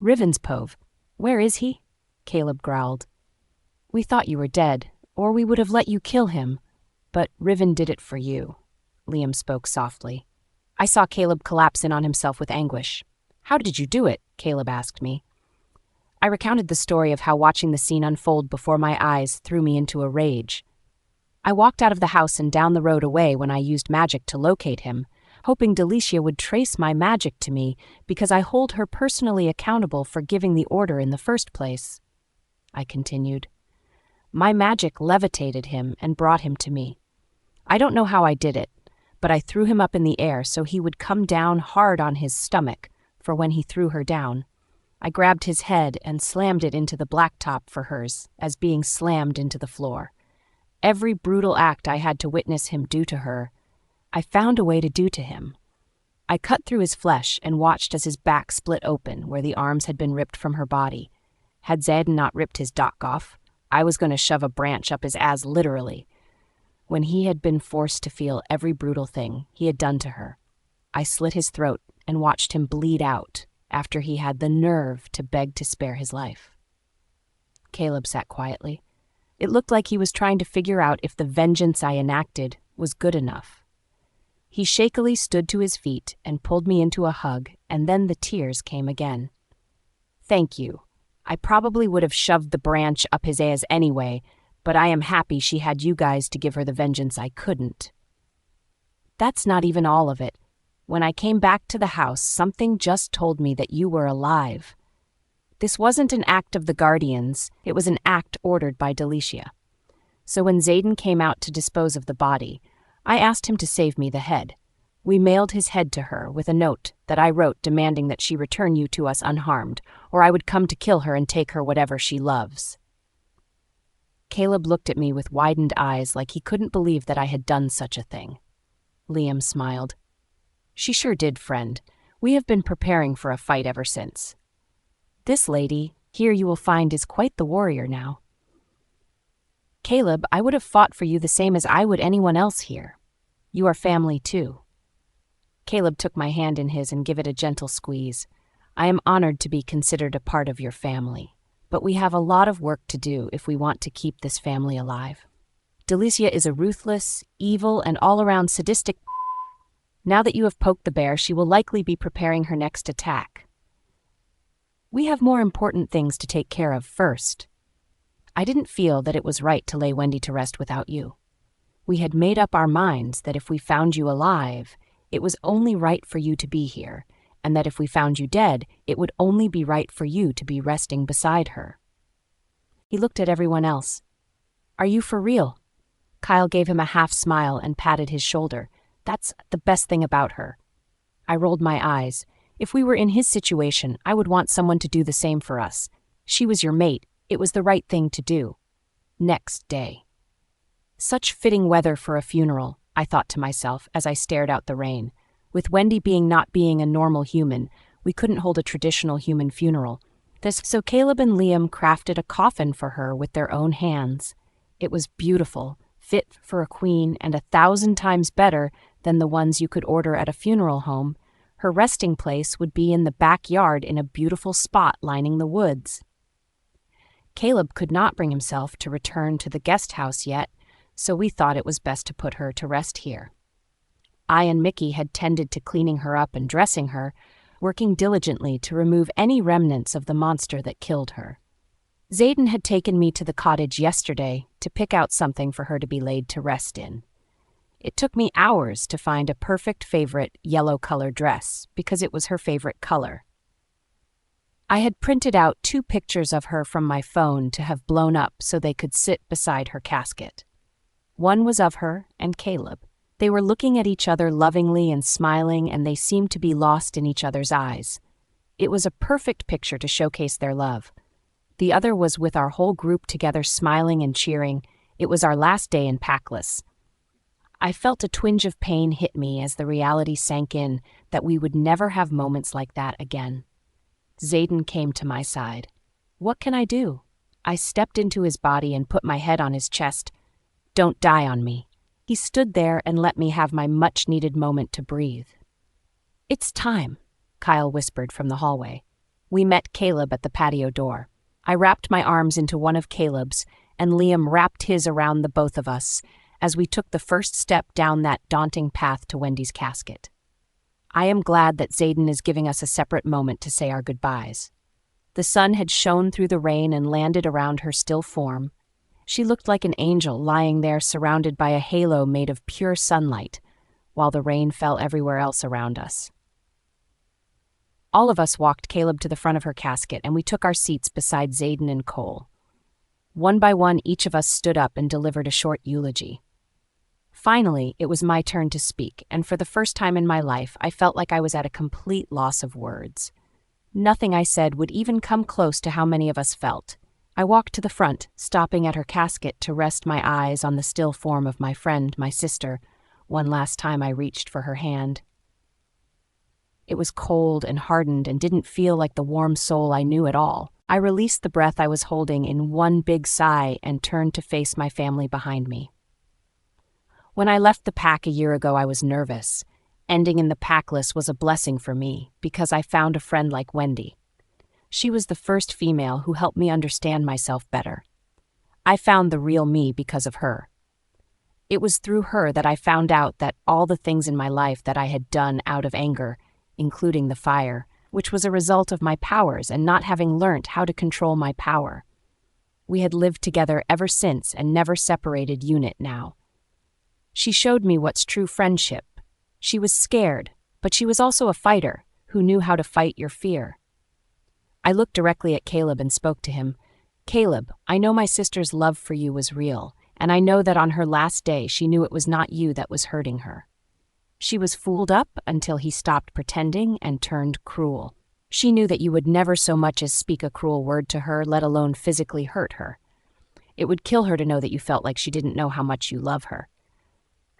Rivenspove. Where is he? Caleb growled. We thought you were dead, or we would have let you kill him. But Riven did it for you, Liam spoke softly. I saw Caleb collapse in on himself with anguish. How did you do it? Caleb asked me. I recounted the story of how watching the scene unfold before my eyes threw me into a rage. I walked out of the house and down the road away when I used magic to locate him, hoping Delicia would trace my magic to me because I hold her personally accountable for giving the order in the first place. I continued. My magic levitated him and brought him to me. I don't know how I did it, but I threw him up in the air so he would come down hard on his stomach for when he threw her down. I grabbed his head and slammed it into the blacktop for hers, as being slammed into the floor. Every brutal act I had to witness him do to her, I found a way to do to him. I cut through his flesh and watched as his back split open where the arms had been ripped from her body. Had Zayden not ripped his dock off, I was going to shove a branch up his ass literally. When he had been forced to feel every brutal thing he had done to her, I slit his throat and watched him bleed out after he had the nerve to beg to spare his life. Caleb sat quietly. It looked like he was trying to figure out if the vengeance I enacted was good enough. He shakily stood to his feet and pulled me into a hug, and then the tears came again. Thank you. I probably would have shoved the branch up his ass anyway, but I am happy she had you guys to give her the vengeance I couldn't. That's not even all of it. When I came back to the house, something just told me that you were alive. This wasn't an act of the Guardians, it was an act ordered by Delicia. So when Zayden came out to dispose of the body, I asked him to save me the head. We mailed his head to her with a note that I wrote demanding that she return you to us unharmed, or I would come to kill her and take her whatever she loves. Caleb looked at me with widened eyes like he couldn't believe that I had done such a thing. Liam smiled. She sure did, friend. We have been preparing for a fight ever since. This lady, here you will find, is quite the warrior now. Caleb, I would have fought for you the same as I would anyone else here. You are family, too. Caleb took my hand in his and gave it a gentle squeeze. I am honored to be considered a part of your family, but we have a lot of work to do if we want to keep this family alive. Delicia is a ruthless, evil, and all-around sadistic. Now that you have poked the bear, she will likely be preparing her next attack. We have more important things to take care of first. I didn't feel that it was right to lay Wendy to rest without you. We had made up our minds that if we found you alive, it was only right for you to be here, and that if we found you dead, it would only be right for you to be resting beside her. He looked at everyone else. Are you for real? Kyle gave him a half smile and patted his shoulder. That's the best thing about her. I rolled my eyes. If we were in his situation, I would want someone to do the same for us. She was your mate. It was the right thing to do. Next day. Such fitting weather for a funeral, I thought to myself as I stared out the rain. With Wendy not being a normal human, we couldn't hold a traditional human funeral. So Caleb and Liam crafted a coffin for her with their own hands. It was beautiful, fit for a queen, and 1,000 times better than the ones you could order at a funeral home. Her resting place would be in the backyard in a beautiful spot lining the woods. Caleb could not bring himself to return to the guest house yet, so we thought it was best to put her to rest here. I and Mickey had tended to cleaning her up and dressing her, working diligently to remove any remnants of the monster that killed her. Zayden had taken me to the cottage yesterday to pick out something for her to be laid to rest in. It took me hours to find a perfect favorite yellow-colored dress because it was her favorite color. I had printed out 2 pictures of her from my phone to have blown up so they could sit beside her casket. One was of her and Caleb. They were looking at each other lovingly and smiling, and they seemed to be lost in each other's eyes. It was a perfect picture to showcase their love. The other was with our whole group together smiling and cheering. It was our last day in Packless. I felt a twinge of pain hit me as the reality sank in that we would never have moments like that again. Zayden came to my side. What can I do? I stepped into his body and put my head on his chest. Don't die on me. He stood there and let me have my much-needed moment to breathe. It's time, Kyle whispered from the hallway. We met Caleb at the patio door. I wrapped my arms into one of Caleb's, and Liam wrapped his around the both of us as we took the first step down that daunting path to Wendy's casket. I am glad that Zayden is giving us a separate moment to say our goodbyes. The sun had shone through the rain and landed around her still form. She looked like an angel lying there surrounded by a halo made of pure sunlight, while the rain fell everywhere else around us. All of us walked Caleb to the front of her casket, and we took our seats beside Zayden and Cole. One by one, each of us stood up and delivered a short eulogy. Finally, it was my turn to speak, and for the first time in my life, I felt like I was at a complete loss of words. Nothing I said would even come close to how many of us felt. I walked to the front, stopping at her casket to rest my eyes on the still form of my friend, my sister. One last time I reached for her hand. It was cold and hardened and didn't feel like the warm soul I knew at all. I released the breath I was holding in one big sigh and turned to face my family behind me. When I left the pack a year ago, I was nervous. Ending in the packless was a blessing for me because I found a friend like Wendy. She was the first female who helped me understand myself better. I found the real me because of her. It was through her that I found out that all the things in my life that I had done out of anger, including the fire, which was a result of my powers and not having learnt how to control my power. We had lived together ever since and never separated unit now. She showed me what's true friendship. She was scared, but she was also a fighter who knew how to fight your fear. I looked directly at Caleb and spoke to him. Caleb, I know my sister's love for you was real, and I know that on her last day she knew it was not you that was hurting her. She was fooled up until he stopped pretending and turned cruel. She knew that you would never so much as speak a cruel word to her, let alone physically hurt her. It would kill her to know that you felt like she didn't know how much you love her.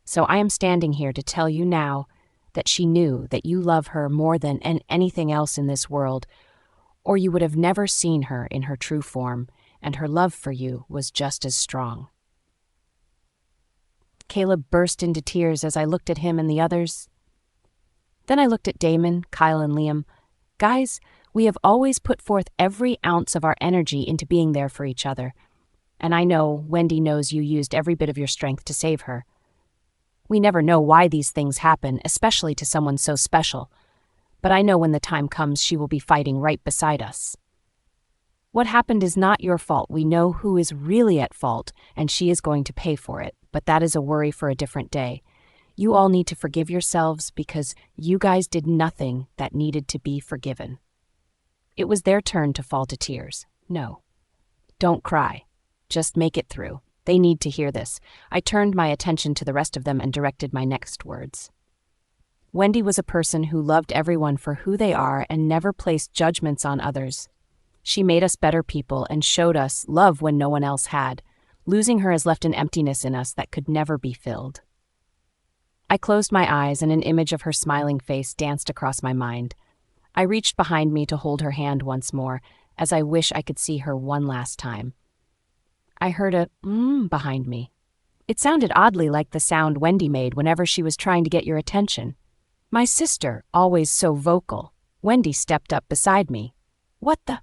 So I am standing here to tell you now that she knew that you love her more than anything else in this world, or you would have never seen her in her true form, and her love for you was just as strong. Caleb burst into tears as I looked at him and the others. Then I looked at Damon, Kyle, and Liam. Guys, we have always put forth every ounce of our energy into being there for each other, and I know Wendy knows you used every bit of your strength to save her. We never know why these things happen, especially to someone so special, but I know when the time comes she will be fighting right beside us. What happened is not your fault. We know who is really at fault, and she is going to pay for it, but that is a worry for a different day. You all need to forgive yourselves because you guys did nothing that needed to be forgiven. It was their turn to fall to tears. No. Don't cry. Just make it through. They need to hear this. I turned my attention to the rest of them and directed my next words. Wendy was a person who loved everyone for who they are and never placed judgments on others. She made us better people and showed us love when no one else had. Losing her has left an emptiness in us that could never be filled. I closed my eyes and an image of her smiling face danced across my mind. I reached behind me to hold her hand once more, as I wish I could see her one last time. I heard a behind me. It sounded oddly like the sound Wendy made whenever she was trying to get your attention. My sister, always so vocal. Wendy stepped up beside me. What the?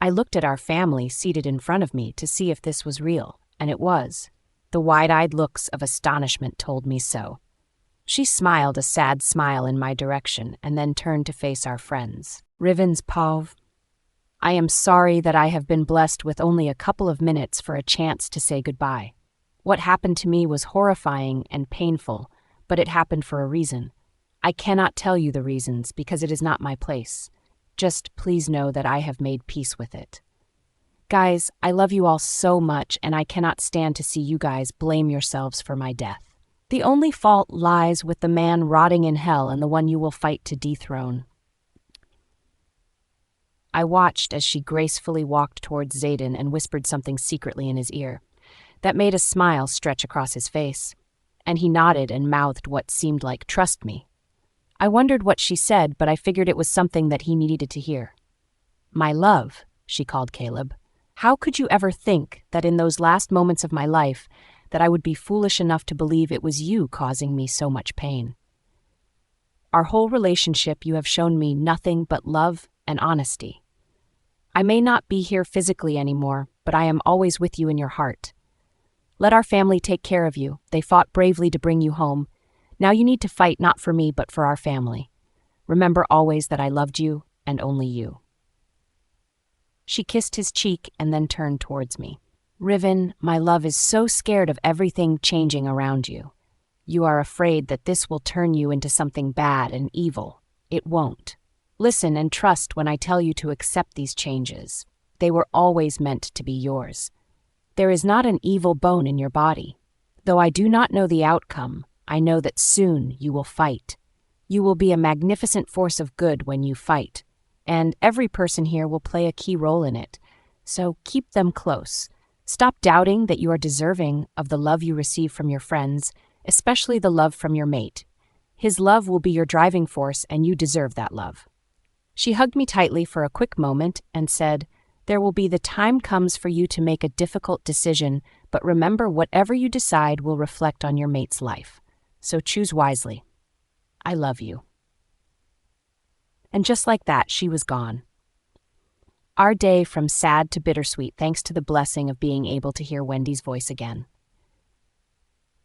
I looked at our family seated in front of me to see if this was real, and it was. The wide-eyed looks of astonishment told me so. She smiled a sad smile in my direction and then turned to face our friends. Rivens Pov. I am sorry that I have been blessed with only a couple of minutes for a chance to say goodbye. What happened to me was horrifying and painful, but it happened for a reason. I cannot tell you the reasons because it is not my place. Just please know that I have made peace with it. Guys, I love you all so much, and I cannot stand to see you guys blame yourselves for my death. The only fault lies with the man rotting in hell and the one you will fight to dethrone. I watched as she gracefully walked towards Zayden and whispered something secretly in his ear. That made a smile stretch across his face, and he nodded and mouthed what seemed like, "Trust me." I wondered what she said, but I figured it was something that he needed to hear. "My love," she called Caleb. "How could you ever think that in those last moments of my life that I would be foolish enough to believe it was you causing me so much pain? Our whole relationship you have shown me nothing but love and honesty. I may not be here physically anymore, but I am always with you in your heart. Let our family take care of you. They fought bravely to bring you home. Now you need to fight not for me, but for our family. Remember always that I loved you and only you." She kissed his cheek and then turned towards me. "Riven, my love is so scared of everything changing around you. You are afraid that this will turn you into something bad and evil. It won't. Listen and trust when I tell you to accept these changes. They were always meant to be yours. There is not an evil bone in your body. Though I do not know the outcome, I know that soon you will fight. You will be a magnificent force of good when you fight, and every person here will play a key role in it. So keep them close. Stop doubting that you are deserving of the love you receive from your friends, especially the love from your mate. His love will be your driving force, and you deserve that love." She hugged me tightly for a quick moment and said, "There will be the time comes for you to make a difficult decision, but remember whatever you decide will reflect on your mate's life. So choose wisely. I love you." And just like that, she was gone. Our day from sad to bittersweet thanks to the blessing of being able to hear Wendy's voice again.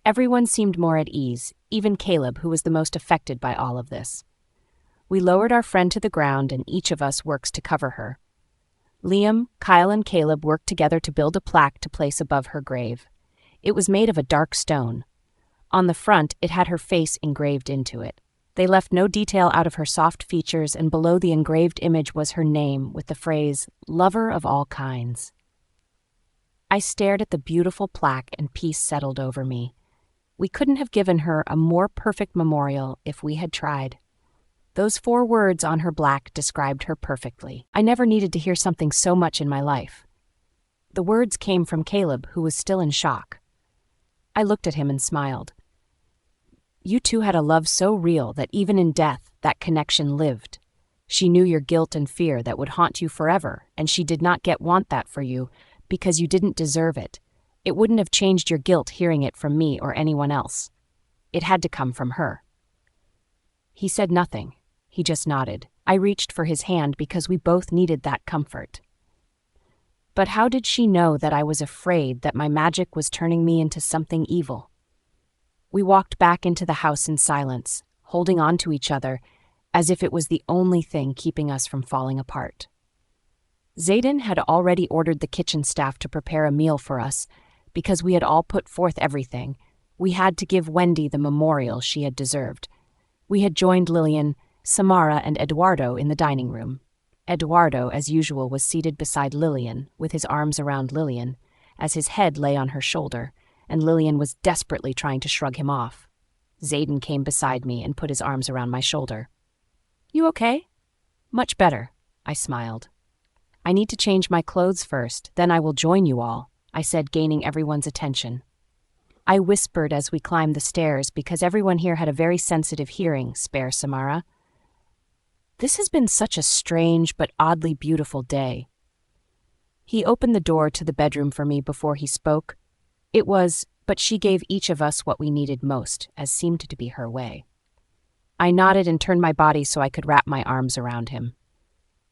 Everyone seemed more at ease, even Caleb, who was the most affected by all of this. We lowered our friend to the ground, and each of us works to cover her. Liam, Kyle, and Caleb worked together to build a plaque to place above her grave. It was made of a dark stone. On the front, it had her face engraved into it. They left no detail out of her soft features, and below the engraved image was her name with the phrase, "Lover of all kinds." I stared at the beautiful plaque and peace settled over me. We couldn't have given her a more perfect memorial if we had tried. Those 4 words on her plaque described her perfectly. I never needed to hear something so much in my life. The words came from Caleb, who was still in shock. I looked at him and smiled. "You two had a love so real that even in death, that connection lived. She knew your guilt and fear that would haunt you forever, and she did not want that for you because you didn't deserve it. It wouldn't have changed your guilt hearing it from me or anyone else. It had to come from her." He said nothing. He just nodded. I reached for his hand because we both needed that comfort. But how did she know that I was afraid that my magic was turning me into something evil? We walked back into the house in silence, holding on to each other, as if it was the only thing keeping us from falling apart. Zayden had already ordered the kitchen staff to prepare a meal for us. Because we had all put forth everything, we had to give Wendy the memorial she had deserved. We had joined Lillian, Samara, and Eduardo in the dining room. Eduardo, as usual, was seated beside Lillian, with his arms around Lillian, as his head lay on her shoulder, and Lillian was desperately trying to shrug him off. Zayden came beside me and put his arms around my shoulder. "You okay?" "Much better," I smiled. "I need to change my clothes first, then I will join you all," I said, gaining everyone's attention. I whispered as we climbed the stairs because everyone here had a very sensitive hearing, spare Samara. "This has been such a strange but oddly beautiful day." He opened the door to the bedroom for me before he spoke. But she gave each of us what we needed most, as seemed to be her way. I nodded and turned my body so I could wrap my arms around him.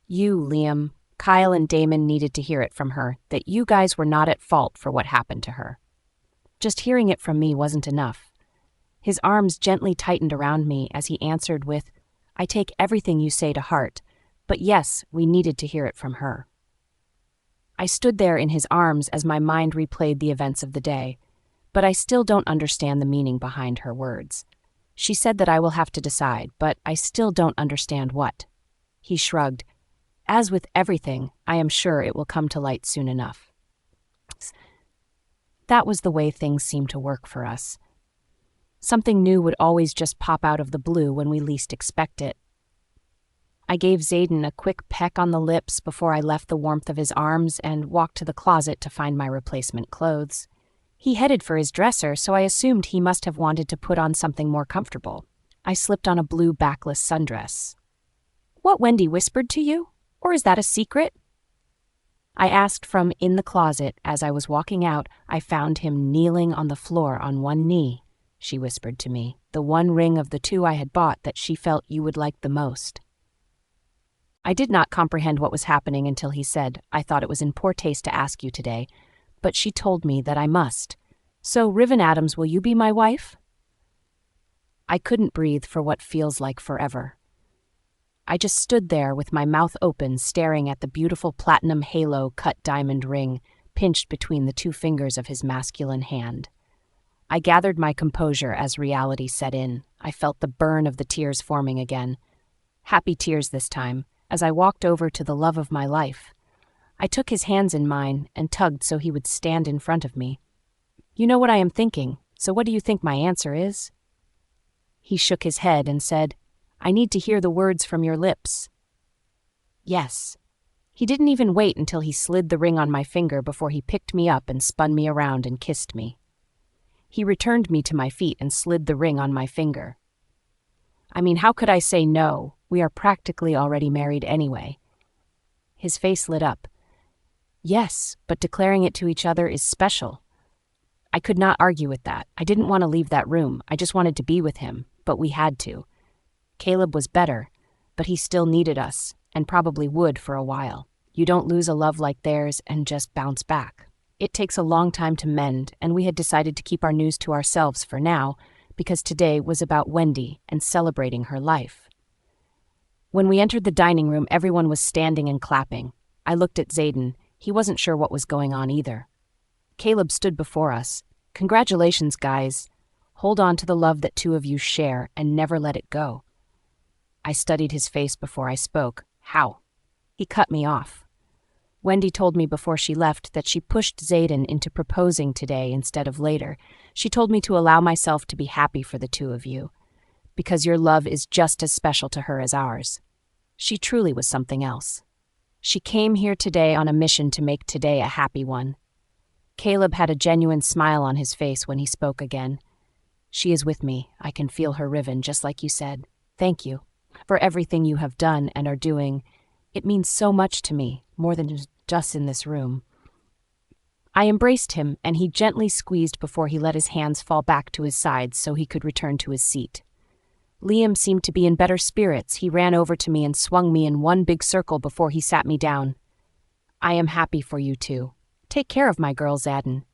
"You, Liam, Kyle, and Damon needed to hear it from her, that you guys were not at fault for what happened to her." Just hearing it from me wasn't enough. His arms gently tightened around me as he answered with, "I take everything you say to heart, but yes, we needed to hear it from her." I stood there in his arms as my mind replayed the events of the day, but I still don't understand the meaning behind her words. She said that I will have to decide, but I still don't understand what. He shrugged. "As with everything, I am sure it will come to light soon enough." That was the way things seemed to work for us. Something new would always just pop out of the blue when we least expect it. I gave Zayden a quick peck on the lips before I left the warmth of his arms and walked to the closet to find my replacement clothes. He headed for his dresser, so I assumed he must have wanted to put on something more comfortable. I slipped on a blue backless sundress. "What Wendy whispered to you? Or is that a secret?" I asked from in the closet. As I was walking out, I found him kneeling on the floor on one knee. She whispered to me, "The one ring of the 2 I had bought that she felt you would like the most." I did not comprehend what was happening until he said, "I thought it was in poor taste to ask you today, but she told me that I must. So, Riven Adams, will you be my wife?" I couldn't breathe for what feels like forever. I just stood there with my mouth open, staring at the beautiful platinum halo cut diamond ring pinched between the two fingers of his masculine hand. I gathered my composure as reality set in. I felt the burn of the tears forming again. Happy tears this time, as I walked over to the love of my life. I took his hands in mine and tugged so he would stand in front of me. "You know what I am thinking, so what do you think my answer is?" He shook his head and said, "I need to hear the words from your lips." "Yes." He didn't even wait until he slid the ring on my finger before he picked me up and spun me around and kissed me. He returned me to my feet and slid the ring on my finger. I mean, how could I say no? We are practically already married anyway. His face lit up. "Yes, but declaring it to each other is special." I could not argue with that. I didn't want to leave that room. I just wanted to be with him, but we had to. Caleb was better, but he still needed us, and probably would for a while. You don't lose a love like theirs and just bounce back. It takes a long time to mend, and we had decided to keep our news to ourselves for now, because today was about Wendy and celebrating her life. When we entered the dining room, everyone was standing and clapping. I looked at Zayden. He wasn't sure what was going on either. Caleb stood before us. "Congratulations, guys. Hold on to the love that two of you share and never let it go." I studied his face before I spoke. "How?" He cut me off. "Wendy told me before she left that she pushed Zayden into proposing today instead of later. She told me to allow myself to be happy for the two of you, because your love is just as special to her as ours. She truly was something else. She came here today on a mission to make today a happy one." Caleb had a genuine smile on his face when he spoke again. "She is with me. I can feel her, Riven, just like you said. Thank you for everything you have done and are doing. It means so much to me, more than just in this room." I embraced him, and he gently squeezed before he let his hands fall back to his sides so he could return to his seat. Liam seemed to be in better spirits. He ran over to me and swung me in one big circle before he sat me down. "I am happy for you two. Take care of my girl, Zadin."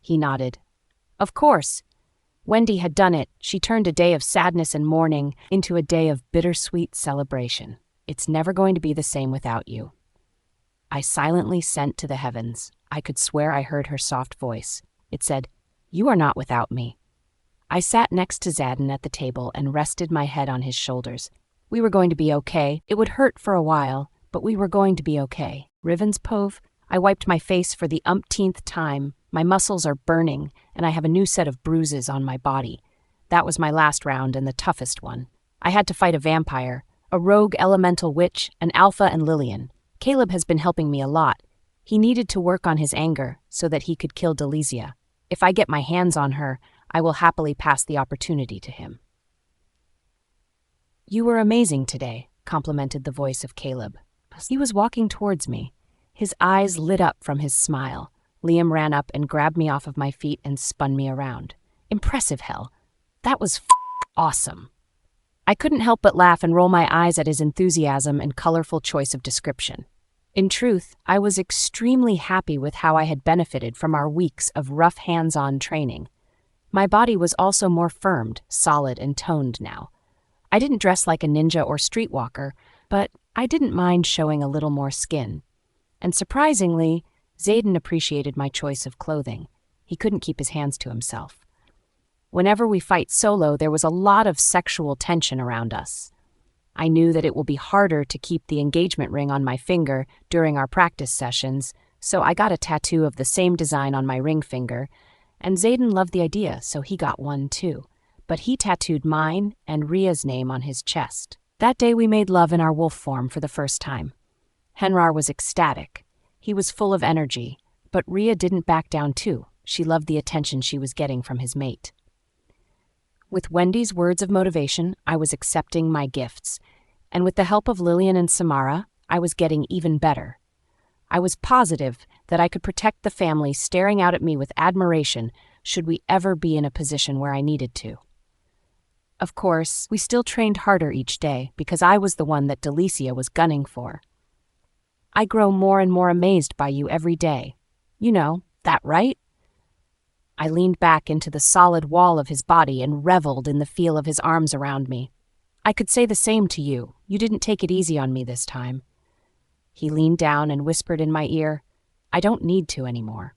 He nodded. Of course. Wendy had done it. She turned a day of sadness and mourning into a day of bittersweet celebration. It's never going to be the same without you. I silently sent to the heavens. I could swear I heard her soft voice. It said, "You are not without me." I sat next to Zadin at the table and rested my head on his shoulders. We were going to be okay. It would hurt for a while, but we were going to be okay. Riven's Pove. I wiped my face for the umpteenth time. My muscles are burning, and I have a new set of bruises on my body. That was my last round and the toughest one. I had to fight a vampire, a rogue elemental witch, an alpha, and Lillian. Caleb has been helping me a lot. He needed to work on his anger so that he could kill Delicia. If I get my hands on her, I will happily pass the opportunity to him. "You were amazing today," complimented the voice of Caleb. He was walking towards me. His eyes lit up from his smile. Liam ran up and grabbed me off of my feet and spun me around. Impressive, hell. That was awesome. I couldn't help but laugh and roll my eyes at his enthusiasm and colorful choice of description. In truth, I was extremely happy with how I had benefited from our weeks of rough hands-on training. My body was also more firmed, solid, and toned now. I didn't dress like a ninja or streetwalker, but I didn't mind showing a little more skin. And surprisingly, Zayden appreciated my choice of clothing. He couldn't keep his hands to himself. Whenever we fight solo, there was a lot of sexual tension around us. I knew that it will be harder to keep the engagement ring on my finger during our practice sessions, so I got a tattoo of the same design on my ring finger, and Zayden loved the idea, so he got one too. But he tattooed mine and Ria's name on his chest. That day we made love in our wolf form for the first time. Henrar was ecstatic. He was full of energy, but Ria didn't back down too. She loved the attention she was getting from his mate. With Wendy's words of motivation, I was accepting my gifts, and with the help of Lillian and Samara, I was getting even better. I was positive that I could protect the family staring out at me with admiration should we ever be in a position where I needed to. Of course, we still trained harder each day because I was the one that Delicia was gunning for. I grow more and more amazed by you every day. You know, that right? I leaned back into the solid wall of his body and reveled in the feel of his arms around me. I could say the same to you. You didn't take it easy on me this time. He leaned down and whispered in my ear, I don't need to anymore.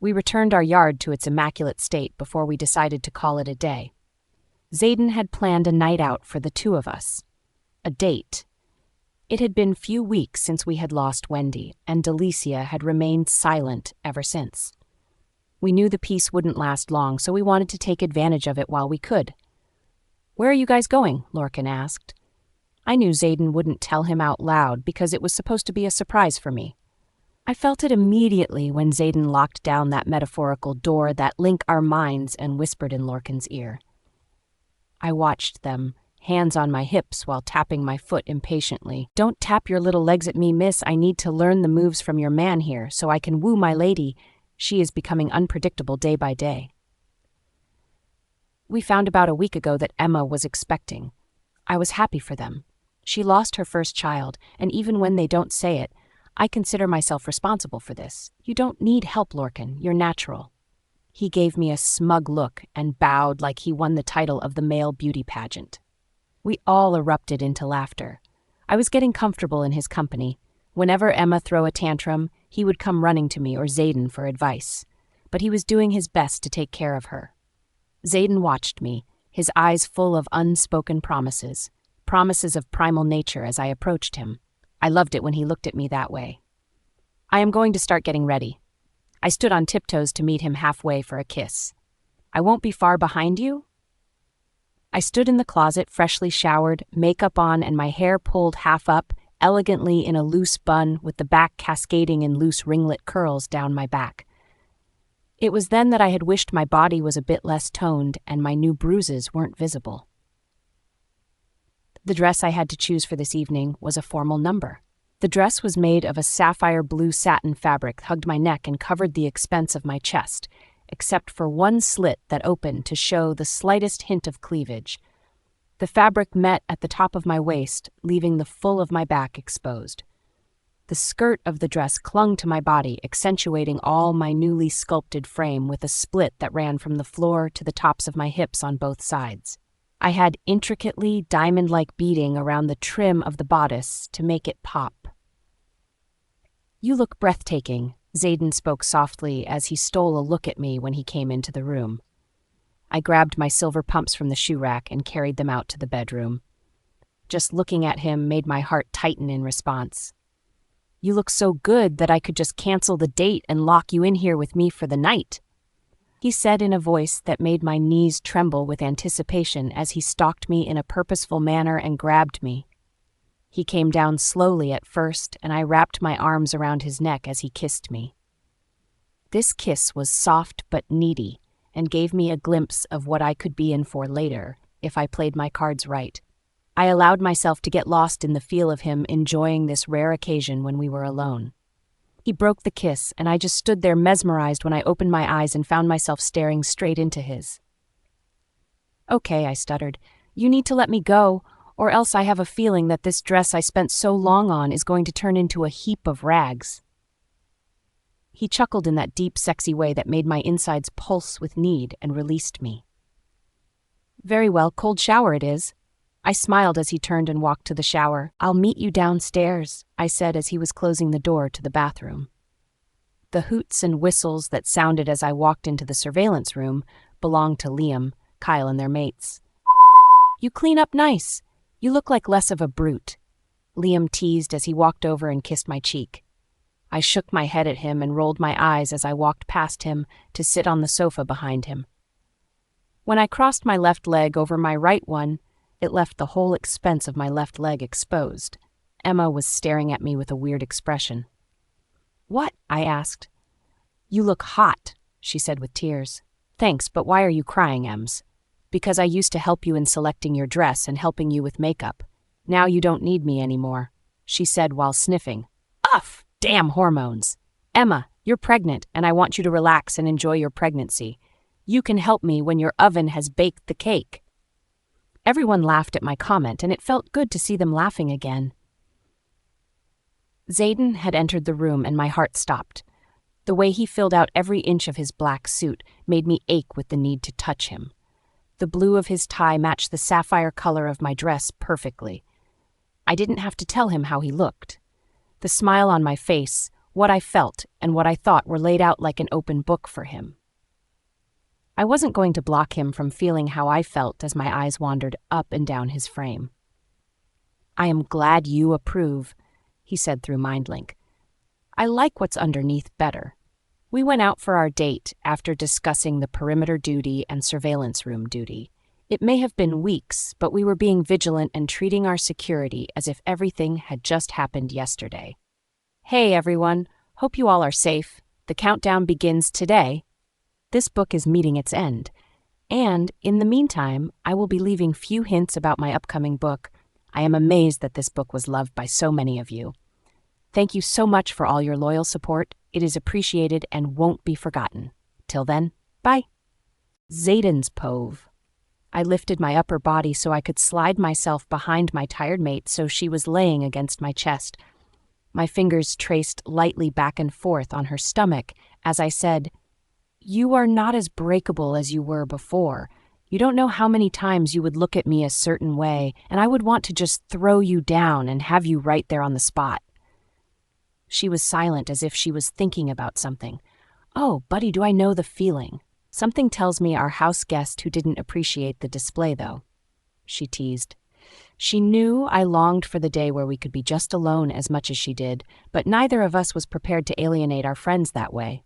We returned our yard to its immaculate state before we decided to call it a day. Zayden had planned a night out for the two of us. A date. It had been few weeks since we had lost Wendy, and Delicia had remained silent ever since. We knew the peace wouldn't last long, so we wanted to take advantage of it while we could. Where are you guys going? Lorcan asked. I knew Zayden wouldn't tell him out loud because it was supposed to be a surprise for me. I felt it immediately when Zayden locked down that metaphorical door that linked our minds and whispered in Lorcan's ear. I watched them, hands on my hips while tapping my foot impatiently. Don't tap your little legs at me, miss. I need to learn the moves from your man here so I can woo my lady. She is becoming unpredictable day by day. We found about a week ago that Emma was expecting. I was happy for them. She lost her first child, and even when they don't say it, I consider myself responsible for this. You don't need help, Lorcan. You're natural. He gave me a smug look and bowed like he won the title of the male beauty pageant. We all erupted into laughter. I was getting comfortable in his company. Whenever Emma threw a tantrum, he would come running to me or Zayden for advice. But he was doing his best to take care of her. Zayden watched me, his eyes full of unspoken promises of primal nature as I approached him. I loved it when he looked at me that way. I am going to start getting ready. I stood on tiptoes to meet him halfway for a kiss. I won't be far behind you? I stood in the closet, freshly showered, makeup on, and my hair pulled half up, elegantly in a loose bun with the back cascading in loose ringlet curls down my back. It was then that I had wished my body was a bit less toned and my new bruises weren't visible. The dress I had to choose for this evening was a formal number. The dress was made of a sapphire blue satin fabric, hugged my neck and covered the expense of my chest, except for one slit that opened to show the slightest hint of cleavage. The fabric met at the top of my waist, leaving the full of my back exposed. The skirt of the dress clung to my body, accentuating all my newly sculpted frame with a split that ran from the floor to the tops of my hips on both sides. I had intricately diamond-like beading around the trim of the bodice to make it pop. You look breathtaking, Zayden spoke softly as he stole a look at me when he came into the room. I grabbed my silver pumps from the shoe rack and carried them out to the bedroom. Just looking at him made my heart tighten in response. You look so good that I could just cancel the date and lock you in here with me for the night, he said in a voice that made my knees tremble with anticipation as he stalked me in a purposeful manner and grabbed me. He came down slowly at first, and I wrapped my arms around his neck as he kissed me. This kiss was soft but needy and gave me a glimpse of what I could be in for later if I played my cards right. I allowed myself to get lost in the feel of him enjoying this rare occasion when we were alone. He broke the kiss, and I just stood there mesmerized when I opened my eyes and found myself staring straight into his. Okay, I stuttered. You need to let me go, or else I have a feeling that this dress I spent so long on is going to turn into a heap of rags. He chuckled in that deep, sexy way that made my insides pulse with need and released me. Very well, cold shower it is. I smiled as he turned and walked to the shower. I'll meet you downstairs, I said as he was closing the door to the bathroom. The hoots and whistles that sounded as I walked into the surveillance room belonged to Liam, Kyle, and their mates. You clean up nice. You look like less of a brute, Liam teased as he walked over and kissed my cheek. I shook my head at him and rolled my eyes as I walked past him to sit on the sofa behind him. When I crossed my left leg over my right one, it left the whole expense of my left leg exposed. Emma was staring at me with a weird expression. What? I asked. You look hot, she said with tears. Thanks, but why are you crying, Ems? Because I used to help you in selecting your dress and helping you with makeup. Now you don't need me anymore, she said while sniffing. Uff! Damn hormones! Emma, you're pregnant, and I want you to relax and enjoy your pregnancy. You can help me when your oven has baked the cake. Everyone laughed at my comment, and it felt good to see them laughing again. Zayden had entered the room, and my heart stopped. The way he filled out every inch of his black suit made me ache with the need to touch him. The blue of his tie matched the sapphire color of my dress perfectly. I didn't have to tell him how he looked. The smile on my face, what I felt, and what I thought were laid out like an open book for him. I wasn't going to block him from feeling how I felt as my eyes wandered up and down his frame. "I am glad you approve," he said through MindLink. "I like what's underneath better." We went out for our date after discussing the perimeter duty and surveillance room duty. It may have been weeks, but we were being vigilant and treating our security as if everything had just happened yesterday. "Hey everyone, hope you all are safe. The countdown begins today. This book is meeting its end. And, in the meantime, I will be leaving few hints about my upcoming book. I am amazed that this book was loved by so many of you. Thank you so much for all your loyal support. It is appreciated and won't be forgotten. Till then, bye." Zayden's Pove. I lifted my upper body so I could slide myself behind my tired mate so she was laying against my chest. My fingers traced lightly back and forth on her stomach as I said, "You are not as breakable as you were before. You don't know how many times you would look at me a certain way, and I would want to just throw you down and have you right there on the spot." She was silent as if she was thinking about something. "Oh, buddy, do I know the feeling. Something tells me our house guest who didn't appreciate the display, though," she teased. She knew I longed for the day where we could be just alone as much as she did, but neither of us was prepared to alienate our friends that way.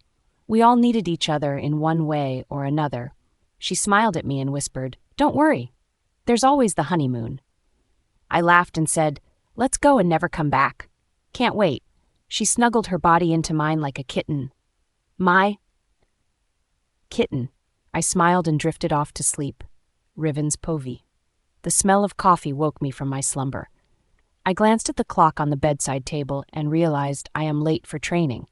We all needed each other in one way or another. She smiled at me and whispered, "Don't worry. There's always the honeymoon." I laughed and said, "Let's go and never come back. Can't wait." She snuggled her body into mine like a kitten. "My kitten." I smiled and drifted off to sleep. Riven's Povey. The smell of coffee woke me from my slumber. I glanced at the clock on the bedside table and realized I am late for training.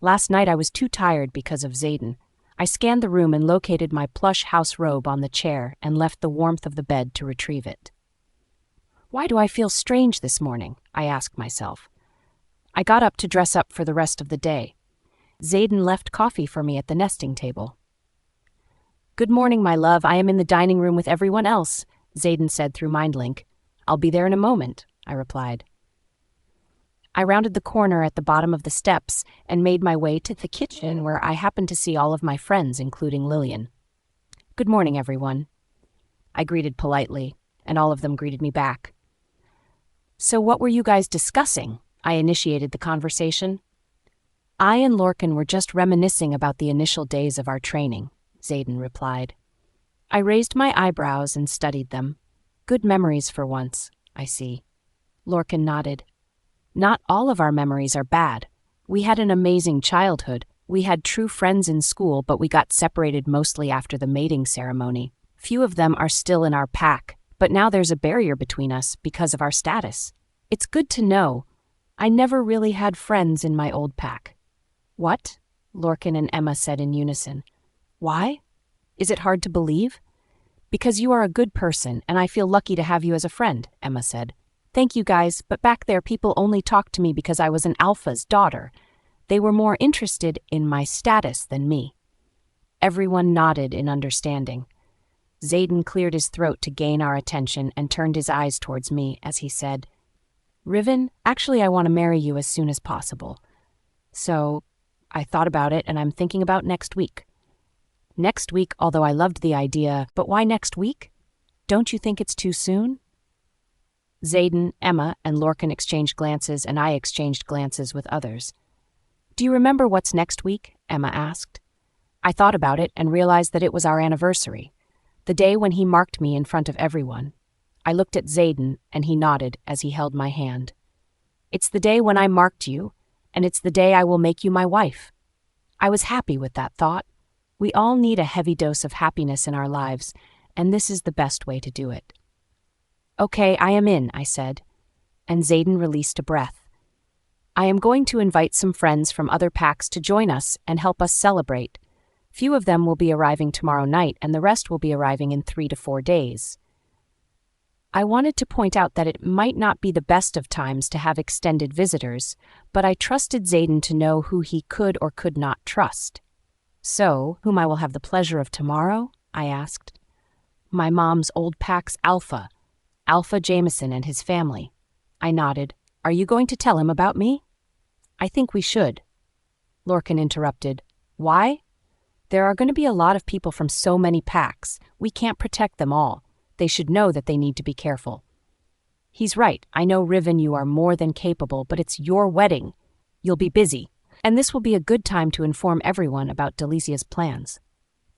Last night I was too tired because of Zayden. I scanned the room and located my plush house robe on the chair and left the warmth of the bed to retrieve it. Why do I feel strange this morning? I asked myself. I got up to dress up for the rest of the day. Zayden left coffee for me at the nesting table. "Good morning, my love. I am in the dining room with everyone else," Zayden said through MindLink. "I'll be there in a moment," I replied. I rounded the corner at the bottom of the steps and made my way to the kitchen where I happened to see all of my friends, including Lillian. "Good morning, everyone." I greeted politely, and all of them greeted me back. "So what were you guys discussing?" I initiated the conversation. "I and Lorcan were just reminiscing about the initial days of our training," Zayden replied. I raised my eyebrows and studied them. "Good memories for once, I see." Lorcan nodded. "Not all of our memories are bad. We had an amazing childhood. We had true friends in school, but we got separated mostly after the mating ceremony. Few of them are still in our pack, but now there's a barrier between us because of our status. It's good to know. I never really had friends in my old pack." "What?" Lorcan and Emma said in unison. "Why? Is it hard to believe?" "Because you are a good person, and I feel lucky to have you as a friend," Emma said. "Thank you guys, but back there people only talked to me because I was an alpha's daughter. They were more interested in my status than me." Everyone nodded in understanding. Zayden cleared his throat to gain our attention and turned his eyes towards me as he said, "Riven, actually I want to marry you as soon as possible. So, I thought about it and I'm thinking about next week." "Next week, although I loved the idea, but why next week? Don't you think it's too soon?" Zayden, Emma, and Lorcan exchanged glances, and I exchanged glances with others. "Do you remember what's next week?" Emma asked. I thought about it and realized that it was our anniversary, the day when he marked me in front of everyone. I looked at Zayden, and he nodded as he held my hand. "It's the day when I marked you, and it's the day I will make you my wife." I was happy with that thought. We all need a heavy dose of happiness in our lives, and this is the best way to do it. "Okay, I am in," I said, and Zayden released a breath. "I am going to invite some friends from other packs to join us and help us celebrate. Few of them will be arriving tomorrow night, and the rest will be arriving in 3 to 4 days." I wanted to point out that it might not be the best of times to have extended visitors, but I trusted Zayden to know who he could or could not trust. So, whom I will have the pleasure of tomorrow? I asked. My mom's old pack's Alpha Jameson and his family. I nodded. Are you going to tell him about me? I think we should. Lorcan interrupted. Why? There are going to be a lot of people from so many packs. We can't protect them all. They should know that they need to be careful. He's right. I know, Riven, you are more than capable, but it's your wedding. You'll be busy, and this will be a good time to inform everyone about Delicia's plans.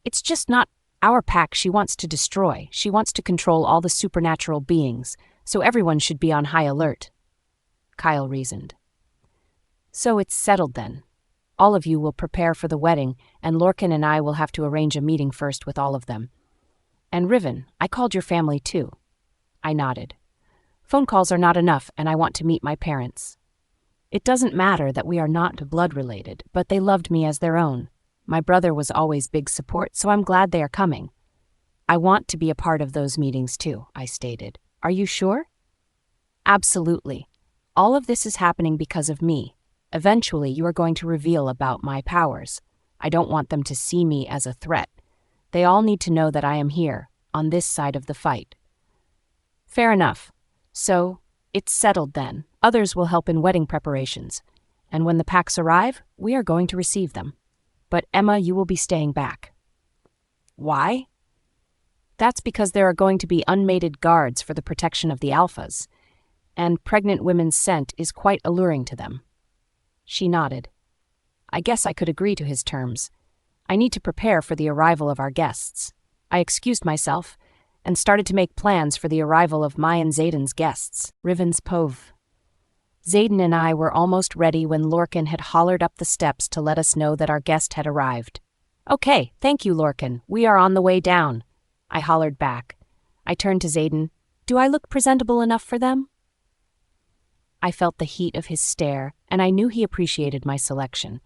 It's just not our pack she wants to destroy. She wants to control all the supernatural beings, so everyone should be on high alert. Kyle reasoned. So it's settled then. All of you will prepare for the wedding, and Lorcan and I will have to arrange a meeting first with all of them. And Riven, I called your family too. I nodded. Phone calls are not enough, and I want to meet my parents. It doesn't matter that we are not blood-related, but they loved me as their own. My brother was always big support, so I'm glad they are coming. I want to be a part of those meetings too, I stated. Are you sure? Absolutely. All of this is happening because of me. Eventually, you are going to reveal about my powers. I don't want them to see me as a threat. They all need to know that I am here, on this side of the fight. Fair enough. So, it's settled then. Others will help in wedding preparations. And when the packs arrive, we are going to receive them. But Emma, you will be staying back. Why? That's because there are going to be unmated guards for the protection of the alphas, and pregnant women's scent is quite alluring to them. She nodded. I guess I could agree to his terms. I need to prepare for the arrival of our guests. I excused myself and started to make plans for the arrival of my and Zayden's guests, Riven's Pove. Zayden and I were almost ready when Lorcan had hollered up the steps to let us know that our guest had arrived. Okay, thank you, Lorcan. We are on the way down. I hollered back. I turned to Zayden. Do I look presentable enough for them? I felt the heat of his stare, and I knew he appreciated my selection.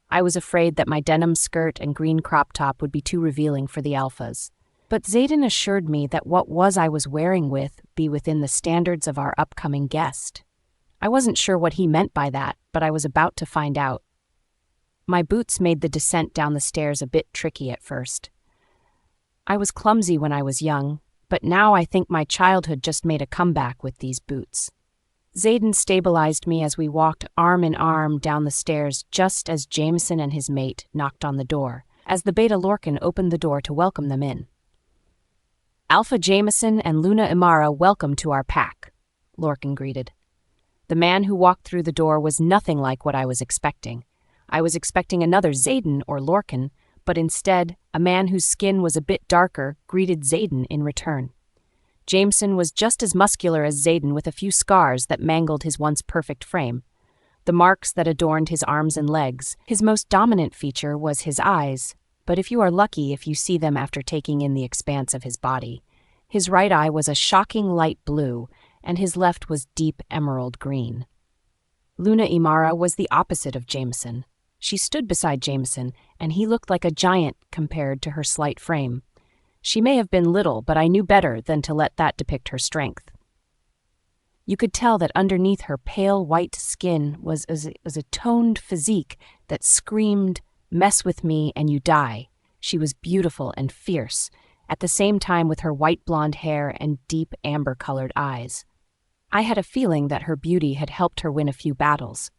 I was afraid that my denim skirt and green crop top would be too revealing for the alphas. But Zayden assured me that what I was wearing would be within the standards of our upcoming guest. I wasn't sure what he meant by that, but I was about to find out. My boots made the descent down the stairs a bit tricky at first. I was clumsy when I was young, but now I think my childhood just made a comeback with these boots. Zayden stabilized me as we walked arm in arm down the stairs just as Jameson and his mate knocked on the door, as the beta Lorcan opened the door to welcome them in. Alpha Jameson and Luna Imara, welcome to our pack, Lorcan greeted. The man who walked through the door was nothing like what I was expecting. I was expecting another Zayden or Lorcan, but instead, a man whose skin was a bit darker greeted Zayden in return. Jameson was just as muscular as Zayden, with a few scars that mangled his once perfect frame. The marks that adorned his arms and legs. His most dominant feature was his eyes, but if you are lucky if you see them after taking in the expanse of his body. His right eye was a shocking light blue, and his left was deep emerald green. Luna Imara was the opposite of Jameson. She stood beside Jameson, and he looked like a giant compared to her slight frame. She may have been little, but I knew better than to let that depict her strength. You could tell that underneath her pale white skin was a toned physique that screamed, "Mess with me and you die." She was beautiful and fierce, at the same time with her white blonde hair and deep amber-colored eyes. I had a feeling that her beauty had helped her win a few battles.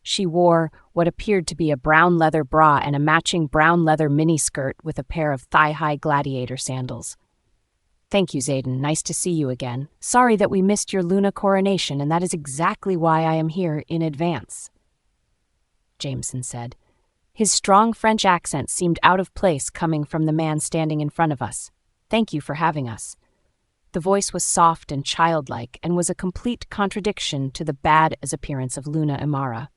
She wore what appeared to be a brown leather bra and a matching brown leather miniskirt with a pair of thigh-high gladiator sandals. Thank you, Zayden. Nice to see you again. Sorry that we missed your Luna coronation, and that is exactly why I am here in advance, Jameson said. His strong French accent seemed out of place coming from the man standing in front of us. Thank you for having us. The voice was soft and childlike and was a complete contradiction to the bad-as appearance of Luna Imara.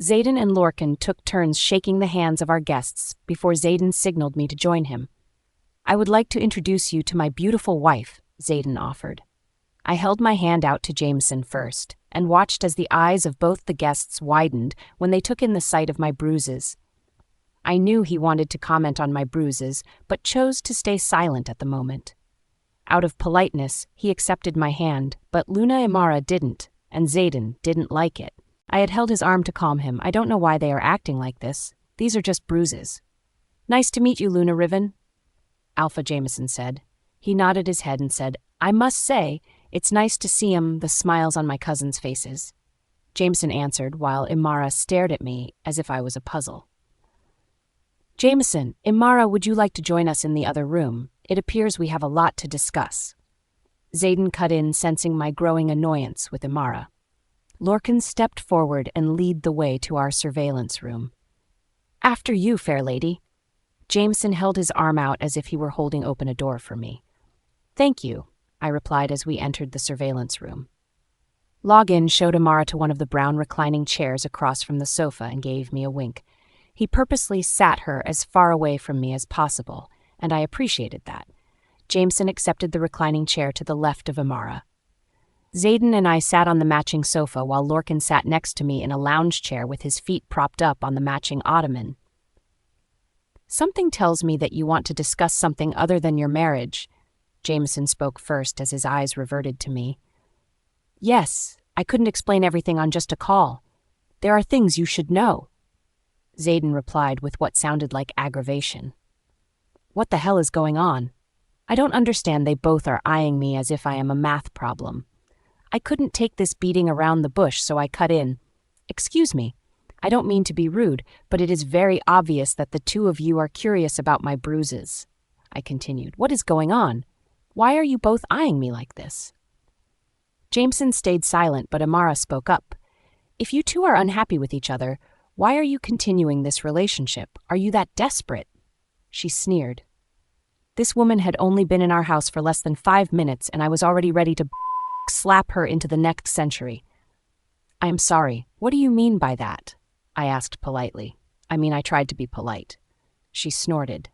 Zayden and Lorcan took turns shaking the hands of our guests before Zayden signaled me to join him. I would like to introduce you to my beautiful wife, Zayden offered. I held my hand out to Jameson first and watched as the eyes of both the guests widened when they took in the sight of my bruises. I knew he wanted to comment on my bruises, but chose to stay silent at the moment. Out of politeness, he accepted my hand, but Luna Imara didn't, and Zayden didn't like it. I had held his arm to calm him. I don't know why they are acting like this. These are just bruises. Nice to meet you, Luna Riven, Alpha Jameson said. He nodded his head and said, I must say, it's nice to see the smiles on my cousins' faces. Jameson answered while Imara stared at me as if I was a puzzle. Jameson, Imara, would you like to join us in the other room? It appears we have a lot to discuss. Zayden cut in, sensing my growing annoyance with Imara. Lorcan stepped forward and led the way to our surveillance room. After you, fair lady. Jameson held his arm out as if he were holding open a door for me. Thank you, I replied as we entered the surveillance room. Login showed Imara to one of the brown reclining chairs across from the sofa and gave me a wink. He purposely sat her as far away from me as possible, and I appreciated that. Jameson accepted the reclining chair to the left of Imara. Zayden and I sat on the matching sofa while Lorcan sat next to me in a lounge chair with his feet propped up on the matching ottoman. Something tells me that you want to discuss something other than your marriage. Jameson spoke first as his eyes reverted to me. Yes, I couldn't explain everything on just a call. There are things you should know. Zayden replied with what sounded like aggravation. What the hell is going on? I don't understand. They both are eyeing me as if I am a math problem. I couldn't take this beating around the bush, so I cut in. Excuse me. I don't mean to be rude, but it is very obvious that the two of you are curious about my bruises. I continued. What is going on? Why are you both eyeing me like this? Jameson stayed silent, but Imara spoke up. If you two are unhappy with each other, why are you continuing this relationship? Are you that desperate? She sneered. This woman had only been in our house for less than 5 minutes, and I was already ready to slap her into the next century. I am sorry. What do you mean by that? I asked politely. I tried to be polite. She snorted.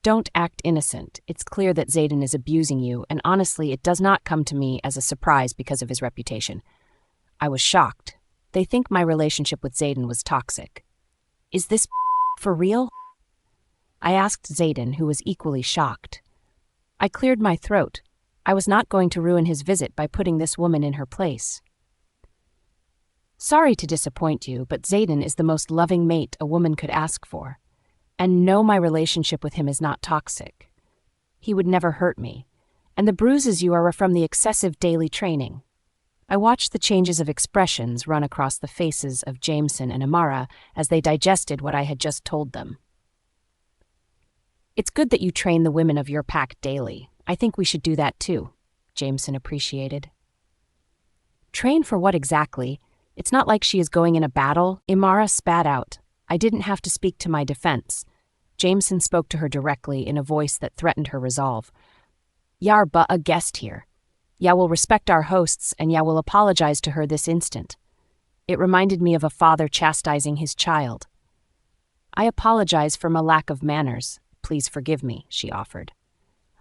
Don't act innocent. It's clear that Zayden is abusing you, and honestly, it does not come to me as a surprise because of his reputation. I was shocked. They think my relationship with Zayden was toxic. Is this for real? I asked Zayden, who was equally shocked. I cleared my throat. I was not going to ruin his visit by putting this woman in her place. Sorry to disappoint you, but Zayden is the most loving mate a woman could ask for. And no, my relationship with him is not toxic. He would never hurt me. And the bruises you are from the excessive daily training. I watched the changes of expressions run across the faces of Jameson and Imara as they digested what I had just told them. It's good that you train the women of your pack daily. I think we should do that too, Jameson appreciated. Train for what exactly? It's not like she is going in a battle, Imara spat out. I didn't have to speak to my defense. Jameson spoke to her directly in a voice that threatened her resolve. Yar but a guest here. Ya will respect our hosts, and ya will apologize to her this instant. It reminded me of a father chastising his child. I apologize for my lack of manners. Please forgive me, she offered.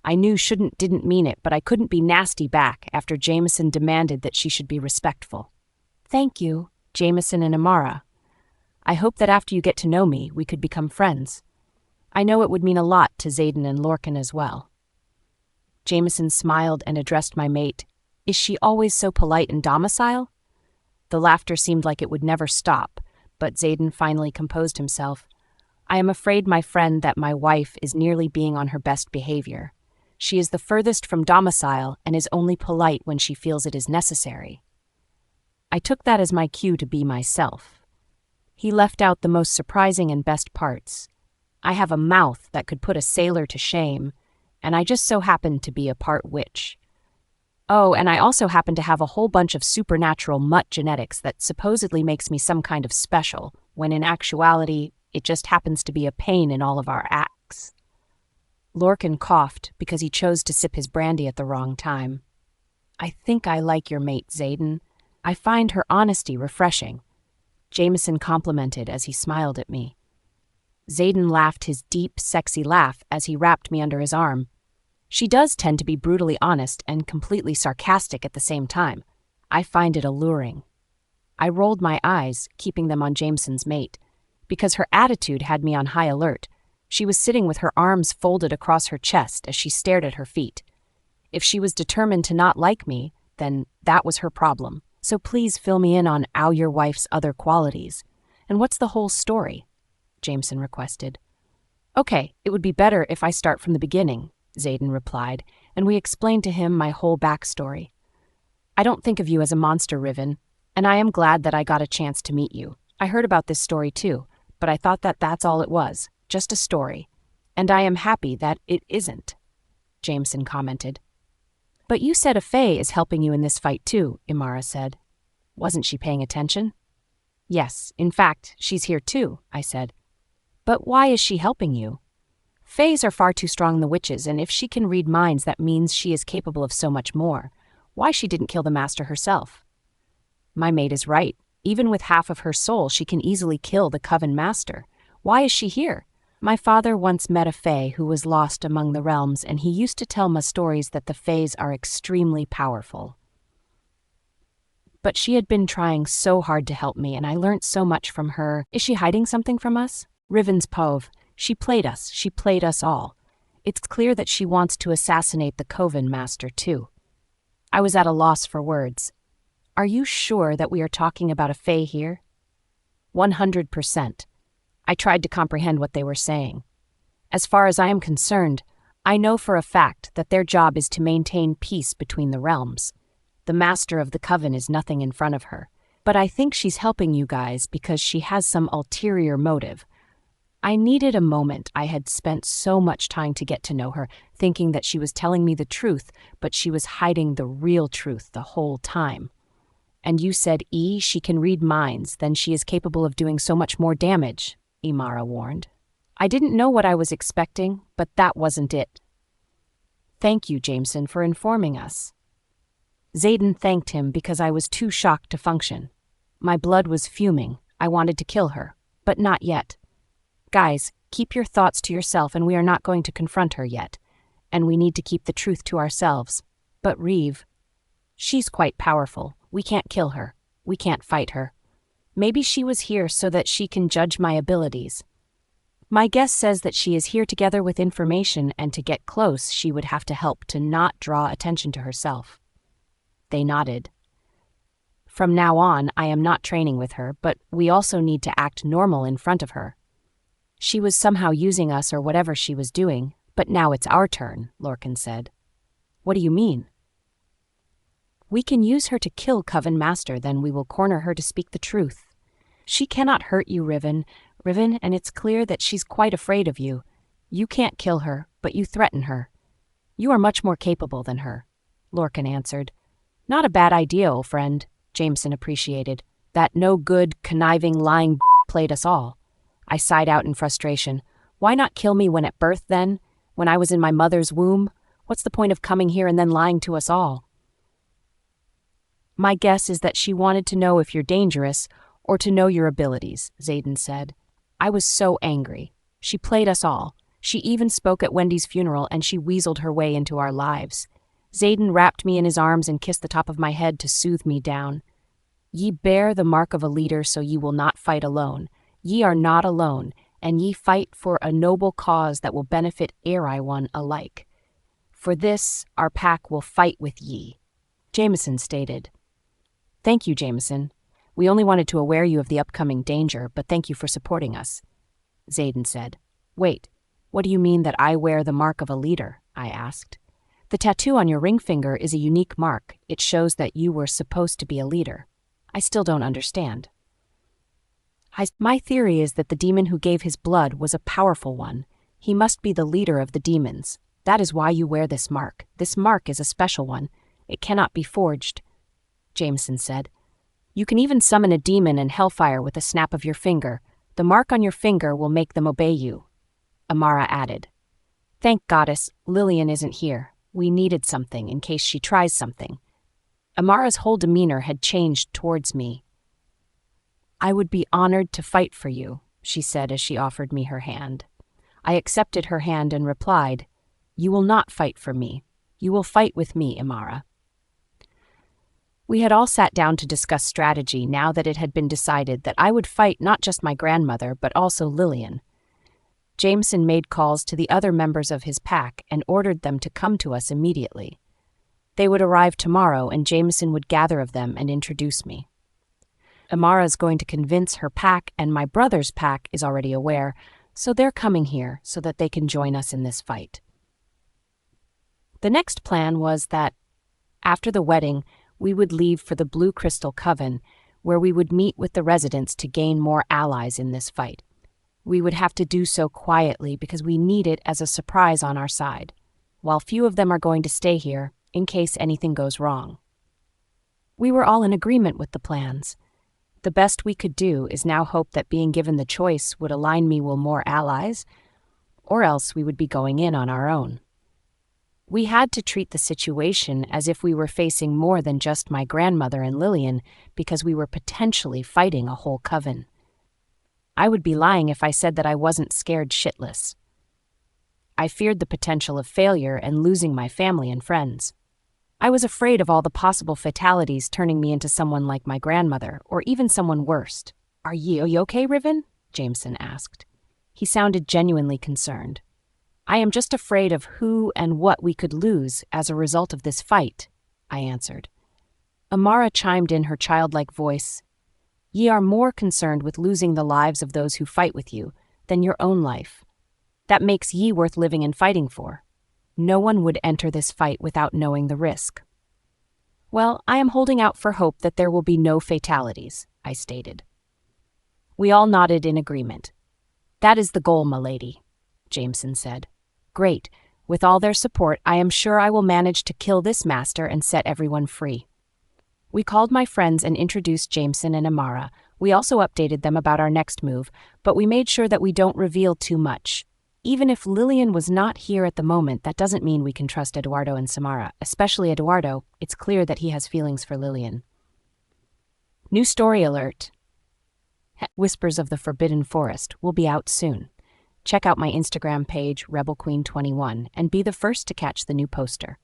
I knew didn't mean it, but I couldn't be nasty back after Jameson demanded that she should be respectful. Thank you, Jameson and Imara. I hope that after you get to know me, we could become friends. I know it would mean a lot to Zayden and Lorcan as well. Jameson smiled and addressed my mate. Is she always so polite and docile? The laughter seemed like it would never stop, but Zayden finally composed himself. I am afraid, my friend, that my wife is nearly being on her best behavior. She is the furthest from domicile and is only polite when she feels it is necessary. I took that as my cue to be myself. He left out the most surprising and best parts. I have a mouth that could put a sailor to shame, and I just so happen to be a part witch. Oh, and I also happen to have a whole bunch of supernatural mutt genetics that supposedly makes me some kind of special, when in actuality, it just happens to be a pain in all of our acts. Lorcan coughed because he chose to sip his brandy at the wrong time. I think I like your mate, Zayden. I find her honesty refreshing. Jameson complimented as he smiled at me. Zayden laughed his deep, sexy laugh as he wrapped me under his arm. She does tend to be brutally honest and completely sarcastic at the same time. I find it alluring. I rolled my eyes, keeping them on Jameson's mate, because her attitude had me on high alert. She was sitting with her arms folded across her chest as she stared at her feet. If she was determined to not like me, then that was her problem. So please fill me in on your wife's other qualities. And what's the whole story? Jameson requested. Okay, it would be better if I start from the beginning, Xaden replied, and we explained to him my whole backstory. I don't think of you as a monster, Riven, and I am glad that I got a chance to meet you. I heard about this story too, but I thought that that's all it was, just a story. And I am happy that it isn't, Jameson commented. But you said a Fae is helping you in this fight too, Imara said. Wasn't she paying attention? Yes, in fact, she's here too, I said. But why is she helping you? Faes are far too strong, the witches, and if she can read minds, that means she is capable of so much more. Why she didn't kill the master herself? My mate is right. Even with half of her soul, she can easily kill the Coven master. Why is she here? My father once met a Fae who was lost among the realms, and he used to tell me stories that the Faes are extremely powerful. But she had been trying so hard to help me, and I learnt so much from her. Is she hiding something from us? Riven's Pove. She played us all. It's clear that she wants to assassinate the Coven master too. I was at a loss for words. Are you sure that we are talking about a Fae here? 100%. I tried to comprehend what they were saying. As far as I am concerned, I know for a fact that their job is to maintain peace between the realms. The master of the Coven is nothing in front of her, but I think she's helping you guys because she has some ulterior motive. I needed a moment. I had spent so much time to get to know her, thinking that she was telling me the truth, but she was hiding the real truth the whole time. And you said, she can read minds, then she is capable of doing so much more damage, Imara warned. I didn't know what I was expecting, but that wasn't it. Thank you, Jameson, for informing us. Xaden thanked him because I was too shocked to function. My blood was fuming. I wanted to kill her, but not yet. Guys, keep your thoughts to yourself, and we are not going to confront her yet. And we need to keep the truth to ourselves. But Reeve, she's quite powerful. We can't kill her. We can't fight her. Maybe she was here so that she can judge my abilities. My guess says that she is here together with information, and to get close, she would have to help to not draw attention to herself. They nodded. From now on, I am not training with her, but we also need to act normal in front of her. She was somehow using us or whatever she was doing, but now it's our turn, Lorcan said. What do you mean? We can use her to kill Coven Master, then we will corner her to speak the truth. She cannot hurt you, Riven, and it's clear that she's quite afraid of you. You can't kill her, but you threaten her. You are much more capable than her, Lorcan answered. Not a bad idea, old friend, Jameson appreciated. That no-good, conniving, lying played us all. I sighed out in frustration. Why not kill me when at birth, then? When I was in my mother's womb? What's the point of coming here and then lying to us all? My guess is that she wanted to know if you're dangerous or to know your abilities, Xaden said. I was so angry. She played us all. She even spoke at Wendy's funeral, and she weaseled her way into our lives. Xaden wrapped me in his arms and kissed the top of my head to soothe me down. Ye bear the mark of a leader, so ye will not fight alone. Ye are not alone, and ye fight for a noble cause that will benefit everyone alike. For this, our pack will fight with ye, Jameson stated. Thank you, Jameson. We only wanted to aware you of the upcoming danger, but thank you for supporting us, Xaden said. Wait, what do you mean that I wear the mark of a leader? I asked. The tattoo on your ring finger is a unique mark. It shows that you were supposed to be a leader. I still don't understand. My theory is that the demon who gave his blood was a powerful one. He must be the leader of the demons. That is why you wear this mark. This mark is a special one. It cannot be forged, Jameson said. You can even summon a demon and hellfire with a snap of your finger. The mark on your finger will make them obey you, Amara added. Thank Goddess, Lillian isn't here. We needed something in case she tries something. Amara's whole demeanor had changed towards me. I would be honored to fight for you, she said as she offered me her hand. I accepted her hand and replied, You will not fight for me. You will fight with me, Amara. We had all sat down to discuss strategy now that it had been decided that I would fight not just my grandmother, but also Lillian. Jameson made calls to the other members of his pack and ordered them to come to us immediately. They would arrive tomorrow and Jameson would gather of them and introduce me. Amara's going to convince her pack, and my brother's pack is already aware, so they're coming here so that they can join us in this fight. The next plan was that, after the wedding, we would leave for the Blue Crystal Coven, where we would meet with the residents to gain more allies in this fight. We would have to do so quietly because we need it as a surprise on our side, while few of them are going to stay here in case anything goes wrong. We were all in agreement with the plans. The best we could do is now hope that being given the choice would align me with more allies, or else we would be going in on our own. We had to treat the situation as if we were facing more than just my grandmother and Lillian, because we were potentially fighting a whole coven. I would be lying if I said that I wasn't scared shitless. I feared the potential of failure and losing my family and friends. I was afraid of all the possible fatalities turning me into someone like my grandmother, or even someone worse. "Are you okay, Riven?" Jameson asked. He sounded genuinely concerned. "I am just afraid of who and what we could lose as a result of this fight," I answered. Amara chimed in her childlike voice. "Ye are more concerned with losing the lives of those who fight with you than your own life. That makes ye worth living and fighting for. No one would enter this fight without knowing the risk." "Well, I am holding out for hope that there will be no fatalities," I stated. We all nodded in agreement. "That is the goal, m'lady," Jameson said. "Great. With all their support, I am sure I will manage to kill this master and set everyone free." We called my friends and introduced Jameson and Amara. We also updated them about our next move, but we made sure that we don't reveal too much. Even if Lillian was not here at the moment, that doesn't mean we can trust Eduardo and Samara, especially Eduardo. It's clear that he has feelings for Lillian. New story alert. Whispers of the Forbidden Forest will be out soon. Check out my Instagram page, RebelQueen21, and be the first to catch the new poster.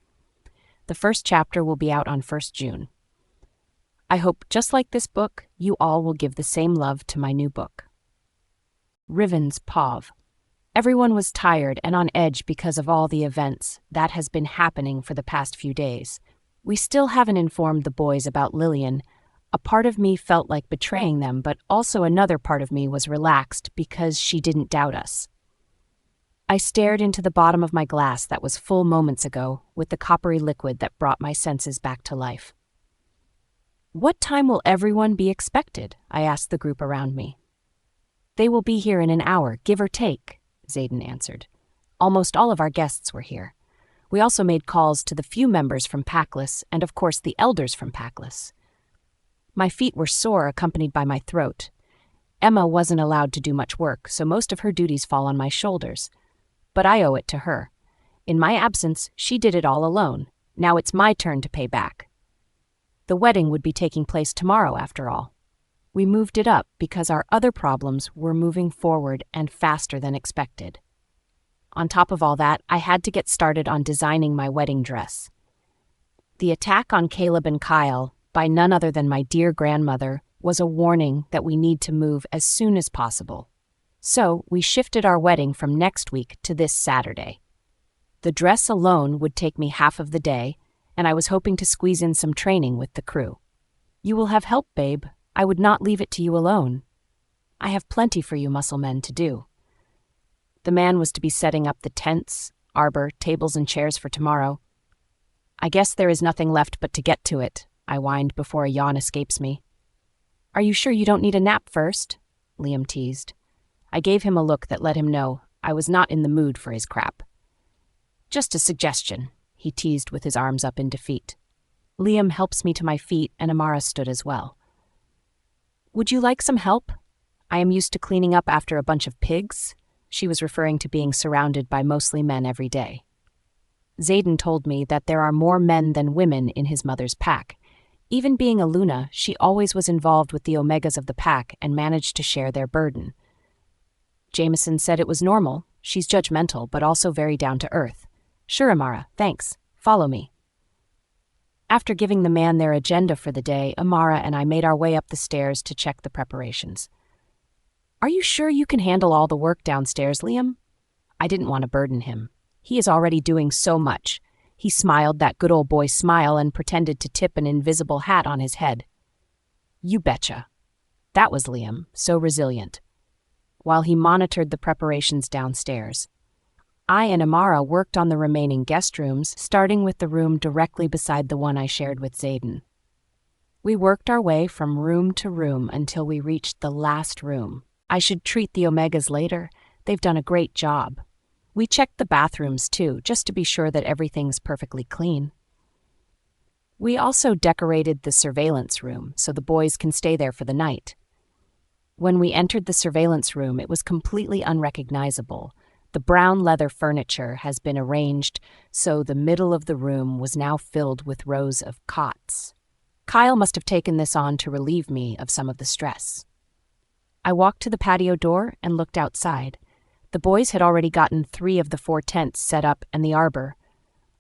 The first chapter will be out on 1st June. I hope, just like this book, you all will give the same love to my new book. Riven's POV. Everyone was tired and on edge because of all the events that has been happening for the past few days. We still haven't informed the boys about Lillian. A part of me felt like betraying them, but also another part of me was relaxed because she didn't doubt us. I stared into the bottom of my glass that was full moments ago with the coppery liquid that brought my senses back to life. "What time will everyone be expected?" I asked the group around me. "They will be here in an hour, give or take," Zayden answered. Almost all of our guests were here. We also made calls to the few members from Packless and, of course, the elders from Packless. My feet were sore, accompanied by my throat. Emma wasn't allowed to do much work, so most of her duties fall on my shoulders. But I owe it to her. In my absence, she did it all alone. Now it's my turn to pay back. The wedding would be taking place tomorrow, after all. We moved it up because our other problems were moving forward and faster than expected. On top of all that, I had to get started on designing my wedding dress. The attack on Caleb and Kyle, by none other than my dear grandmother, was a warning that we need to move as soon as possible. So we shifted our wedding from next week to this Saturday. The dress alone would take me half of the day, and I was hoping to squeeze in some training with the crew. "You will have help, babe. I would not leave it to you alone. I have plenty for you muscle men to do." The man was to be setting up the tents, arbor, tables, and chairs for tomorrow. "I guess there is nothing left but to get to it," I whined before a yawn escapes me. "Are you sure you don't need a nap first?" Liam teased. I gave him a look that let him know I was not in the mood for his crap. "Just a suggestion," he teased with his arms up in defeat. Liam helps me to my feet, and Amara stood as well. "Would you like some help? I am used to cleaning up after a bunch of pigs." She was referring to being surrounded by mostly men every day. Zayden told me that there are more men than women in his mother's pack. Even being a Luna, she always was involved with the Omegas of the pack and managed to share their burden. Jameson said it was normal. She's judgmental, but also very down to earth. "Sure, Amara, thanks. Follow me." After giving the man their agenda for the day, Amara and I made our way up the stairs to check the preparations. "Are you sure you can handle all the work downstairs, Liam?" I didn't want to burden him. He is already doing so much. He smiled that good old boy smile and pretended to tip an invisible hat on his head. You betcha. That was Liam, so resilient. While he monitored the preparations downstairs, I and Amara worked on the remaining guest rooms, starting with the room directly beside the one I shared with Zayden. We worked our way from room to room until we reached the last room. I should treat the Omegas later. They've done a great job. We checked the bathrooms too, just to be sure that everything's perfectly clean. We also decorated the surveillance room so the boys can stay there for the night. When we entered the surveillance room, it was completely unrecognizable. The brown leather furniture has been arranged so the middle of the room was now filled with rows of cots. Kyle must have taken this on to relieve me of some of the stress. I walked to the patio door and looked outside. The boys had already gotten 3 of the 4 tents set up and the arbor.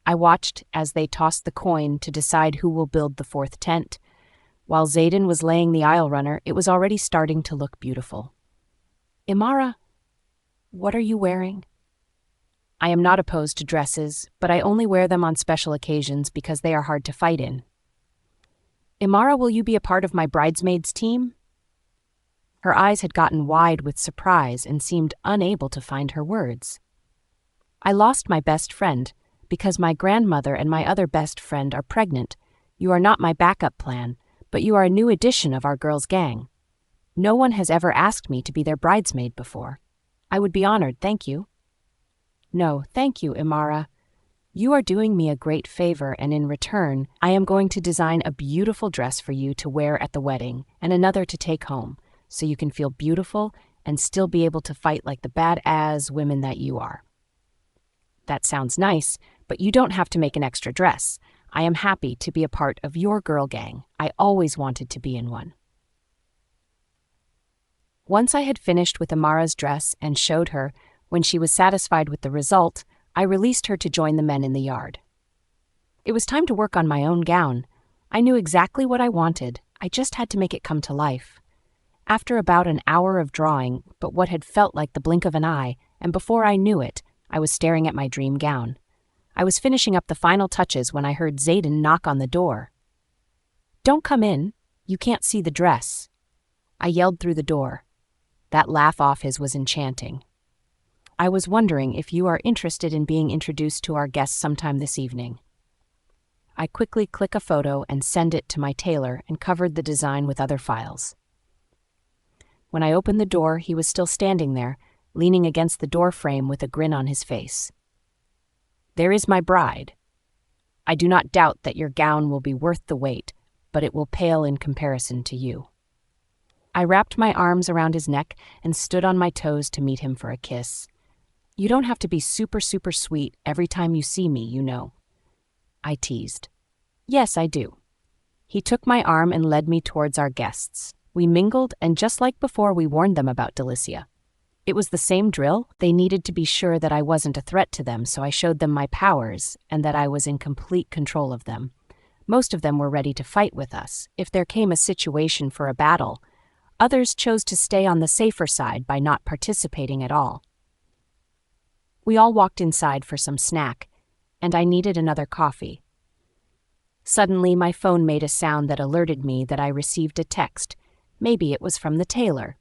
I watched as they tossed the coin to decide who will build the 4th tent. While Zayden was laying the aisle runner, it was already starting to look beautiful. Imara, what are you wearing? I am not opposed to dresses, but I only wear them on special occasions because they are hard to fight in. Imara, will you be a part of my bridesmaids team? Her eyes had gotten wide with surprise and seemed unable to find her words. I lost my best friend because my grandmother and my other best friend are pregnant. You are not my backup plan, but you are a new addition of our girls' gang. No one has ever asked me to be their bridesmaid before. I would be honored, thank you. No, thank you, Imara. You are doing me a great favor, and in return, I am going to design a beautiful dress for you to wear at the wedding and another to take home, so you can feel beautiful and still be able to fight like the badass women that you are. That sounds nice, but you don't have to make an extra dress. I am happy to be a part of your girl gang. I always wanted to be in one. Once I had finished with Amara's dress and showed her, when she was satisfied with the result, I released her to join the men in the yard. It was time to work on my own gown. I knew exactly what I wanted. I just had to make it come to life. After about an hour of drawing, but what had felt like the blink of an eye, and before I knew it, I was staring at my dream gown. I was finishing up the final touches when I heard Zayden knock on the door. Don't come in. You can't see the dress. I yelled through the door. That laugh off his was enchanting. I was wondering if you are interested in being introduced to our guests sometime this evening. I quickly click a photo and send it to my tailor and covered the design with other files. When I opened the door, he was still standing there, leaning against the door frame with a grin on his face. There is my bride. I do not doubt that your gown will be worth the wait, but it will pale in comparison to you. I wrapped my arms around his neck and stood on my toes to meet him for a kiss. You don't have to be super sweet every time you see me, you know. I teased. Yes, I do. He took my arm and led me towards our guests. We mingled, and just like before, we warned them about Delicia. It was the same drill. They needed to be sure that I wasn't a threat to them, so I showed them my powers and that I was in complete control of them. Most of them were ready to fight with us if there came a situation for a battle. Others chose to stay on the safer side by not participating at all. We all walked inside for some snack, and I needed another coffee. Suddenly, my phone made a sound that alerted me that I received a text. Maybe it was from the tailor.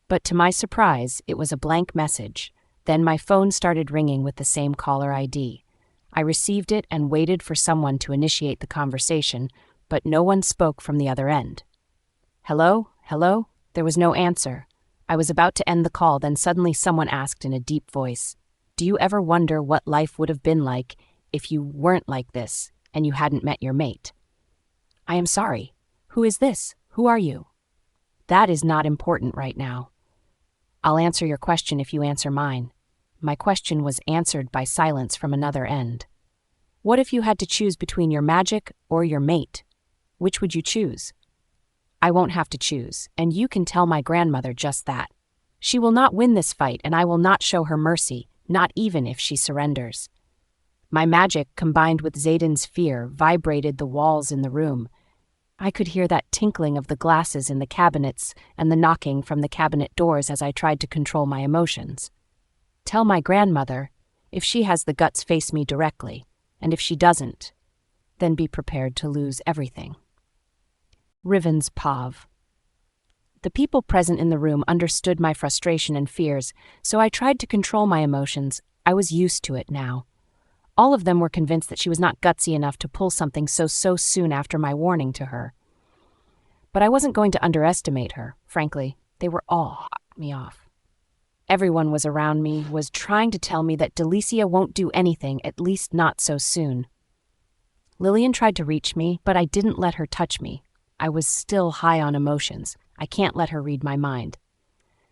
But to my surprise, it was a blank message. Then my phone started ringing with the same caller ID. I received it and waited for someone to initiate the conversation, but no one spoke from the other end. Hello? Hello? There was no answer. I was about to end the call, then suddenly someone asked in a deep voice, Do you ever wonder what life would have been like if you weren't like this and you hadn't met your mate? I am sorry. Who is this? Who are you? That is not important right now. I'll answer your question if you answer mine. My question was answered by silence from another end. What if you had to choose between your magic or your mate? Which would you choose? I won't have to choose, and you can tell my grandmother just that. She will not win this fight, and I will not show her mercy, not even if she surrenders. My magic, combined with Zayden's fear, vibrated the walls in the room. I could hear that tinkling of the glasses in the cabinets and the knocking from the cabinet doors as I tried to control my emotions. Tell my grandmother, if she has the guts, face me directly, and if she doesn't, then be prepared to lose everything. Riven's Pav. The people present in the room understood my frustration and fears, so I tried to control my emotions. I was used to it now. All of them were convinced that she was not gutsy enough to pull something so soon after my warning to her. But I wasn't going to underestimate her, frankly. They were all me off. Everyone was around me, was trying to tell me that Delicia won't do anything, at least not so soon. Lillian tried to reach me, but I didn't let her touch me. I was still high on emotions. I can't let her read my mind.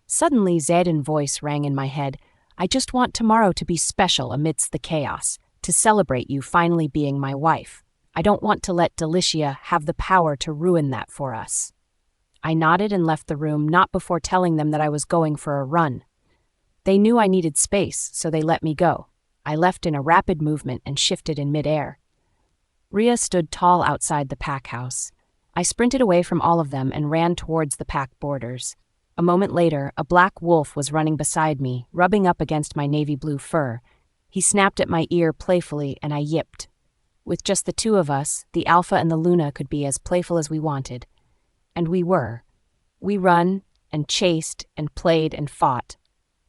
Suddenly, Zed's voice rang in my head. I just want tomorrow to be special amidst the chaos, to celebrate you finally being my wife. I don't want to let Delicia have the power to ruin that for us. I nodded and left the room, not before telling them that I was going for a run. They knew I needed space, so they let me go. I left in a rapid movement and shifted in midair. Rhea stood tall outside the pack house. I sprinted away from all of them and ran towards the pack borders. A moment later, a black wolf was running beside me, rubbing up against my navy blue fur. He snapped at my ear playfully, and I yipped. With just the two of us, the Alpha and the Luna could be as playful as we wanted. And we were. We run and chased and played and fought.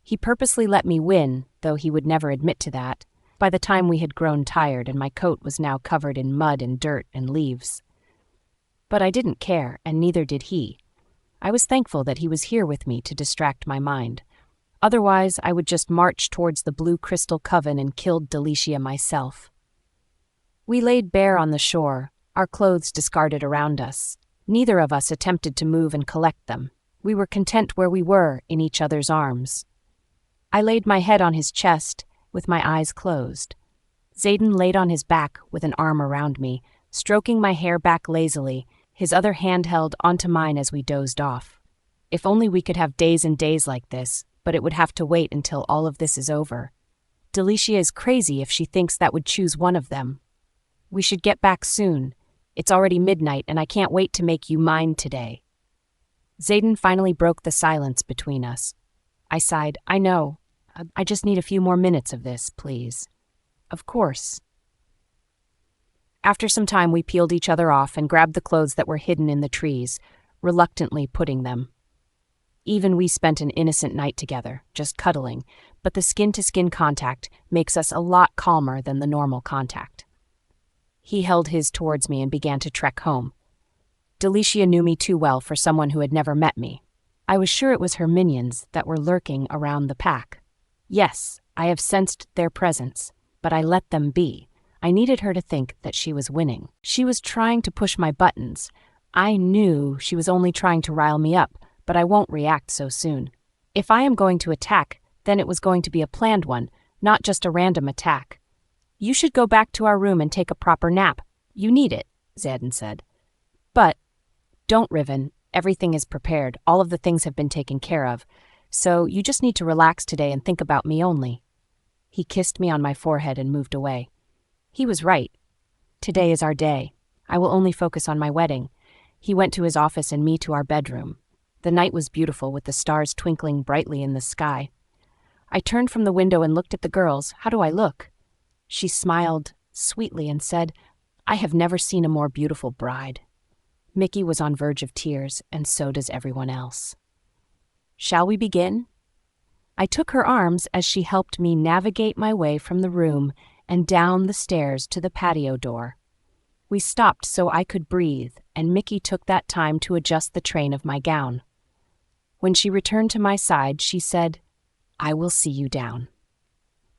He purposely let me win, though he would never admit to that, by the time we had grown tired and my coat was now covered in mud and dirt and leaves. But I didn't care, and neither did he. I was thankful that he was here with me to distract my mind. Otherwise, I would just march towards the blue crystal coven and killed Delicia myself. We laid bare on the shore, our clothes discarded around us. Neither of us attempted to move and collect them. We were content where we were, in each other's arms. I laid my head on his chest, with my eyes closed. Zayden laid on his back with an arm around me, stroking my hair back lazily, his other hand held onto mine as we dozed off. If only we could have days and days like this, but it would have to wait until all of this is over. Delicia is crazy if she thinks that would choose one of them. We should get back soon. It's already midnight and I can't wait to make you mine today. Zayden finally broke the silence between us. I sighed. I know. I just need a few more minutes of this, please. Of course. After some time, we peeled each other off and grabbed the clothes that were hidden in the trees, reluctantly putting them. Even we spent an innocent night together, just cuddling, but the skin-to-skin contact makes us a lot calmer than the normal contact. He held his towards me and began to trek home. Delicia knew me too well for someone who had never met me. I was sure it was her minions that were lurking around the pack. Yes, I have sensed their presence, but I let them be. I needed her to think that she was winning. She was trying to push my buttons. I knew she was only trying to rile me up, but I won't react so soon. If I am going to attack, then it was going to be a planned one, not just a random attack. You should go back to our room and take a proper nap. You need it, Zedden said. But, don't, Riven. Everything is prepared. All of the things have been taken care of. So you just need to relax today and think about me only. He kissed me on my forehead and moved away. He was right. Today is our day. I will only focus on my wedding. He went to his office and me to our bedroom. The night was beautiful with the stars twinkling brightly in the sky. I turned from the window and looked at the girls. How do I look? She smiled sweetly and said, I have never seen a more beautiful bride. Mickey was on verge of tears, and so does everyone else. Shall we begin? I took her arms as she helped me navigate my way from the room and down the stairs to the patio door. We stopped so I could breathe, and Mickey took that time to adjust the train of my gown. When she returned to my side, she said, I will see you down.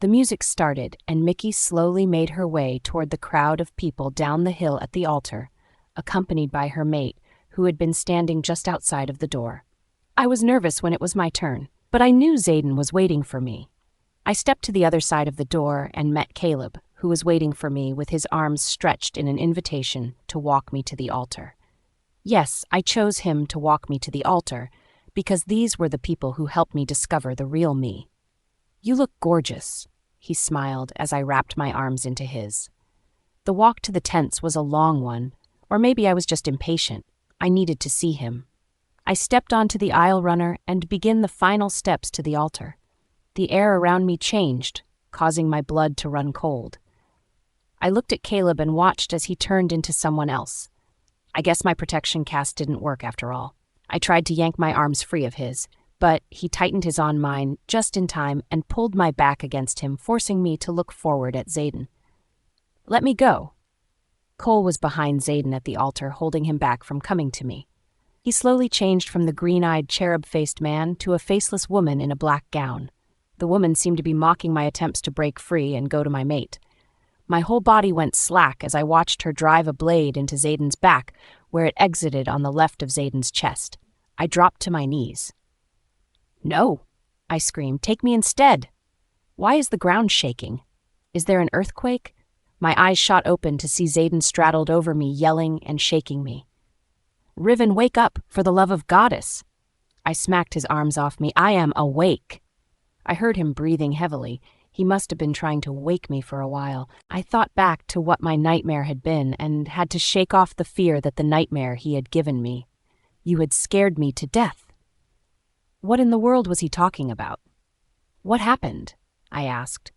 The music started, and Mickey slowly made her way toward the crowd of people down the hill at the altar, accompanied by her mate, who had been standing just outside of the door. I was nervous when it was my turn, but I knew Zayden was waiting for me. I stepped to the other side of the door and met Caleb, who was waiting for me with his arms stretched in an invitation to walk me to the altar. Yes, I chose him to walk me to the altar, because these were the people who helped me discover the real me. You look gorgeous, he smiled as I wrapped my arms into his. The walk to the tents was a long one, or maybe I was just impatient. I needed to see him. I stepped onto the aisle runner and began the final steps to the altar. The air around me changed, causing my blood to run cold. I looked at Caleb and watched as he turned into someone else. I guess my protection cast didn't work after all. I tried to yank my arms free of his, but he tightened his on mine just in time and pulled my back against him, forcing me to look forward at Xaden. "Let me go." Cole was behind Xaden at the altar, holding him back from coming to me. He slowly changed from the green-eyed, cherub-faced man to a faceless woman in a black gown. The woman seemed to be mocking my attempts to break free and go to my mate. My whole body went slack as I watched her drive a blade into Xaden's back, where it exited on the left of Xaden's chest. I dropped to my knees. "No," I screamed. "Take me instead." Why is the ground shaking? Is there an earthquake? My eyes shot open to see Xaden straddled over me, yelling and shaking me. "Riven, wake up, for the love of Goddess." I smacked his arms off me. "I am awake." I heard him breathing heavily. He must have been trying to wake me for a while. I thought back to what my nightmare had been and had to shake off the fear that the nightmare he had given me. "You had scared me to death." What in the world was he talking about? "What happened?" I asked.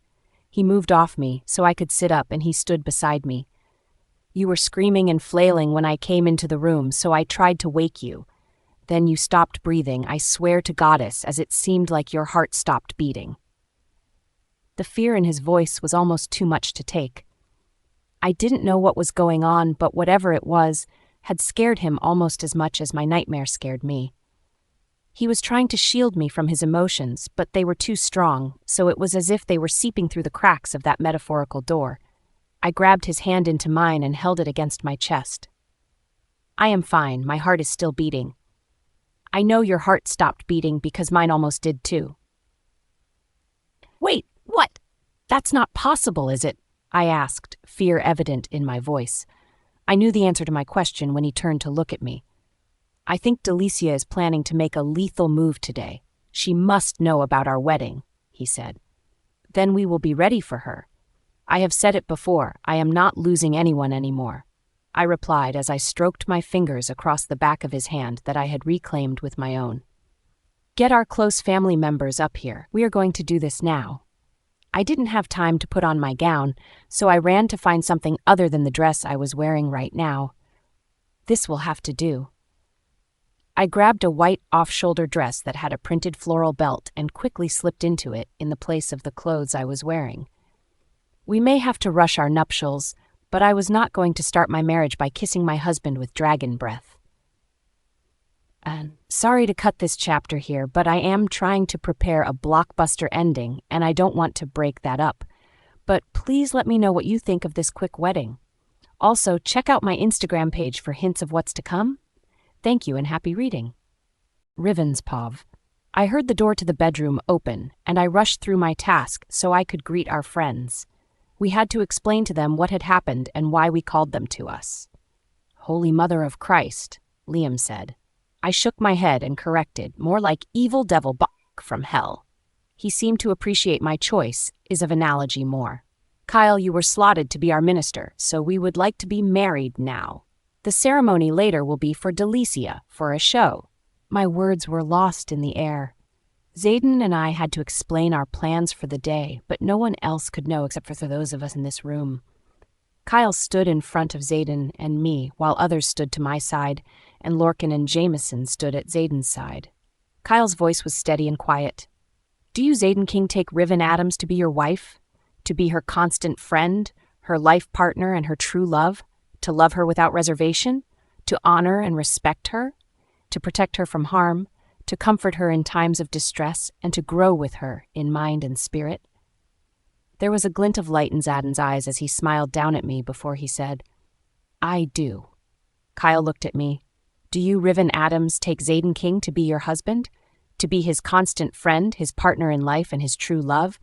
He moved off me so I could sit up, and he stood beside me. "You were screaming and flailing when I came into the room, so I tried to wake you. Then you stopped breathing, I swear to Goddess, as it seemed like your heart stopped beating." The fear in his voice was almost too much to take. I didn't know what was going on, but whatever it was had scared him almost as much as my nightmare scared me. He was trying to shield me from his emotions, but they were too strong, so it was as if they were seeping through the cracks of that metaphorical door. I grabbed his hand into mine and held it against my chest. "I am fine, my heart is still beating." "I know your heart stopped beating because mine almost did too." "Wait, what? That's not possible, is it?" I asked, fear evident in my voice. I knew the answer to my question when he turned to look at me. "I think Delicia is planning to make a lethal move today. She must know about our wedding," he said. "Then we will be ready for her. I have said it before, I am not losing anyone anymore," I replied as I stroked my fingers across the back of his hand that I had reclaimed with my own. "Get our close family members up here. We are going to do this now." I didn't have time to put on my gown, so I ran to find something other than the dress I was wearing right now. This will have to do. I grabbed a white off-shoulder dress that had a printed floral belt and quickly slipped into it in the place of the clothes I was wearing. We may have to rush our nuptials, but I was not going to start my marriage by kissing my husband with dragon breath. Sorry to cut this chapter here, but I am trying to prepare a blockbuster ending, and I don't want to break that up. But please let me know what you think of this quick wedding. Also, check out my Instagram page for hints of what's to come. Thank you and happy reading. Riven's Pov. I heard the door to the bedroom open, and I rushed through my task so I could greet our friends. We had to explain to them what had happened and why we called them to us. "Holy Mother of Christ," Liam said. I shook my head and corrected, more like evil devil from hell. He seemed to appreciate my choice is of analogy more. "Kyle, you were slotted to be our minister, so we would like to be married now. The ceremony later will be for Delicia, for a show." My words were lost in the air. Xaden and I had to explain our plans for the day, but no one else could know except for those of us in this room. Kyle stood in front of Xaden and me, while others stood to my side, and Lorcan and Jameson stood at Xaden's side. Kyle's voice was steady and quiet. "Do you, Xaden King, take Riven Adams to be your wife? To be her constant friend, her life partner, and her true love? To love her without reservation? To honor and respect her? To protect her from harm? To comfort her in times of distress, and to grow with her in mind and spirit?" There was a glint of light in Xaden's eyes as he smiled down at me before he said, "I do." Kyle looked at me. "Do you, Riven Adams, take Xaden King to be your husband? To be his constant friend, his partner in life, and his true love?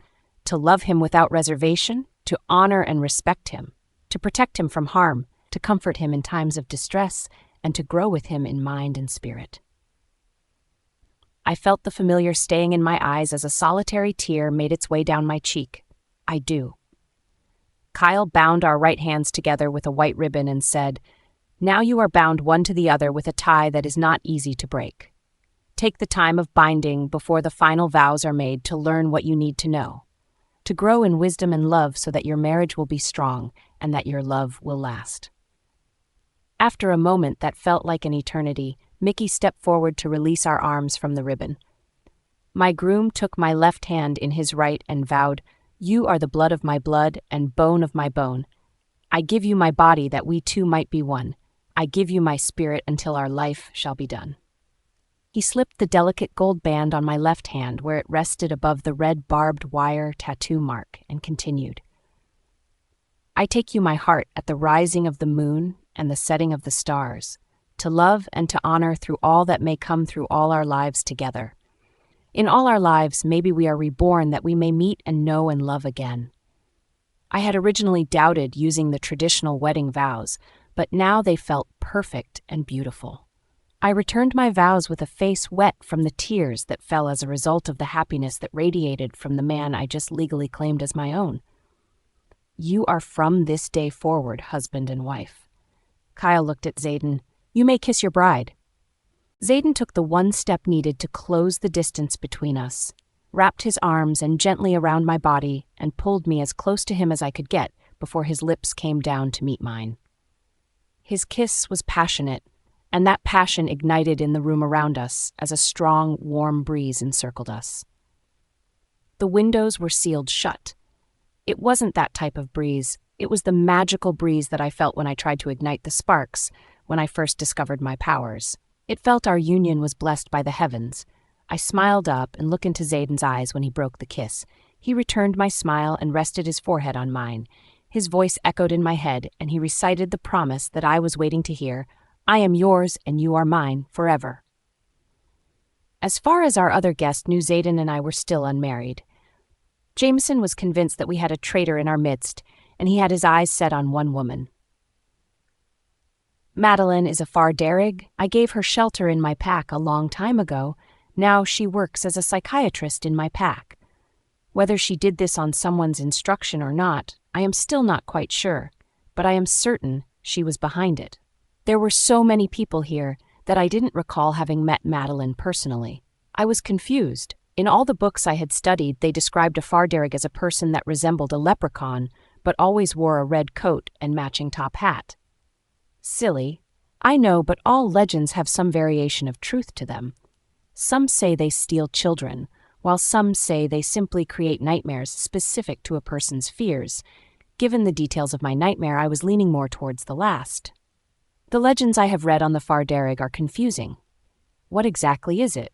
To love him without reservation? To honor and respect him? To protect him from harm? To comfort him in times of distress? And to grow with him in mind and spirit?" I felt the familiar staying in my eyes as a solitary tear made its way down my cheek. "I do." Kyle bound our right hands together with a white ribbon and said, "Now you are bound one to the other with a tie that is not easy to break. Take the time of binding before the final vows are made to learn what you need to know. to grow in wisdom and love so that your marriage will be strong and that your love will last." After a moment that felt like an eternity, Mickey stepped forward to release our arms from the ribbon. My groom took my left hand in his right and vowed, "You are the blood of my blood and bone of my bone. I give you my body that we two might be one. I give you my spirit until our life shall be done." He slipped the delicate gold band on my left hand where it rested above the red barbed wire tattoo mark and continued, "I take you my heart at the rising of the moon and the setting of the stars, to love and to honor through all that may come through all our lives together. In all our lives, maybe we are reborn that we may meet and know and love again." I had originally doubted using the traditional wedding vows, but now they felt perfect and beautiful. I returned my vows with a face wet from the tears that fell as a result of the happiness that radiated from the man I just legally claimed as my own. "You are from this day forward husband and wife." Kyle looked at Zayden. "You may kiss your bride." Zayden took the one step needed to close the distance between us, wrapped his arms and gently around my body, and pulled me as close to him as I could get before his lips came down to meet mine. His kiss was passionate, and that passion ignited in the room around us as a strong, warm breeze encircled us. The windows were sealed shut. It wasn't that type of breeze. It was the magical breeze that I felt when I tried to ignite the sparks when I first discovered my powers. It felt our union was blessed by the heavens. I smiled up and looked into Zayden's eyes when he broke the kiss. He returned my smile and rested his forehead on mine. His voice echoed in my head, and he recited the promise that I was waiting to hear: "I am yours and you are mine forever." As far as our other guest knew, Zayden and I were still unmarried. Jameson was convinced that we had a traitor in our midst, and he had his eyes set on one woman. Madeline is a far Derrig. I gave her shelter in my pack a long time ago. Now she works as a psychiatrist in my pack. Whether she did this on someone's instruction or not, I am still not quite sure, but I am certain she was behind it. There were so many people here that I didn't recall having met Madeline personally. I was confused. In all the books I had studied, they described a Farderig as a person that resembled a leprechaun, but always wore a red coat and matching top hat. Silly. I know, but all legends have some variation of truth to them. Some say they steal children, while some say they simply create nightmares specific to a person's fears. Given the details of my nightmare, I was leaning more towards the last. The legends I have read on the Farderig are confusing. What exactly is it?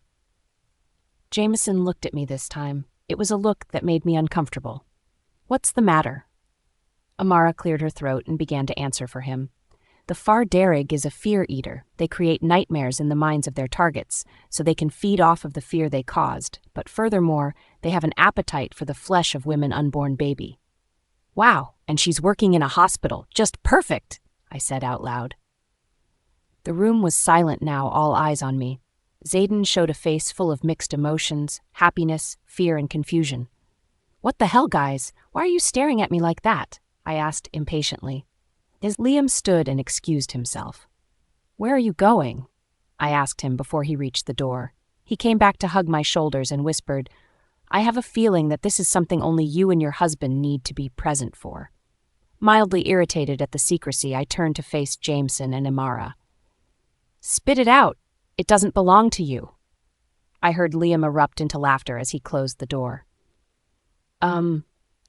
Jameson looked at me this time. It was a look that made me uncomfortable. "What's the matter?" Amara cleared her throat and began to answer for him. The Farderig is a fear eater. They create nightmares in the minds of their targets, so they can feed off of the fear they caused. But furthermore, they have an appetite for the flesh of women unborn baby. "Wow, and she's working in a hospital. Just perfect," I said out loud. The room was silent now, all eyes on me. Zayden showed a face full of mixed emotions, happiness, fear, and confusion. "What the hell, guys? Why are you staring at me like that?" I asked impatiently. Liam stood and excused himself. "Where are you going?" I asked him before he reached the door. He came back to hug my shoulders and whispered, "I have a feeling that this is something only you and your husband need to be present for." Mildly irritated at the secrecy, I turned to face Jameson and Amara. "Spit it out. It doesn't belong to you." I heard Liam erupt into laughter as he closed the door.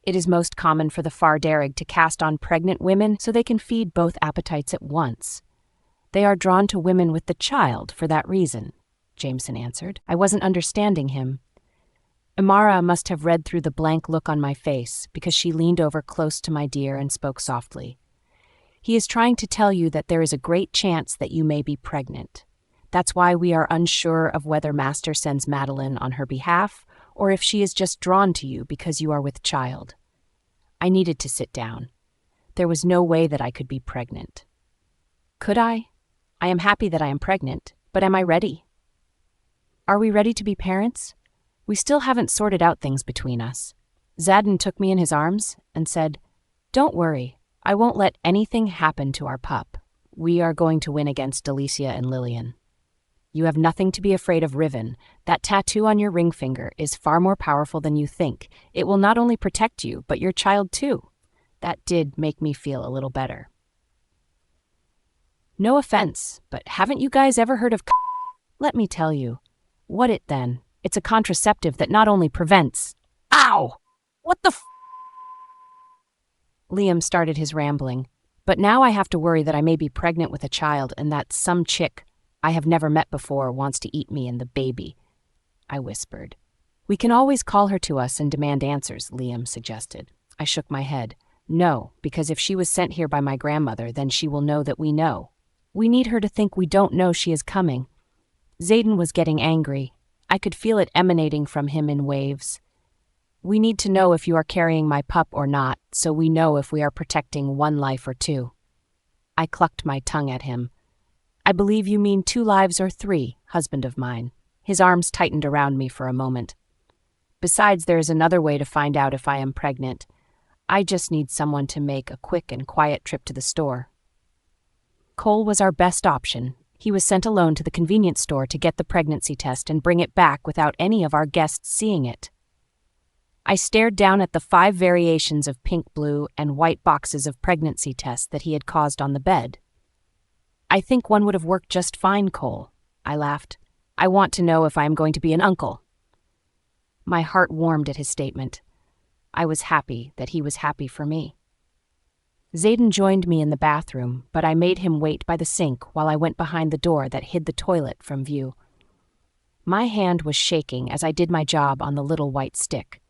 It is most common for the Farderig to cast on pregnant women so they can feed both appetites at once. They are drawn to women with the child for that reason," Jameson answered. I wasn't understanding him. Amara must have read through the blank look on my face because she leaned over close to my dear and spoke softly. "He is trying to tell you that there is a great chance that you may be pregnant. That's why we are unsure of whether Master sends Madeline on her behalf or if she is just drawn to you because you are with child." I needed to sit down. There was no way that I could be pregnant. Could I? I am happy that I am pregnant, but am I ready? Are we ready to be parents? We still haven't sorted out things between us. Zadin took me in his arms and said, "Don't worry, I won't let anything happen to our pup. We are going to win against Delicia and Lillian." You have nothing to be afraid of, Riven. That tattoo on your ring finger is far more powerful than you think. It will not only protect you, but your child too. That did make me feel a little better. No offense, but haven't you guys ever heard of Let me tell you. What it then? It's a contraceptive that not only prevents... Ow! What the Liam started his rambling. But now I have to worry that I may be pregnant with a child and that some chick I have never met before wants to eat me and the baby, I whispered. We can always call her to us and demand answers, Liam suggested. I shook my head. No, because if she was sent here by my grandmother, then she will know that we know. We need her to think we don't know she is coming. Zayden was getting angry. I could feel it emanating from him in waves. We need to know if you are carrying my pup or not, so we know if we are protecting one life or two. I clucked my tongue at him. I believe you mean 2 lives or 3, husband of mine. His arms tightened around me for a moment. Besides, there is another way to find out if I am pregnant. I just need someone to make a quick and quiet trip to the store. Cole was our best option. He was sent alone to the convenience store to get the pregnancy test and bring it back without any of our guests seeing it. I stared down at the 5 variations of pink, blue, and white boxes of pregnancy tests that he had caused on the bed. I think one would have worked just fine, Cole, I laughed. I want to know if I am going to be an uncle. My heart warmed at his statement. I was happy that he was happy for me. Zayden joined me in the bathroom, but I made him wait by the sink while I went behind the door that hid the toilet from view. My hand was shaking as I did my job on the little white stick.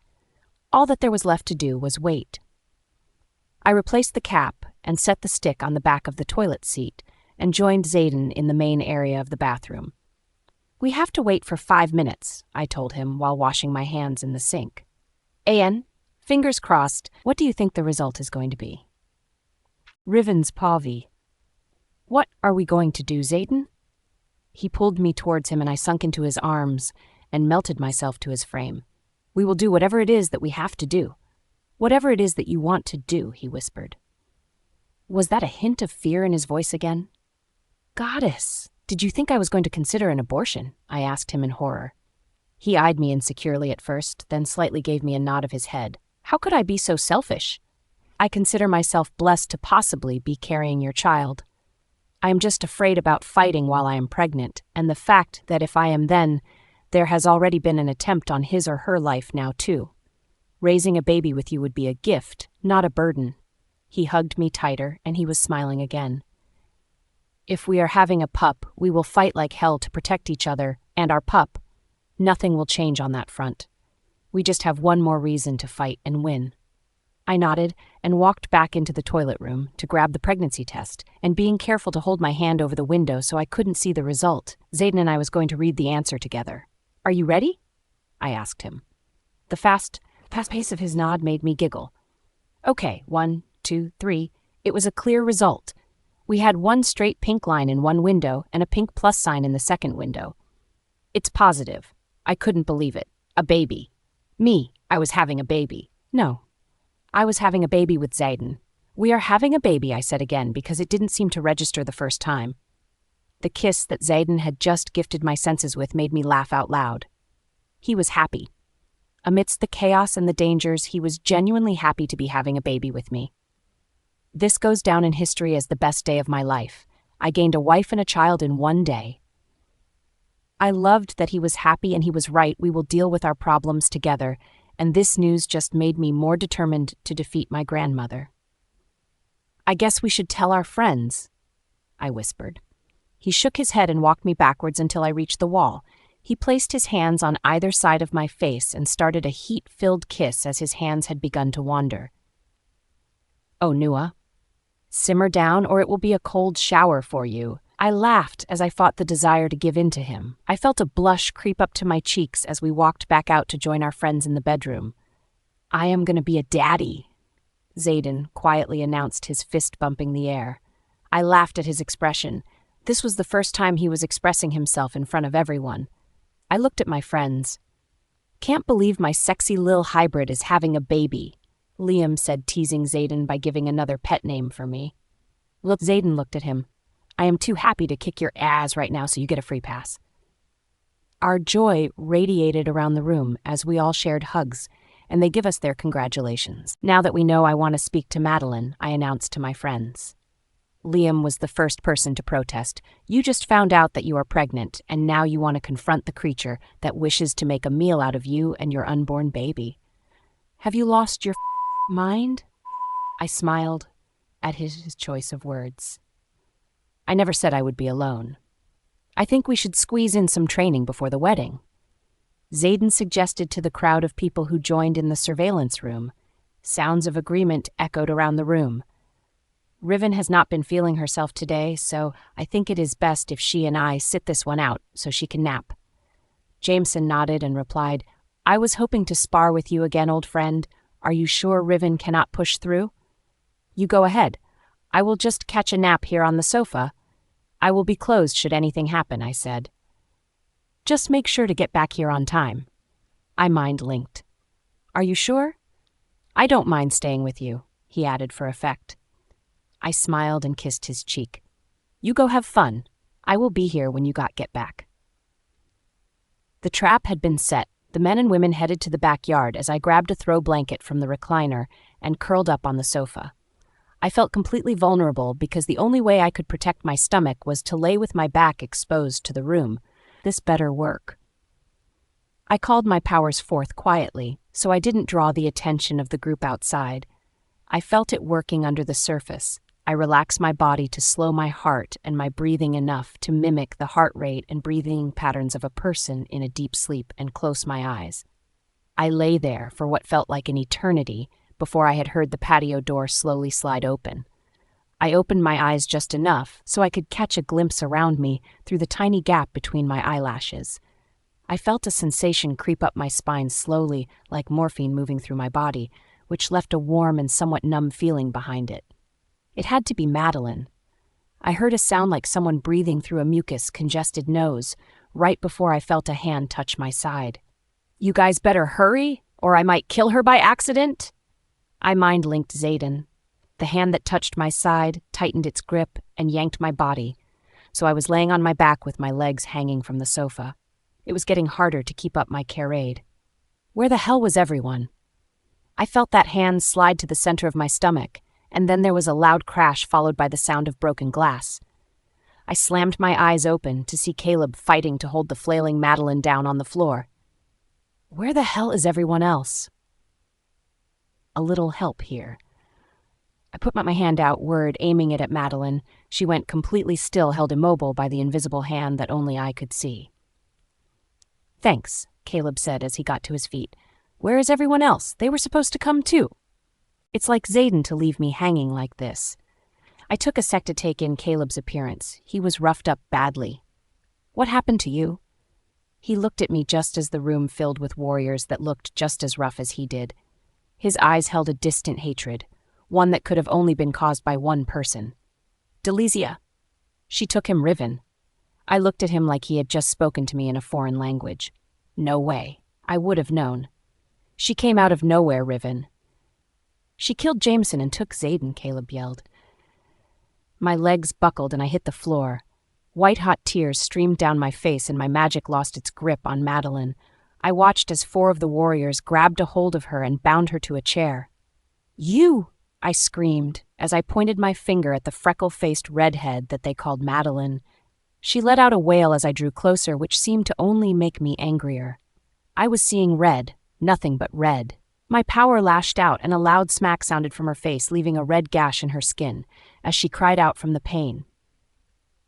All that there was left to do was wait. I replaced the cap and set the stick on the back of the toilet seat and joined Zayden in the main area of the bathroom. We have to wait for 5 minutes, I told him while washing my hands in the sink. An, fingers crossed, what do you think the result is going to be? Riven's Pavi. What are we going to do, Zayden? He pulled me towards him and I sunk into his arms and melted myself to his frame. We will do whatever it is that we have to do. Whatever it is that you want to do, he whispered. Was that a hint of fear in his voice again? Goddess, did you think I was going to consider an abortion? I asked him in horror. He eyed me insecurely at first, then slightly gave me a nod of his head. How could I be so selfish? I consider myself blessed to possibly be carrying your child. I am just afraid about fighting while I am pregnant, and the fact that if I am then, there has already been an attempt on his or her life now too. Raising a baby with you would be a gift, not a burden. He hugged me tighter, and he was smiling again. If we are having a pup, we will fight like hell to protect each other and our pup. Nothing will change on that front. We just have one more reason to fight and win. I nodded and walked back into the toilet room to grab the pregnancy test, and being careful to hold my hand over the window so I couldn't see the result, Zayden and I was going to read the answer together. Are you ready? I asked him. The fast pace of his nod made me giggle. Okay, 1, 2, 3. It was a clear result. We had one straight pink line in one window and a pink plus sign in the second window. It's positive. I couldn't believe it. A baby. Me, I was having a baby. No. I was having a baby with Zayden. We are having a baby, I said again, because it didn't seem to register the first time. The kiss that Zayden had just gifted my senses with made me laugh out loud. He was happy. Amidst the chaos and the dangers, he was genuinely happy to be having a baby with me. This goes down in history as the best day of my life. I gained a wife and a child in one day. I loved that he was happy and he was right. We will deal with our problems together, and this news just made me more determined to defeat my grandmother. I guess we should tell our friends, I whispered. He shook his head and walked me backwards until I reached the wall. He placed his hands on either side of my face and started a heat-filled kiss as his hands had begun to wander. Oh, Nua. Simmer down or it will be a cold shower for you. I laughed as I fought the desire to give in to him. I felt a blush creep up to my cheeks as we walked back out to join our friends in the bedroom. I am going to be a daddy, Zayden quietly announced, his fist bumping the air. I laughed at his expression. This was the first time he was expressing himself in front of everyone. I looked at my friends. Can't believe my sexy lil hybrid is having a baby, Liam said, teasing Zayden by giving another pet name for me. Zayden looked at him. I am too happy to kick your ass right now, so you get a free pass. Our joy radiated around the room as we all shared hugs, and they give us their congratulations. Now that we know I want to speak to Madeline, I announced to my friends. Liam was the first person to protest. You just found out that you are pregnant, and now you want to confront the creature that wishes to make a meal out of you and your unborn baby. Have you lost your mind? I smiled at his choice of words. I never said I would be alone. I think we should squeeze in some training before the wedding. Zayden suggested to the crowd of people who joined in the surveillance room. Sounds of agreement echoed around the room. Riven has not been feeling herself today, so I think it is best if she and I sit this one out so she can nap. Jameson nodded and replied, I was hoping to spar with you again, old friend. Are you sure Riven cannot push through? You go ahead. I will just catch a nap here on the sofa. I will be closed should anything happen, I said. Just make sure to get back here on time. I mind-linked. Are you sure? I don't mind staying with you, he added for effect. I smiled and kissed his cheek. You go have fun. I will be here when you get back. The trap had been set. The men and women headed to the backyard as I grabbed a throw blanket from the recliner and curled up on the sofa. I felt completely vulnerable because the only way I could protect my stomach was to lay with my back exposed to the room. This better work. I called my powers forth quietly, so I didn't draw the attention of the group outside. I felt it working under the surface. I relaxed my body to slow my heart and my breathing enough to mimic the heart rate and breathing patterns of a person in a deep sleep and close my eyes. I lay there for what felt like an eternity before I had heard the patio door slowly slide open. I opened my eyes just enough so I could catch a glimpse around me through the tiny gap between my eyelashes. I felt a sensation creep up my spine slowly, like morphine moving through my body, which left a warm and somewhat numb feeling behind it. It had to be Madeline. I heard a sound like someone breathing through a mucus, congested nose, right before I felt a hand touch my side. You guys better hurry, or I might kill her by accident. I mind-linked Zayden. The hand that touched my side tightened its grip and yanked my body, so I was laying on my back with my legs hanging from the sofa. It was getting harder to keep up my carade. Where the hell was everyone? I felt that hand slide to the center of my stomach, and then there was a loud crash followed by the sound of broken glass. I slammed my eyes open to see Caleb fighting to hold the flailing Madeline down on the floor. Where the hell is everyone else? A little help here. I put my hand outward, aiming it at Madeline. She went completely still, held immobile by the invisible hand that only I could see. Thanks, Caleb said as he got to his feet. Where is everyone else? They were supposed to come too. It's like Zayden to leave me hanging like this. I took a sec to take in Caleb's appearance. He was roughed up badly. What happened to you? He looked at me just as the room filled with warriors that looked just as rough as he did. His eyes held a distant hatred, one that could have only been caused by one person. Delicia. She took him Riven. I looked at him like he had just spoken to me in a foreign language. No way. I would have known. She came out of nowhere, Riven. She killed Jameson and took Zayden, Caleb yelled. My legs buckled and I hit the floor. White-hot tears streamed down my face and my magic lost its grip on Madeline. I watched as 4 of the warriors grabbed a hold of her and bound her to a chair. You! I screamed as I pointed my finger at the freckle-faced redhead that they called Madeline. She let out a wail as I drew closer, which seemed to only make me angrier. I was seeing red, nothing but red. My power lashed out, and a loud smack sounded from her face, leaving a red gash in her skin, as she cried out from the pain.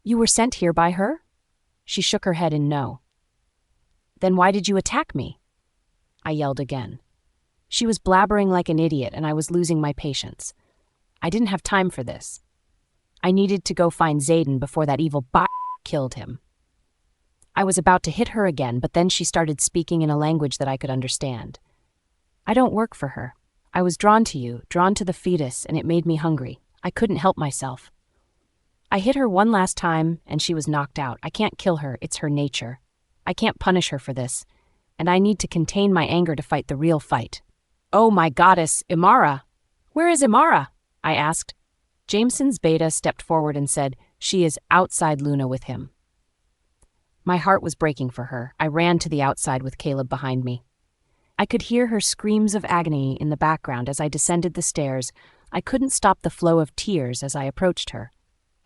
You were sent here by her? She shook her head in no. Then why did you attack me? I yelled again. She was blabbering like an idiot, and I was losing my patience. I didn't have time for this. I needed to go find Zayden before that evil killed him. I was about to hit her again, but then she started speaking in a language that I could understand. I don't work for her. I was drawn to you, drawn to the fetus, and it made me hungry. I couldn't help myself. I hit her one last time, and she was knocked out. I can't kill her. It's her nature. I can't punish her for this, and I need to contain my anger to fight the real fight. Oh, my goddess, Imara! Where is Imara? I asked. Jameson's beta stepped forward and said, she is outside Luna with him. My heart was breaking for her. I ran to the outside with Caleb behind me. I could hear her screams of agony in the background as I descended the stairs. I couldn't stop the flow of tears as I approached her.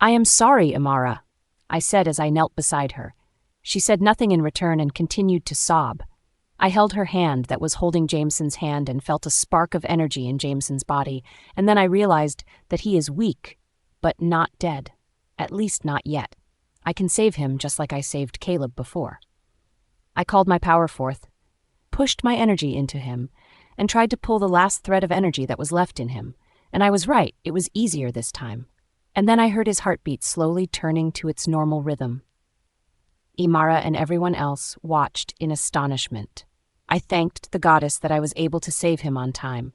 "I am sorry, Amara," I said as I knelt beside her. She said nothing in return and continued to sob. I held her hand that was holding Jameson's hand and felt a spark of energy in Jameson's body, and then I realized that he is weak, but not dead. At least not yet. I can save him just like I saved Caleb before. I called my power forth, pushed my energy into him, and tried to pull the last thread of energy that was left in him. And I was right, it was easier this time. And then I heard his heartbeat slowly turning to its normal rhythm. Imara and everyone else watched in astonishment. I thanked the goddess that I was able to save him on time.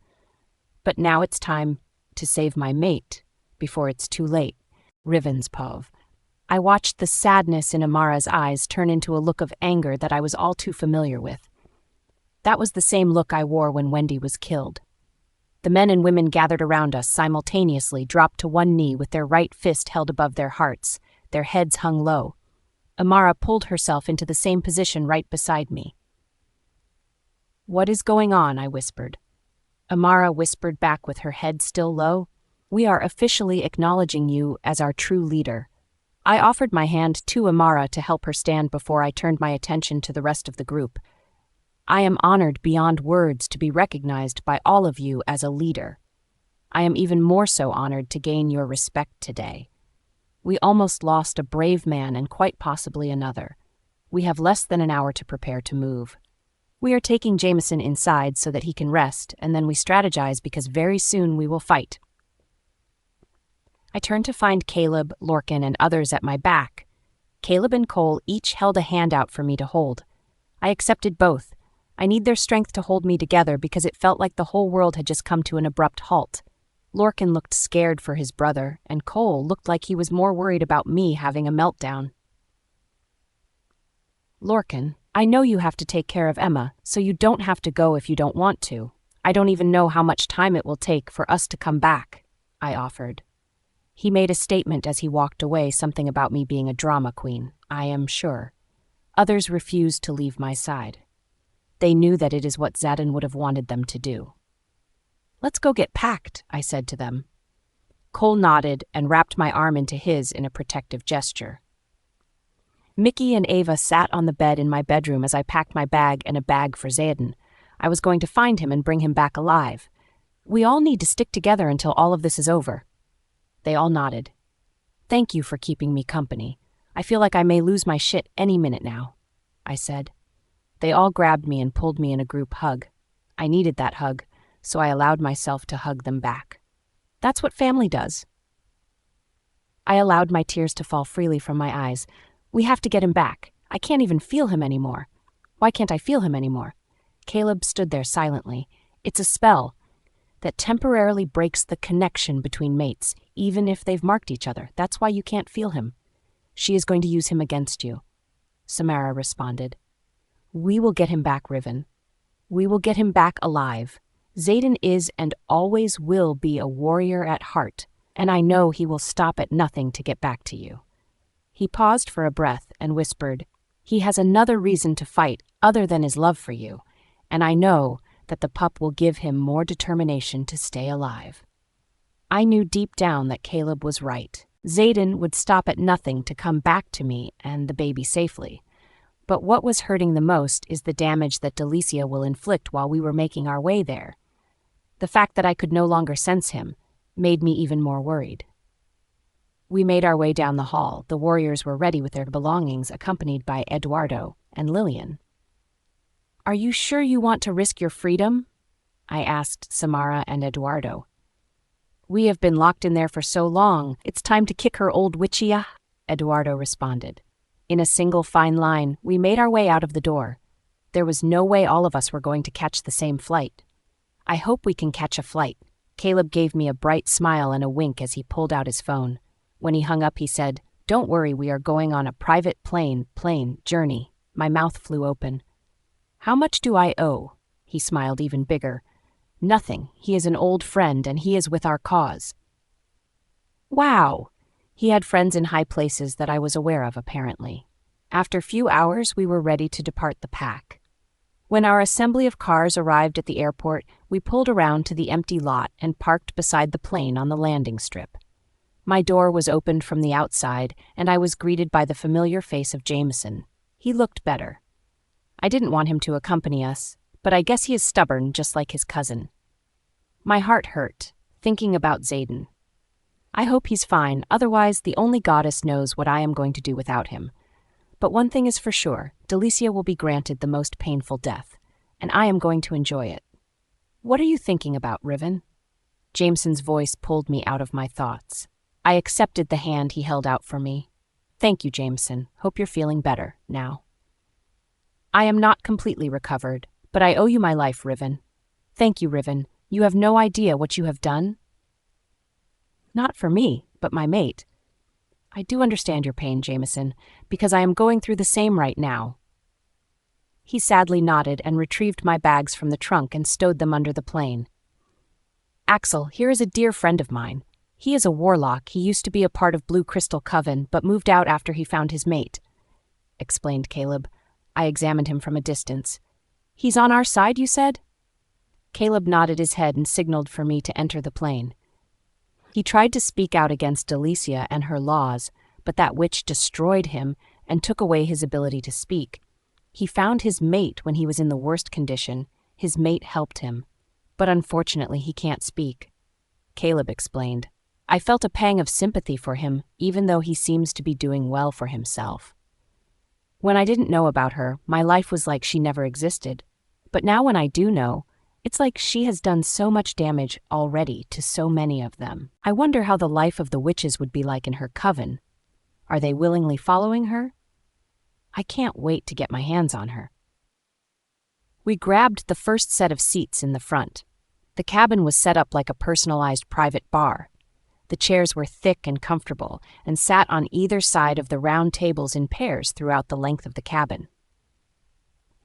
But now it's time to save my mate, before it's too late. Riven's Pov. I watched the sadness in Amara's eyes turn into a look of anger that I was all too familiar with. That was the same look I wore when Wendy was killed. The men and women gathered around us simultaneously dropped to one knee with their right fist held above their hearts, their heads hung low. Amara pulled herself into the same position right beside me. "What is going on?" I whispered. Amara whispered back with her head still low. "We are officially acknowledging you as our true leader." I offered my hand to Amara to help her stand before I turned my attention to the rest of the group. "I am honored beyond words to be recognized by all of you as a leader. I am even more so honored to gain your respect today. We almost lost a brave man and quite possibly another. We have less than an hour to prepare to move. We are taking Jameson inside so that he can rest, and then we strategize because very soon we will fight." I turned to find Caleb, Lorcan, and others at my back. Caleb and Cole each held a hand out for me to hold. I accepted both. I need their strength to hold me together because it felt like the whole world had just come to an abrupt halt. Lorcan looked scared for his brother, and Cole looked like he was more worried about me having a meltdown. "Lorcan, I know you have to take care of Emma, so you don't have to go if you don't want to. I don't even know how much time it will take for us to come back," I offered. He made a statement as he walked away, something about me being a drama queen, I am sure. Others refused to leave my side. They knew that it is what Zadin would have wanted them to do. "Let's go get packed," I said to them. Cole nodded and wrapped my arm into his in a protective gesture. Mickey and Ava sat on the bed in my bedroom as I packed my bag and a bag for Zadin. I was going to find him and bring him back alive. "We all need to stick together until all of this is over." They all nodded. "Thank you for keeping me company. I feel like I may lose my shit any minute now," I said. They all grabbed me and pulled me in a group hug. I needed that hug, so I allowed myself to hug them back. That's what family does. I allowed my tears to fall freely from my eyes. We have to get him back. I can't even feel him anymore. Why can't I feel him anymore? Caleb stood there silently. It's a spell that temporarily breaks the connection between mates, even if they've marked each other. That's why you can't feel him. She is going to use him against you. Samara responded. "We will get him back, Riven. We will get him back alive. Zadin is and always will be a warrior at heart, and I know he will stop at nothing to get back to you." He paused for a breath and whispered, "He has another reason to fight other than his love for you, and I know that the pup will give him more determination to stay alive." I knew deep down that Caleb was right. Zadin would stop at nothing to come back to me and the baby safely. But what was hurting the most is the damage that Delicia will inflict while we were making our way there. The fact that I could no longer sense him made me even more worried. We made our way down the hall. The warriors were ready with their belongings, accompanied by Eduardo and Lillian. "Are you sure you want to risk your freedom?" I asked Samara and Eduardo. "We have been locked in there for so long. It's time to kick her old witchia," Eduardo responded. In a single fine line, we made our way out of the door. There was no way all of us were going to catch the same flight. "I hope we can catch a flight." Caleb gave me a bright smile and a wink as he pulled out his phone. When he hung up, he said, "Don't worry, we are going on a private plane journey." My mouth flew open. "How much do I owe?" He smiled even bigger. "Nothing. He is an old friend, and he is with our cause." Wow! He had friends in high places that I was aware of, apparently. After few hours, we were ready to depart the pack. When our assembly of cars arrived at the airport, we pulled around to the empty lot and parked beside the plane on the landing strip. My door was opened from the outside, and I was greeted by the familiar face of Jameson. He looked better. I didn't want him to accompany us, but I guess he is stubborn, just like his cousin. My heart hurt, thinking about Zayden. I hope he's fine, otherwise the only goddess knows what I am going to do without him. But one thing is for sure, Delicia will be granted the most painful death, and I am going to enjoy it. What are you thinking about, Riven? Jameson's voice pulled me out of my thoughts. I accepted the hand he held out for me. Thank you, Jameson. Hope you're feeling better now. I am not completely recovered, but I owe you my life, Riven. Thank you, Riven. You have no idea what you have done. Not for me, but my mate. I do understand your pain, Jameson, because I am going through the same right now. He sadly nodded and retrieved my bags from the trunk and stowed them under the plane. Axel, here is a dear friend of mine. He is a warlock. He used to be a part of Blue Crystal Coven, but moved out after he found his mate, explained Caleb. I examined him from a distance. He's on our side, you said? Caleb nodded his head and signaled for me to enter the plane. He tried to speak out against Delicia and her laws, but that witch destroyed him and took away his ability to speak. He found his mate when he was in the worst condition. His mate helped him, but unfortunately he can't speak. Caleb explained. I felt a pang of sympathy for him, even though he seems to be doing well for himself. When I didn't know about her, my life was like she never existed. But now when I do know, it's like she has done so much damage already to so many of them. I wonder how the life of the witches would be like in her coven. Are they willingly following her? I can't wait to get my hands on her. We grabbed the first set of seats in the front. The cabin was set up like a personalized private bar. The chairs were thick and comfortable and sat on either side of the round tables in pairs throughout the length of the cabin.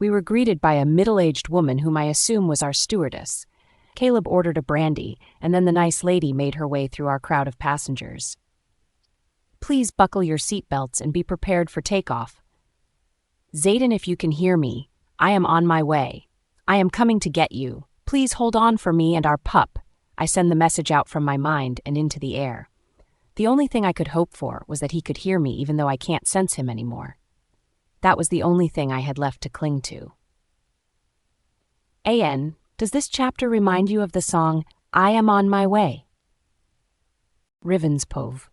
We were greeted by a middle-aged woman whom I assume was our stewardess. Caleb ordered a brandy, and then the nice lady made her way through our crowd of passengers. Please buckle your seatbelts and be prepared for takeoff. Zayden, if you can hear me, I am on my way. I am coming to get you. Please hold on for me and our pup. I send the message out from my mind and into the air. The only thing I could hope for was that he could hear me even though I can't sense him anymore. That was the only thing I had left to cling to. AN, does this chapter remind you of the song, I Am On My Way? Rivenspov.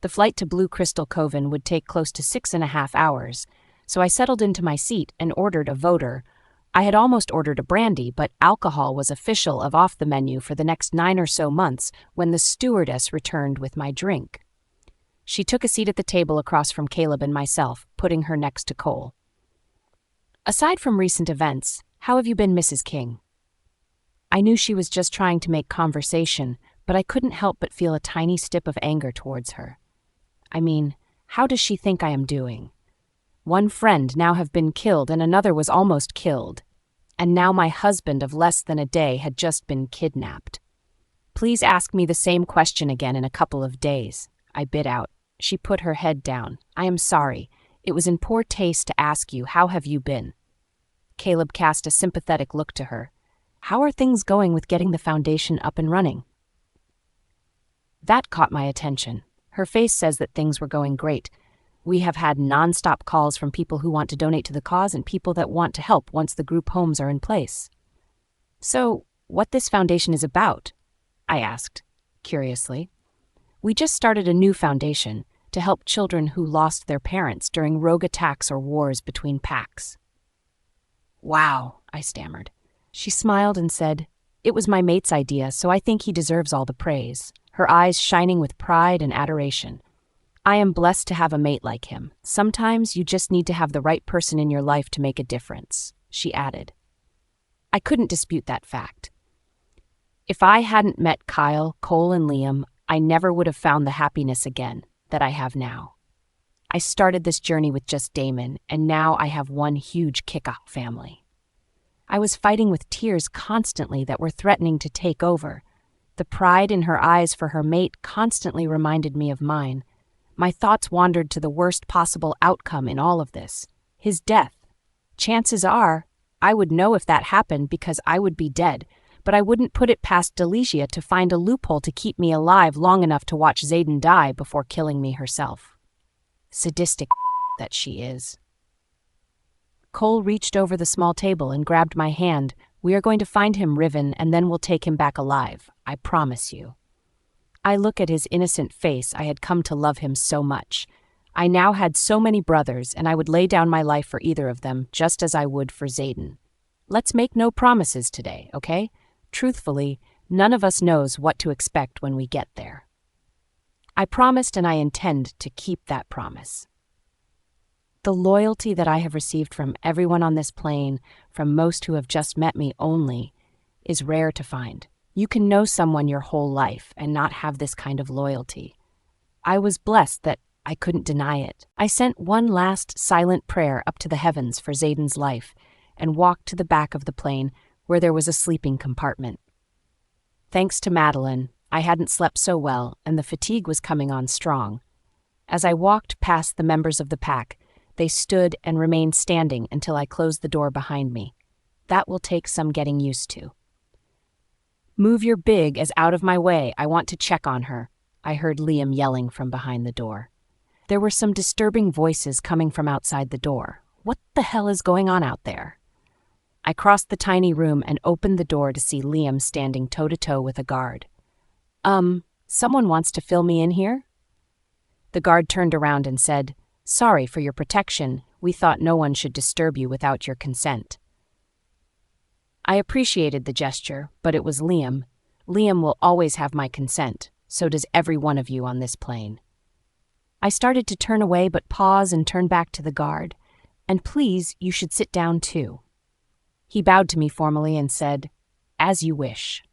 The flight to Blue Crystal Coven would take close to 6.5 hours, so I settled into my seat and ordered a voter. I had almost ordered a brandy, but alcohol was official of off the menu for the next 9 or so months when the stewardess returned with my drink. She took a seat at the table across from Caleb and myself, putting her next to Cole. Aside from recent events, how have you been, Mrs. King? I knew she was just trying to make conversation, but I couldn't help but feel a tiny stip of anger towards her. I mean, how does she think I am doing? One friend now have been killed and another was almost killed. And now my husband of less than a day had just been kidnapped. Please ask me the same question again in a couple of days, I bit out. She put her head down. I am sorry. It was in poor taste to ask you, how have you been? Caleb cast a sympathetic look to her. How are things going with getting the foundation up and running? That caught my attention. Her face says that things were going great. We have had non-stop calls from people who want to donate to the cause and people that want to help once the group homes are in place. So, what this foundation is about? I asked, curiously. We just started a new foundation to help children who lost their parents during rogue attacks or wars between packs. Wow, I stammered. She smiled and said, It was my mate's idea, so I think he deserves all the praise, her eyes shining with pride and adoration. I am blessed to have a mate like him. Sometimes you just need to have the right person in your life to make a difference, she added. I couldn't dispute that fact. If I hadn't met Kyle, Cole, and Liam, I never would have found the happiness again that I have now. I started this journey with just Damon, and now I have one huge kick-off family. I was fighting with tears constantly that were threatening to take over. The pride in her eyes for her mate constantly reminded me of mine. My thoughts wandered to the worst possible outcome in all of this: his death. Chances are, I would know if that happened because I would be dead, but I wouldn't put it past Delicia to find a loophole to keep me alive long enough to watch Xaden die before killing me herself. Sadistic that she is. Cole reached over the small table and grabbed my hand. We are going to find him, Riven, and then we'll take him back alive. I promise you. I look at his innocent face. I had come to love him so much. I now had so many brothers, and I would lay down my life for either of them, just as I would for Xaden. Let's make no promises today, okay? Truthfully, none of us knows what to expect when we get there. I promised, and I intend to keep that promise. The loyalty that I have received from everyone on this plane, from most who have just met me only, is rare to find. You can know someone your whole life and not have this kind of loyalty. I was blessed that I couldn't deny it. I sent one last silent prayer up to the heavens for Xaden's life and walked to the back of the plane where there was a sleeping compartment. Thanks to Madeline, I hadn't slept so well and the fatigue was coming on strong. As I walked past the members of the pack, they stood and remained standing until I closed the door behind me. That will take some getting used to. Move your big as out of my way. I want to check on her, I heard Liam yelling from behind the door. There were some disturbing voices coming from outside the door. What the hell is going on out there? I crossed the tiny room and opened the door to see Liam standing toe-to-toe with a guard. Someone wants to fill me in here? The guard turned around and said, "Sorry for your protection. We thought no one should disturb you without your consent." I appreciated the gesture, but it was Liam. Liam will always have my consent. So does every one of you on this plane. I started to turn away but pause and turn back to the guard. "And please, you should sit down too." He bowed to me formally and said, "As you wish."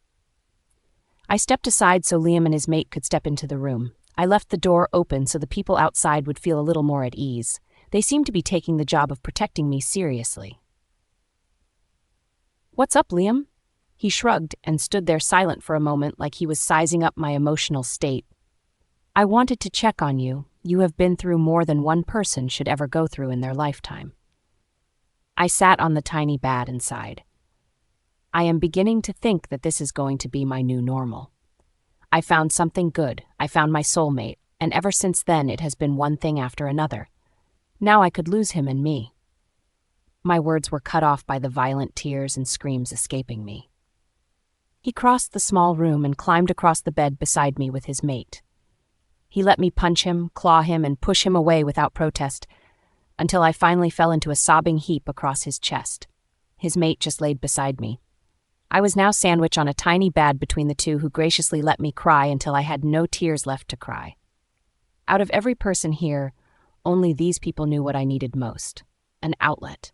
I stepped aside so Liam and his mate could step into the room. I left the door open so the people outside would feel a little more at ease. They seemed to be taking the job of protecting me seriously. "What's up, Liam?" He shrugged and stood there silent for a moment like he was sizing up my emotional state. "I wanted to check on you. You have been through more than one person should ever go through in their lifetime." I sat on the tiny bed and sighed. I am beginning to think that this is going to be my new normal. I found something good. I found my soulmate, and ever since then it has been one thing after another. Now I could lose him and me. My words were cut off by the violent tears and screams escaping me. He crossed the small room and climbed across the bed beside me with his mate. He let me punch him, claw him, and push him away without protest, until I finally fell into a sobbing heap across his chest. His mate just laid beside me. I was now sandwiched on a tiny bed between the two who graciously let me cry until I had no tears left to cry. Out of every person here, only these people knew what I needed most: an outlet.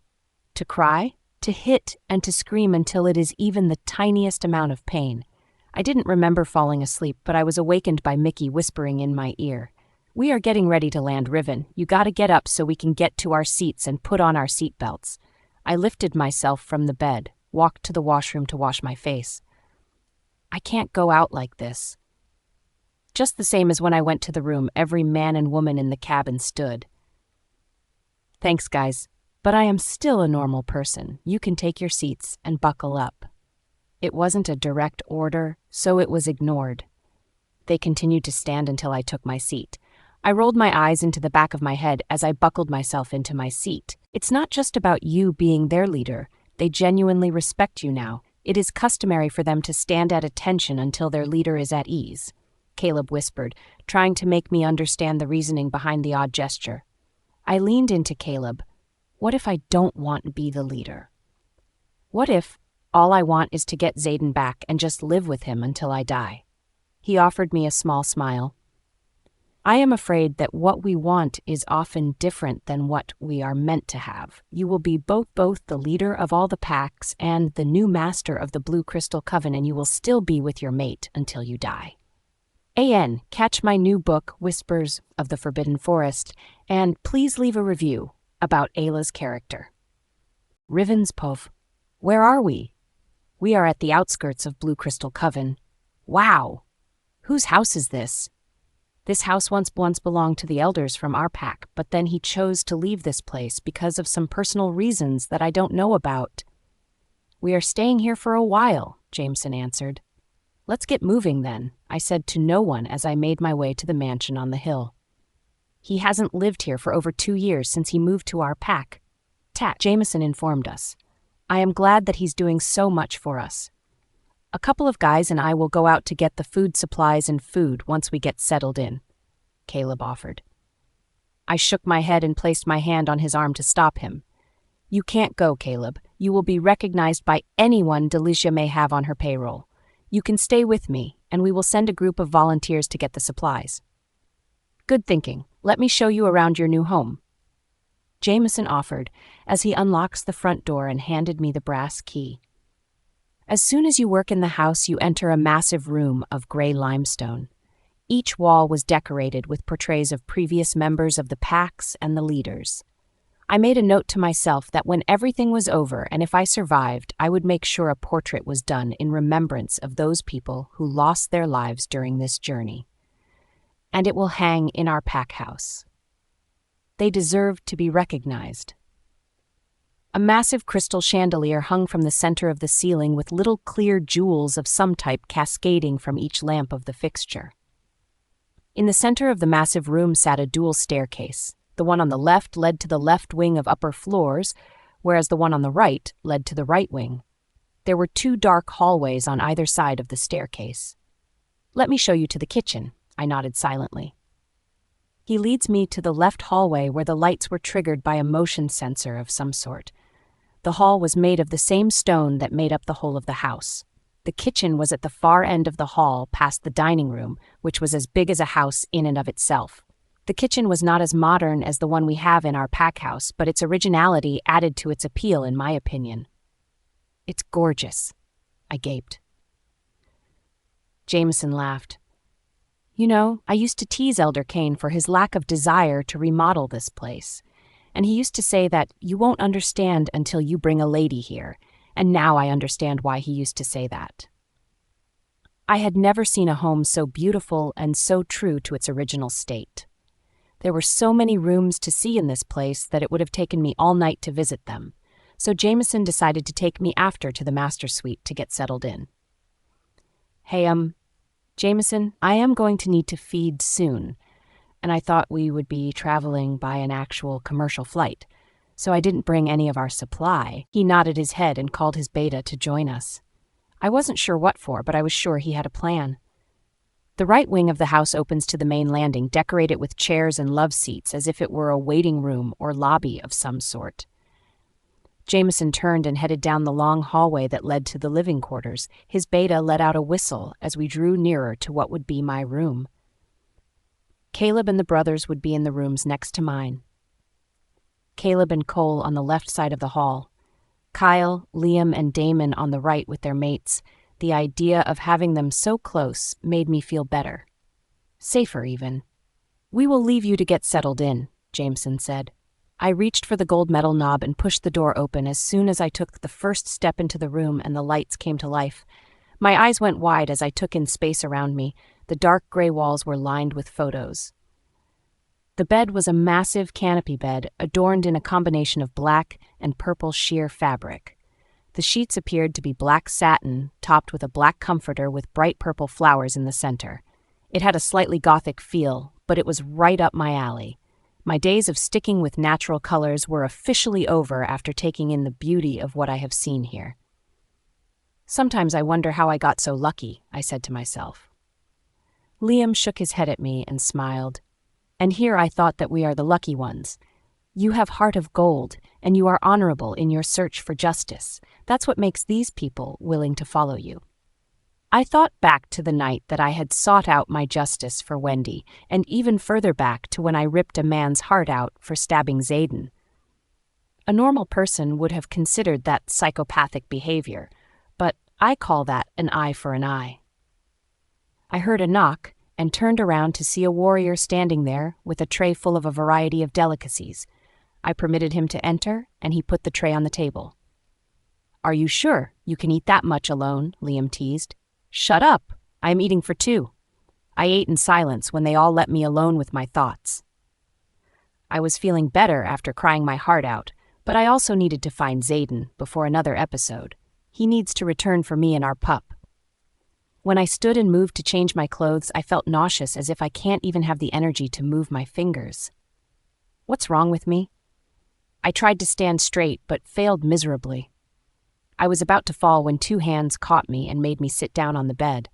To cry, to hit, and to scream until it is even the tiniest amount of pain. I didn't remember falling asleep, but I was awakened by Mickey whispering in my ear, "We are getting ready to land, Riven. You gotta get up so we can get to our seats and put on our seatbelts." I lifted myself from the bed, walked to the washroom to wash my face. I can't go out like this. Just the same as when I went to the room, every man and woman in the cabin stood. "Thanks, guys, but I am still a normal person. You can take your seats and buckle up." It wasn't a direct order, so it was ignored. They continued to stand until I took my seat. I rolled my eyes into the back of my head as I buckled myself into my seat. It's not just about you being their leader. They genuinely respect you now. It is customary for them to stand at attention until their leader is at ease, Caleb whispered, trying to make me understand the reasoning behind the odd gesture. I leaned into Caleb. What if I don't want to be the leader? What if all I want is to get Xaden back and just live with him until I die? He offered me a small smile. I am afraid that what we want is often different than what we are meant to have. You will be both the leader of all the packs and the new master of the Blue Crystal Coven, and you will still be with your mate until you die. Catch my new book, Whispers of the Forbidden Forest, and please leave a review about Ayla's character. Riven's Pov. Where are we? We are at the outskirts of Blue Crystal Coven. Wow! Whose house is this? This house once belonged to the elders from our pack, but then he chose to leave this place because of some personal reasons that I don't know about. We are staying here for a while, Jameson answered. Let's get moving then, I said to no one as I made my way to the mansion on the hill. He hasn't lived here for over 2 years since he moved to our pack. Jameson informed us. I am glad that he's doing so much for us. A couple of guys and I will go out to get the food supplies and food once we get settled in, Caleb offered. I shook my head and placed my hand on his arm to stop him. You can't go, Caleb. You will be recognized by anyone Delicia may have on her payroll. You can stay with me, and we will send a group of volunteers to get the supplies. Good thinking. Let me show you around your new home, Jameson offered as he unlocks the front door and handed me the brass key. As soon as you work in the house, you enter a massive room of gray limestone. Each wall was decorated with portraits of previous members of the packs and the leaders. I made a note to myself that when everything was over and if I survived, I would make sure a portrait was done in remembrance of those people who lost their lives during this journey. And it will hang in our pack house. They deserved to be recognized. A massive crystal chandelier hung from the center of the ceiling with little clear jewels of some type cascading from each lamp of the fixture. In the center of the massive room sat a dual staircase. The one on the left led to the left wing of upper floors, whereas the one on the right led to the right wing. There were 2 dark hallways on either side of the staircase. Let me show you to the kitchen, I nodded silently. He leads me to the left hallway where the lights were triggered by a motion sensor of some sort. The hall was made of the same stone that made up the whole of the house. The kitchen was at the far end of the hall past the dining room, which was as big as a house in and of itself. The kitchen was not as modern as the one we have in our pack house, but its originality added to its appeal, in my opinion. It's gorgeous, I gaped. Jameson laughed. You know, I used to tease Elder Kane for his lack of desire to remodel this place. And he used to say that you won't understand until you bring a lady here, and now I understand why he used to say that. I had never seen a home so beautiful and so true to its original state. There were so many rooms to see in this place that it would have taken me all night to visit them, so Jameson decided to take me after to the master suite to get settled in. Hey, Jameson, I am going to need to feed soon, and I thought we would be traveling by an actual commercial flight, so I didn't bring any of our supply. He nodded his head and called his beta to join us. I wasn't sure what for, but I was sure he had a plan. The right wing of the house opens to the main landing, decorated with chairs and love seats as if it were a waiting room or lobby of some sort. Jameson turned and headed down the long hallway that led to the living quarters. His beta let out a whistle as we drew nearer to what would be my room. Caleb and the brothers would be in the rooms next to mine. Caleb and Cole on the left side of the hall. Kyle, Liam, and Damon on the right with their mates. The idea of having them so close made me feel better. Safer, even. We will leave you to get settled in, Jameson said. I reached for the gold metal knob and pushed the door open as soon as I took the first step into the room and the lights came to life. My eyes went wide as I took in space around me. The dark gray walls were lined with photos. The bed was a massive canopy bed adorned in a combination of black and purple sheer fabric. The sheets appeared to be black satin, topped with a black comforter with bright purple flowers in the center. It had a slightly gothic feel, but it was right up my alley. My days of sticking with natural colors were officially over after taking in the beauty of what I have seen here. Sometimes I wonder how I got so lucky, I said to myself. Liam shook his head at me and smiled. And here I thought that we are the lucky ones. You have heart of gold, and you are honorable in your search for justice. That's what makes these people willing to follow you. I thought back to the night that I had sought out my justice for Wendy, and even further back to when I ripped a man's heart out for stabbing Zayden. A normal person would have considered that psychopathic behavior, but I call that an eye for an eye. I heard a knock and turned around to see a warrior standing there with a tray full of a variety of delicacies. I permitted him to enter, and he put the tray on the table. "Are you sure you can eat that much alone?" Liam teased. "Shut up. I am eating for 2. I ate in silence when they all let me alone with my thoughts. I was feeling better after crying my heart out, but I also needed to find Zayden before another episode. He needs to return for me and our pup. When I stood and moved to change my clothes, I felt nauseous, as if I can't even have the energy to move my fingers. What's wrong with me? I tried to stand straight, but failed miserably. I was about to fall when 2 hands caught me and made me sit down on the bed.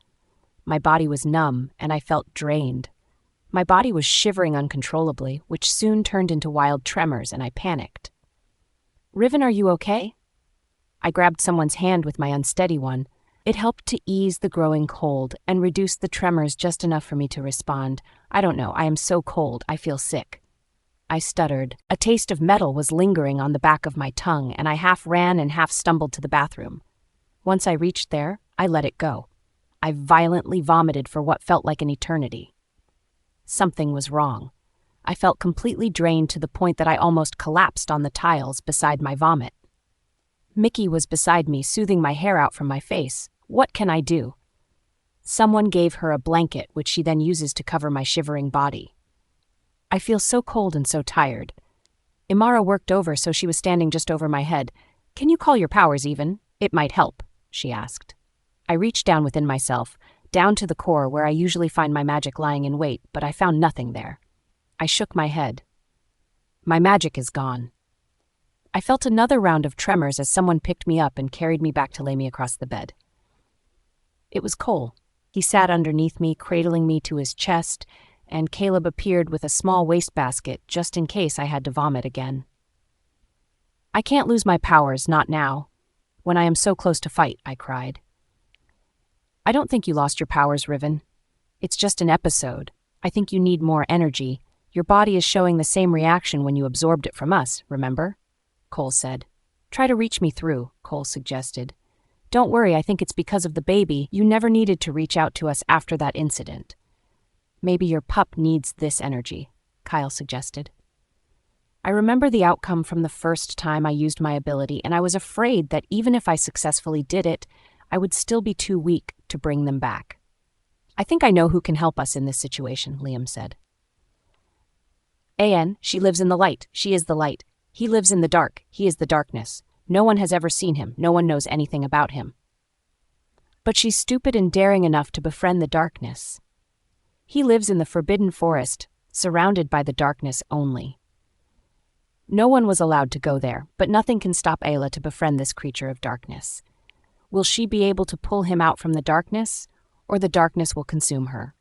My body was numb, and I felt drained. My body was shivering uncontrollably, which soon turned into wild tremors, and I panicked. "Riven, are you okay?" I grabbed someone's hand with my unsteady one. It helped to ease the growing cold and reduce the tremors just enough for me to respond. "I don't know, I am so cold, I feel sick." I stuttered. A taste of metal was lingering on the back of my tongue, and I half ran and half stumbled to the bathroom. Once I reached there, I let it go. I violently vomited for what felt like an eternity. Something was wrong. I felt completely drained to the point that I almost collapsed on the tiles beside my vomit. Mickey was beside me, soothing my hair out from my face. What can I do? Someone gave her a blanket, which she then uses to cover my shivering body. I feel so cold and so tired. Imara worked over, so she was standing just over my head. "Can you call your powers even? It might help," she asked. I reached down within myself, down to the core where I usually find my magic lying in wait, but I found nothing there. I shook my head. My magic is gone. I felt another round of tremors as someone picked me up and carried me back to lay me across the bed. It was Cole. He sat underneath me, cradling me to his chest, and Caleb appeared with a small wastebasket just in case I had to vomit again. "I can't lose my powers, not now. When I am so close to fight," I cried. "I don't think you lost your powers, Riven. It's just an episode. I think you need more energy. Your body is showing the same reaction when you absorbed it from us, remember?" Cole said. "Try to reach me through," Cole suggested. "Don't worry, I think it's because of the baby. You never needed to reach out to us after that incident." "Maybe your pup needs this energy," Kyle suggested. I remember the outcome from the first time I used my ability, and I was afraid that even if I successfully did it, I would still be too weak to bring them back. "I think I know who can help us in this situation," Liam said. She lives in the light. She is the light. He lives in the dark. He is the darkness. No one has ever seen him. No one knows anything about him. But she's stupid and daring enough to befriend the darkness. He lives in the forbidden forest, surrounded by the darkness only. No one was allowed to go there, but nothing can stop Ayla to befriend this creature of darkness. Will she be able to pull him out from the darkness, or the darkness will consume her?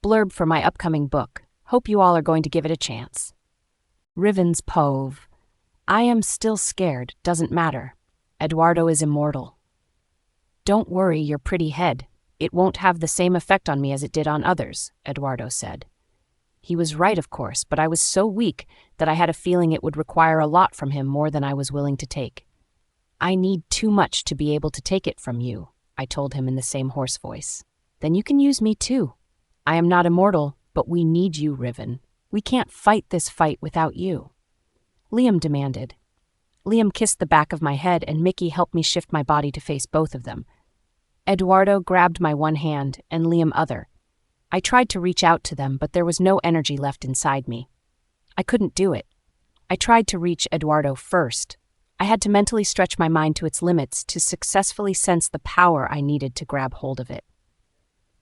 Blurb for my upcoming book. Hope you all are going to give it a chance. Riven's Pove. I am still scared, doesn't matter. Eduardo is immortal. Don't worry your pretty head. It won't have the same effect on me as it did on others, Eduardo said. He was right, of course, but I was so weak that I had a feeling it would require a lot from him, more than I was willing to take. "I need too much to be able to take it from you," I told him in the same hoarse voice. "Then you can use me too. I am not immortal, but we need you, Riven. We can't fight this fight without you," Liam demanded. Liam kissed the back of my head, and Mickey helped me shift my body to face both of them. Eduardo grabbed my one hand and Liam other. I tried to reach out to them, but there was no energy left inside me. I couldn't do it. I tried to reach Eduardo first. I had to mentally stretch my mind to its limits to successfully sense the power I needed to grab hold of it.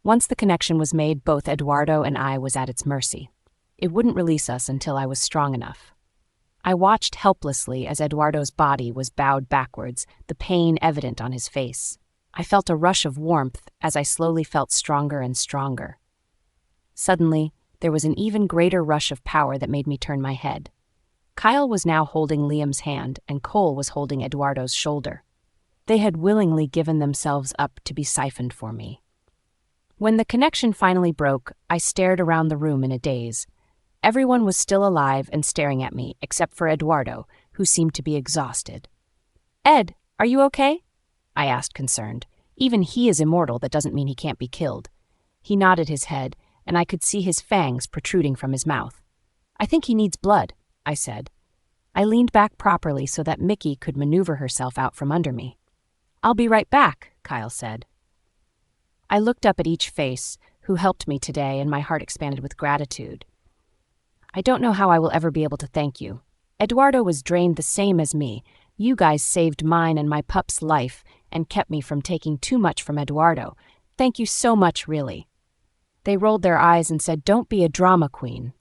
Once the connection was made, both Eduardo and I was at its mercy. It wouldn't release us until I was strong enough. I watched helplessly as Eduardo's body was bowed backwards, the pain evident on his face. I felt a rush of warmth as I slowly felt stronger and stronger. Suddenly, there was an even greater rush of power that made me turn my head. Kyle was now holding Liam's hand, and Cole was holding Eduardo's shoulder. They had willingly given themselves up to be siphoned for me. When the connection finally broke, I stared around the room in a daze. Everyone was still alive and staring at me, except for Eduardo, who seemed to be exhausted. "Ed, are you okay?" I asked, concerned. Even he is immortal, that doesn't mean he can't be killed. He nodded his head, and I could see his fangs protruding from his mouth. "I think he needs blood," I said. I leaned back properly so that Mickey could maneuver herself out from under me. "I'll be right back," Kyle said. I looked up at each face, who helped me today, and my heart expanded with gratitude. I don't know how I will ever be able to thank you. Eduardo was drained the same as me. You guys saved mine and my pup's life and kept me from taking too much from Eduardo. Thank you so much, really. They rolled their eyes and said, "Don't be a drama queen."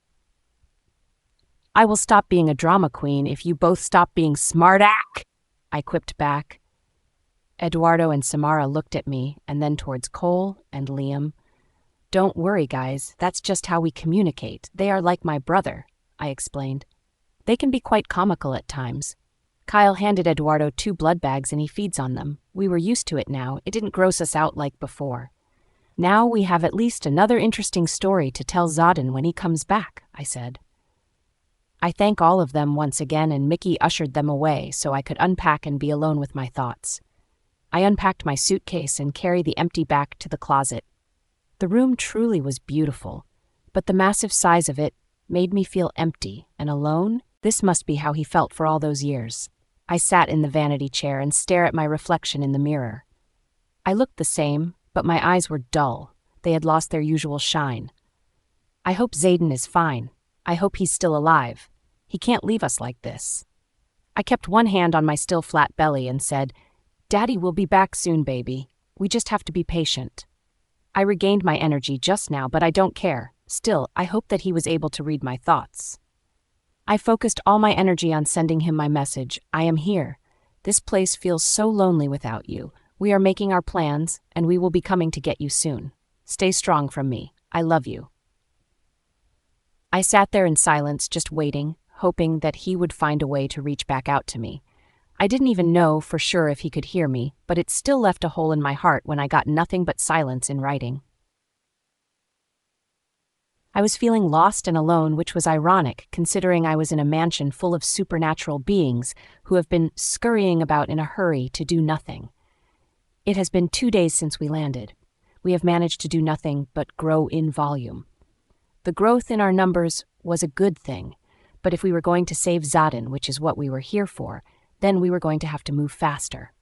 I will stop being a drama queen if you both stop being smart-ack, I quipped back. Eduardo and Samara looked at me and then towards Cole and Liam. Don't worry, guys, that's just how we communicate. They are like my brother, I explained. They can be quite comical at times. Kyle handed Eduardo 2 blood bags and he feeds on them. We were used to it now. It didn't gross us out like before. Now we have at least another interesting story to tell Zodin when he comes back, I said. I thank all of them once again, and Mickey ushered them away so I could unpack and be alone with my thoughts. I unpacked my suitcase and carried the empty back to the closet. The room truly was beautiful, but the massive size of it made me feel empty and alone. This must be how he felt for all those years. I sat in the vanity chair and stared at my reflection in the mirror. I looked the same, but my eyes were dull. They had lost their usual shine. I hope Zayden is fine. I hope he's still alive. He can't leave us like this. I kept one hand on my still flat belly and said, "Daddy will be back soon, baby. We just have to be patient." I regained my energy just now, but I don't care. Still, I hope that he was able to read my thoughts. I focused all my energy on sending him my message. I am here. This place feels so lonely without you. We are making our plans, and we will be coming to get you soon. Stay strong from me. I love you. I sat there in silence, just waiting, hoping that he would find a way to reach back out to me. I didn't even know for sure if he could hear me, but it still left a hole in my heart when I got nothing but silence in writing. I was feeling lost and alone, which was ironic, considering I was in a mansion full of supernatural beings who have been scurrying about in a hurry to do nothing. It has been 2 days since we landed. We have managed to do nothing but grow in volume. The growth in our numbers was a good thing, but if we were going to save Zodin, which is what we were here for, then we were going to have to move faster.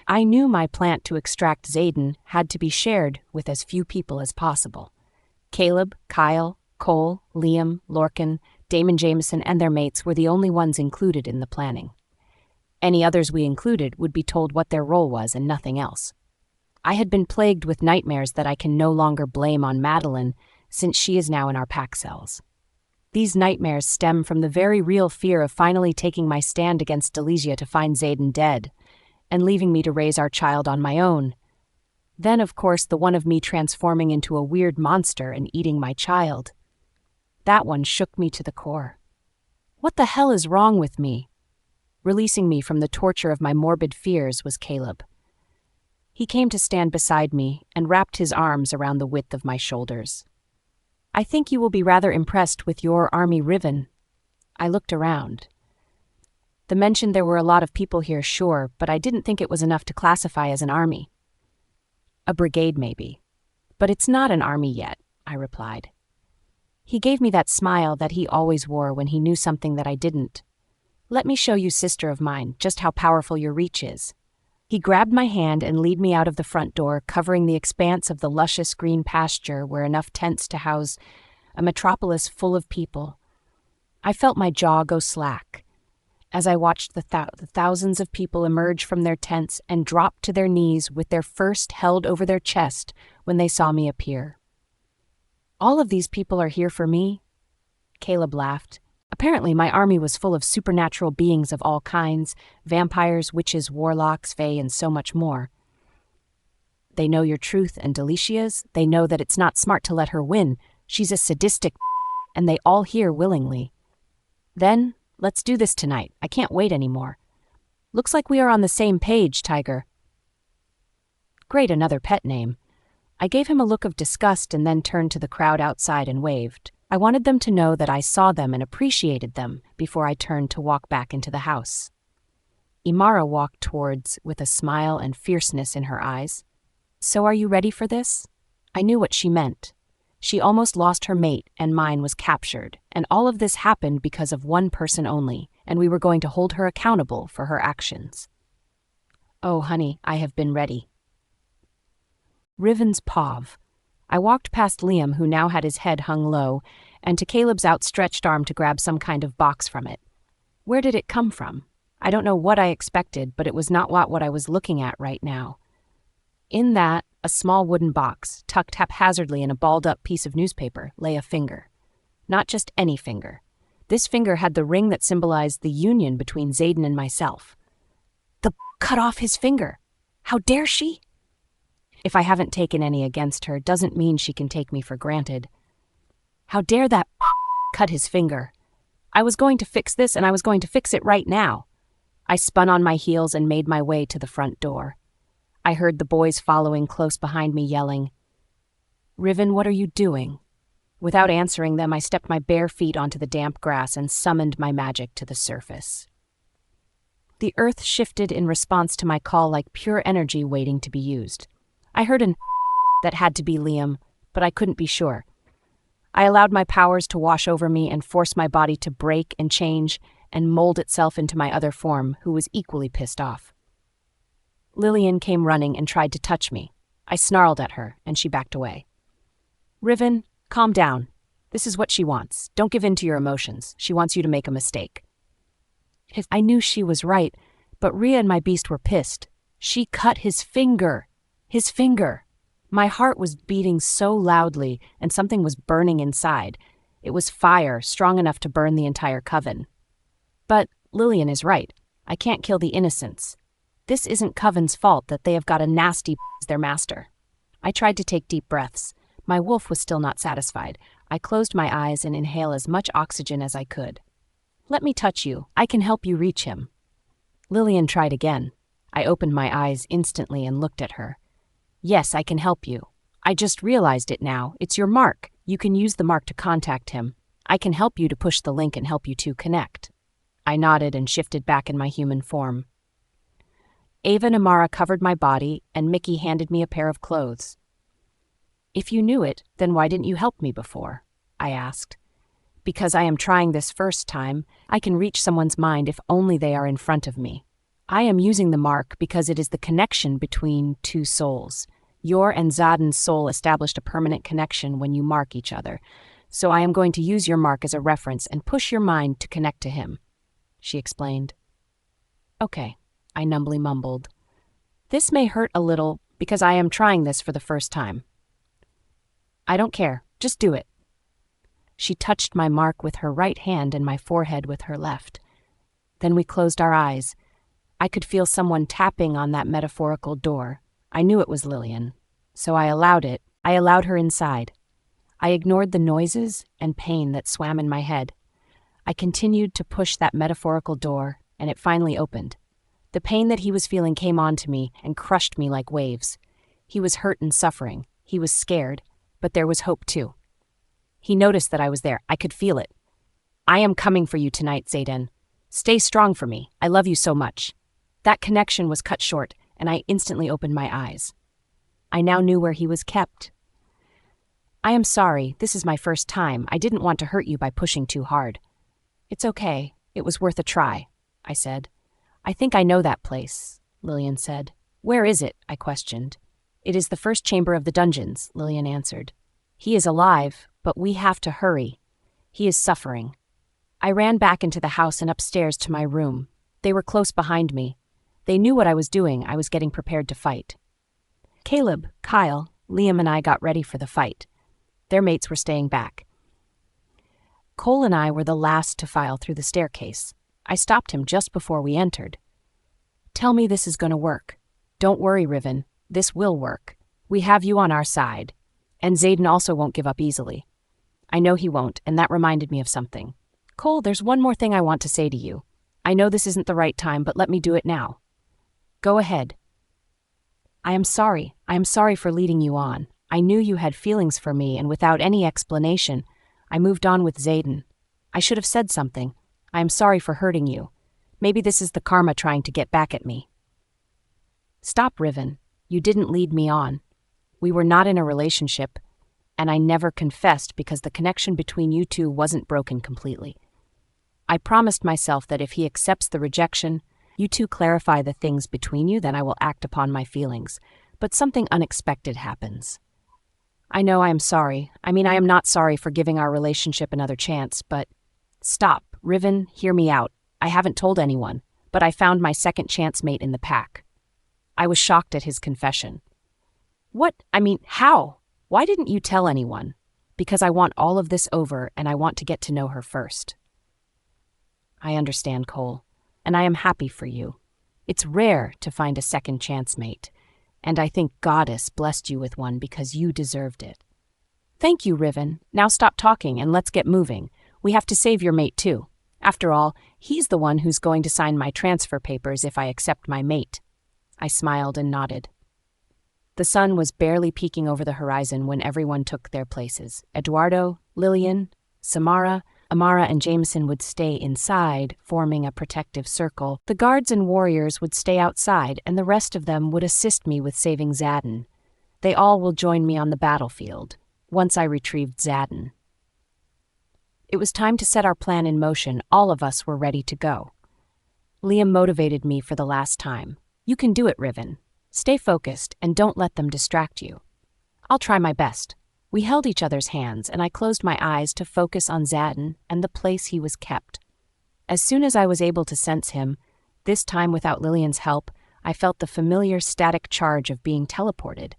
I knew my plant to extract Zayden had to be shared with as few people as possible. Caleb, Kyle, Cole, Liam, Lorcan, Damon Jameson, and their mates were the only ones included in the planning. Any others we included would be told what their role was and nothing else. I had been plagued with nightmares that I can no longer blame on Madeline, since she is now in our pack cells. These nightmares stem from the very real fear of finally taking my stand against Delicia to find Zayden dead, and leaving me to raise our child on my own. Then, of course, the one of me transforming into a weird monster and eating my child. That one shook me to the core. What the hell is wrong with me? Releasing me from the torture of my morbid fears was Caleb. He came to stand beside me and wrapped his arms around the width of my shoulders. I think you will be rather impressed with your army, Riven. I looked around. The mention there were a lot of people here, sure, but I didn't think it was enough to classify as an army. A brigade, maybe. But it's not an army yet, I replied. He gave me that smile that he always wore when he knew something that I didn't. Let me show you, sister of mine, just how powerful your reach is. He grabbed my hand and led me out of the front door, covering the expanse of the luscious green pasture where enough tents to house a metropolis full of people. I felt my jaw go slack as I watched the thousands of people emerge from their tents and drop to their knees with their first held over their chest when they saw me appear. All of these people are here for me? Caleb laughed. Apparently, my army was full of supernatural beings of all kinds, vampires, witches, warlocks, fae, and so much more. They know your truth and Delicia's. They know that it's not smart to let her win. She's a sadistic, and they all here willingly. Then, let's do this tonight. I can't wait anymore. Looks like we are on the same page, Tiger. Great, another pet name. I gave him a look of disgust and then turned to the crowd outside and waved. I wanted them to know that I saw them and appreciated them before I turned to walk back into the house. Imara walked towards with a smile and fierceness in her eyes. So are you ready for this? I knew what she meant. She almost lost her mate and mine was captured, and all of this happened because of one person only, and we were going to hold her accountable for her actions. Oh, honey, I have been ready. Riven's POV. I walked past Liam, who now had his head hung low, and to Caleb's outstretched arm to grab some kind of box from it. Where did it come from? I don't know what I expected, but it was not what I was looking at right now. In that, a small wooden box, tucked haphazardly in a balled-up piece of newspaper, lay a finger. Not just any finger. This finger had the ring that symbolized the union between Xaden and myself. The cut off his finger. How dare she? If I haven't taken any against her, doesn't mean she can take me for granted. How dare that cut his finger? I was going to fix this, and I was going to fix it right now. I spun on my heels and made my way to the front door. I heard the boys following close behind me yelling, "Riven, what are you doing?" Without answering them, I stepped my bare feet onto the damp grass and summoned my magic to the surface. The earth shifted in response to my call like pure energy waiting to be used. I heard an that had to be Liam, but I couldn't be sure. I allowed my powers to wash over me and force my body to break and change and mold itself into my other form, who was equally pissed off. Lillian came running and tried to touch me. I snarled at her, and she backed away. "Riven, calm down. This is what she wants. Don't give in to your emotions. She wants you to make a mistake." I knew she was right, but Rhea and my beast were pissed. She cut his finger. His finger. My heart was beating so loudly, and something was burning inside. It was fire, strong enough to burn the entire coven. But Lillian is right. I can't kill the innocents. This isn't Coven's fault that they have got a nasty as their master. I tried to take deep breaths. My wolf was still not satisfied. I closed my eyes and inhaled as much oxygen as I could. "Let me touch you. I can help you reach him." Lillian tried again. I opened my eyes instantly and looked at her. "Yes, I can help you. I just realized it now. It's your mark. You can use the mark to contact him. I can help you to push the link and help you two connect." I nodded and shifted back in my human form. Ava and Amara covered my body, and Mickey handed me a pair of clothes. "If you knew it, then why didn't you help me before?" I asked. "Because I am trying this first time. I can reach someone's mind if only they are in front of me. I am using the mark because it is the connection between two souls. Your and Xaden's soul established a permanent connection when you mark each other, so I am going to use your mark as a reference and push your mind to connect to him," she explained. "Okay," I numbly mumbled. "This may hurt a little because I am trying this for the first time." "I don't care. Just do it." She touched my mark with her right hand and my forehead with her left. Then we closed our eyes. I could feel someone tapping on that metaphorical door. I knew it was Lillian, so I allowed it. I allowed her inside. I ignored the noises and pain that swam in my head. I continued to push that metaphorical door, and it finally opened. The pain that he was feeling came onto me and crushed me like waves. He was hurt and suffering. He was scared, but there was hope too. He noticed that I was there. I could feel it. "I am coming for you tonight, Xaden. Stay strong for me. I love you so much." That connection was cut short, and I instantly opened my eyes. I now knew where he was kept. "I am sorry. This is my first time. I didn't want to hurt you by pushing too hard." "It's okay. It was worth a try," I said. "I think I know that place," Lillian said. "Where is it?" I questioned. "It is the first chamber of the dungeons," Lillian answered. "He is alive, but we have to hurry. He is suffering." I ran back into the house and upstairs to my room. They were close behind me. They knew what I was doing. I was getting prepared to fight. Caleb, Kyle, Liam, and I got ready for the fight. Their mates were staying back. Cole and I were the last to file through the staircase. I stopped him just before we entered. "Tell me this is going to work. Don't worry, Riven. This will work. We have you on our side. And Xaden also won't give up easily." I know he won't, and that reminded me of something. "Cole, there's one more thing I want to say to you. I know this isn't the right time, but let me do it now." "Go ahead." I am sorry. I am sorry for leading you on. I knew you had feelings for me, and without any explanation, I moved on with Xaden. I should have said something. I am sorry for hurting you. Maybe this is the karma trying to get back at me." "Stop, Riven. You didn't lead me on. We were not in a relationship, and I never confessed because the connection between you two wasn't broken completely. I promised myself that if he accepts the rejection, you two clarify the things between you, then I will act upon my feelings. but something unexpected happens. I know I am sorry. I am not sorry for giving our relationship another chance, but... Stop, Riven, hear me out. I haven't told anyone, but I found my second chance mate in the pack. I was shocked at his confession. What? How? Why didn't you tell anyone? Because I want all of this over and I want to get to know her first. I understand, Cole, and I am happy for you. It's rare to find a second chance mate, and I think Goddess blessed you with one because you deserved it. Thank you, Riven. Now stop talking and let's get moving. We have to save your mate too. After all, he's the one who's going to sign my transfer papers if I accept my mate. I smiled and nodded. The sun was barely peeking over the horizon when everyone took their places. Eduardo, Lillian, Samara, Amara, and Jameson would stay inside, forming a protective circle. The guards and warriors would stay outside, and the rest of them would assist me with saving Zadin. They all will join me on the battlefield, once I retrieved Zadin. It was time to set our plan in motion. All of us were ready to go. Liam motivated me for the last time. You can do it, Riven. Stay focused and don't let them distract you. I'll try my best. We held each other's hands and I closed my eyes to focus on Zadin and the place he was kept. As soon as I was able to sense him, this time without Lillian's help, I felt the familiar static charge of being teleported.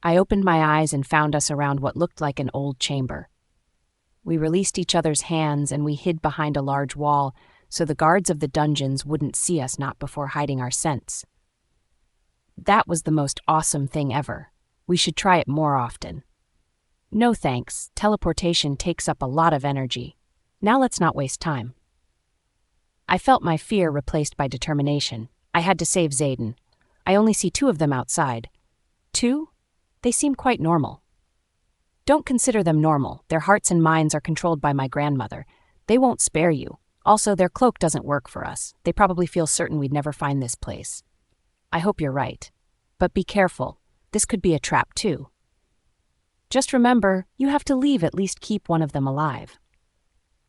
I opened my eyes and found us around what looked like an old chamber. We released each other's hands and we hid behind a large wall so the guards of the dungeons wouldn't see us not before hiding our scents. That was the most awesome thing ever. We should try it more often. No thanks, teleportation takes up a lot of energy. Now let's not waste time. I felt my fear replaced by determination. I had to save Zadin. I only see 2 of them outside. 2? They seem quite normal. Don't consider them normal. Their hearts and minds are controlled by my grandmother. They won't spare you. Also, their cloak doesn't work for us. They probably feel certain we'd never find this place. I hope you're right. But be careful. This could be a trap too. Just remember, you have to leave at least keep one of them alive.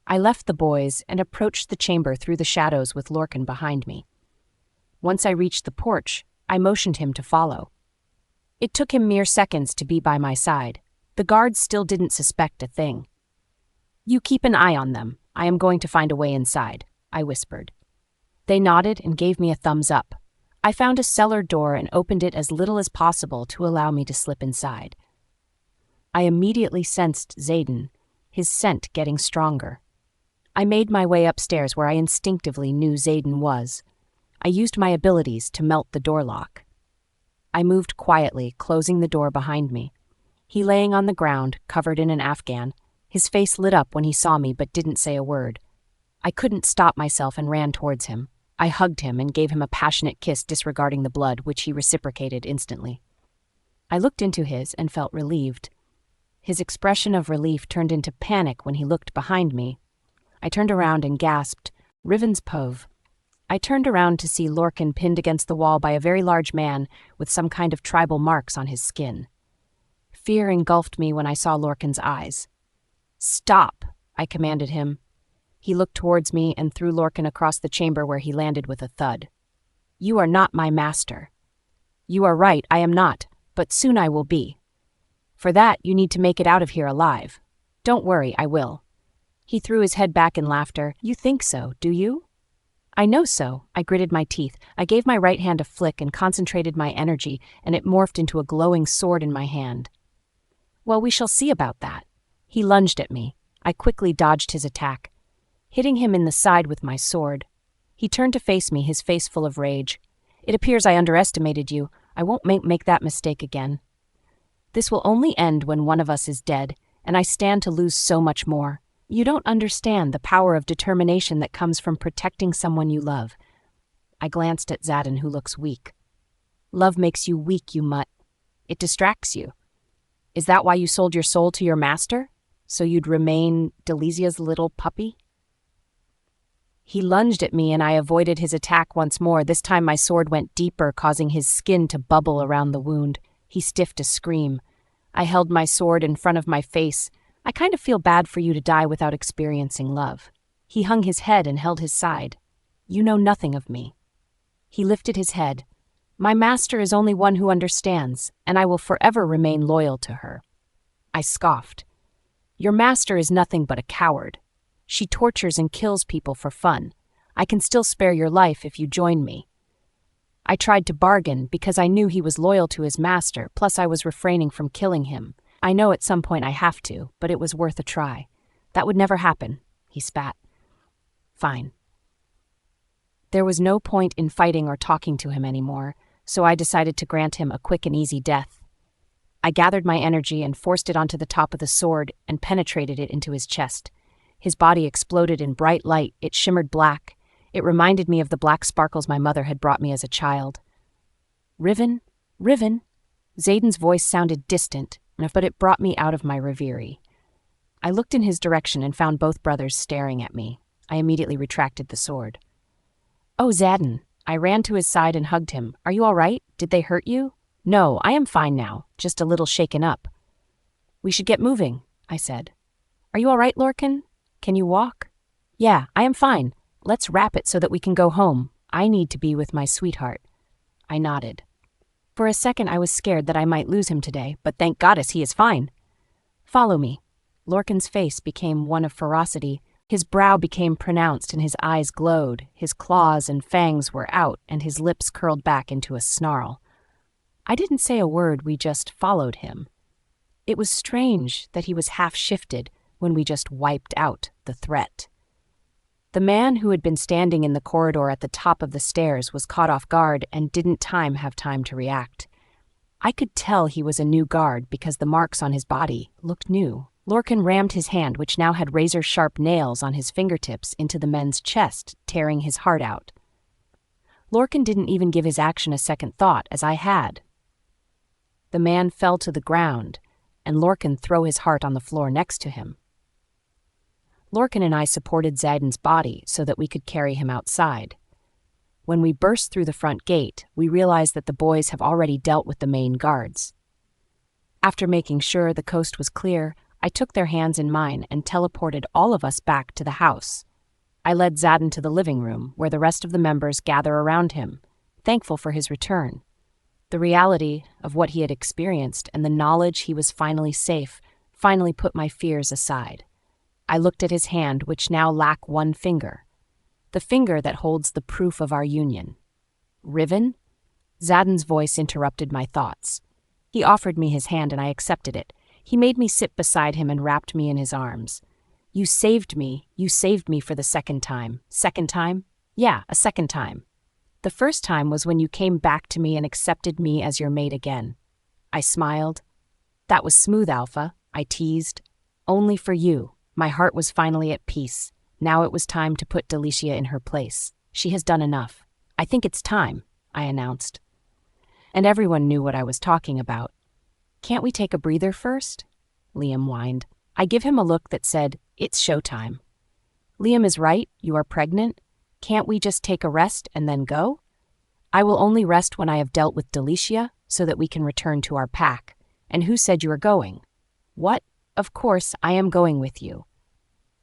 I left the boys and approached the chamber through the shadows with Lorcan behind me. Once I reached the porch, I motioned him to follow. It took him mere seconds to be by my side. The guards still didn't suspect a thing. You keep an eye on them. I am going to find a way inside, I whispered. They nodded and gave me a thumbs up. I found a cellar door and opened it as little as possible to allow me to slip inside. I immediately sensed Zadin, his scent getting stronger. I made my way upstairs where I instinctively knew Zadin was. I used my abilities to melt the door lock. I moved quietly, closing the door behind me. He laying on the ground, covered in an Afghan. His face lit up when he saw me but didn't say a word. I couldn't stop myself and ran towards him. I hugged him and gave him a passionate kiss disregarding the blood, which he reciprocated instantly. I looked into his and felt relieved. His expression of relief turned into panic when he looked behind me. I turned around and gasped, Riven's Pove. I turned around to see Lorcan pinned against the wall by a very large man with some kind of tribal marks on his skin. Fear engulfed me when I saw Lorcan's eyes. Stop, I commanded him. He looked towards me and threw Lorcan across the chamber where he landed with a thud. You are not my master. You are right, I am not, but soon I will be. For that, you need to make it out of here alive. Don't worry, I will. He threw his head back in laughter. You think so, do you? I know so. I gritted my teeth. I gave my right hand a flick and concentrated my energy, and it morphed into a glowing sword in my hand. Well, we shall see about that. He lunged at me. I quickly dodged his attack, hitting him in the side with my sword. He turned to face me, his face full of rage. It appears I underestimated you. I won't make that mistake again. This will only end when one of us is dead, and I stand to lose so much more. You don't understand the power of determination that comes from protecting someone you love. I glanced at Zadin, who looks weak. Love makes you weak, you mutt. It distracts you. Is that why you sold your soul to your master? So you'd remain Delisia's little puppy? He lunged at me and I avoided his attack once more. This time my sword went deeper, causing his skin to bubble around the wound. He stiffed a scream. I held my sword in front of my face. I kind of feel bad for you to die without experiencing love. He hung his head and held his side. You know nothing of me. He lifted his head. My master is only one who understands, and I will forever remain loyal to her. I scoffed. Your master is nothing but a coward. She tortures and kills people for fun. I can still spare your life if you join me. I tried to bargain because I knew he was loyal to his master, plus I was refraining from killing him. I know at some point I have to, but it was worth a try. That would never happen, he spat. Fine. There was no point in fighting or talking to him anymore, so I decided to grant him a quick and easy death. I gathered my energy and forced it onto the top of the sword and penetrated it into his chest. His body exploded in bright light. It shimmered black. It reminded me of the black sparkles my mother had brought me as a child. Riven? Riven? Zayden's voice sounded distant, but it brought me out of my reverie. I looked in his direction and found both brothers staring at me. I immediately retracted the sword. Oh, Zayden. I ran to his side and hugged him. Are you all right? Did they hurt you? No, I am fine now, just a little shaken up. We should get moving, I said. Are you all right, Lorcan? Can you walk? Yeah, I am fine. Let's wrap it so that we can go home. I need to be with my sweetheart. I nodded. For a second I was scared that I might lose him today, but thank goddess he is fine. Follow me. Lorcan's face became one of ferocity. His brow became pronounced and his eyes glowed. His claws and fangs were out and his lips curled back into a snarl. I didn't say a word, we just followed him. It was strange that he was half-shifted when we just wiped out the threat. The man who had been standing in the corridor at the top of the stairs was caught off guard and didn't have time to react. I could tell he was a new guard because the marks on his body looked new. Lorcan rammed his hand, which now had razor-sharp nails on his fingertips, into the men's chest, tearing his heart out. Lorcan didn't even give his action a second thought, as I had. The man fell to the ground, and Lorcan threw his heart on the floor next to him. Lorcan and I supported Zayden's body so that we could carry him outside. When we burst through the front gate, we realized that the boys have already dealt with the main guards. After making sure the coast was clear, I took their hands in mine and teleported all of us back to the house. I led Zayden to the living room, where the rest of the members gather around him, thankful for his return. The reality of what he had experienced and the knowledge he was finally safe finally put my fears aside. I looked at his hand, which now lacked one finger. The finger that holds the proof of our union. Riven? Zayden's voice interrupted my thoughts. He offered me his hand and I accepted it. He made me sit beside him and wrapped me in his arms. You saved me for the second time. Second time? Yeah, a second time. The first time was when you came back to me and accepted me as your mate again. I smiled. That was smooth, Alpha, I teased. Only for you. My heart was finally at peace. Now it was time to put Delicia in her place. She has done enough. I think it's time, I announced. And everyone knew what I was talking about. Can't we take a breather first? Liam whined. I give him a look that said, it's showtime. Liam is right, you are pregnant. Can't we just take a rest and then go? I will only rest when I have dealt with Delicia so that we can return to our pack. And who said you are going? What? Of course, I am going with you.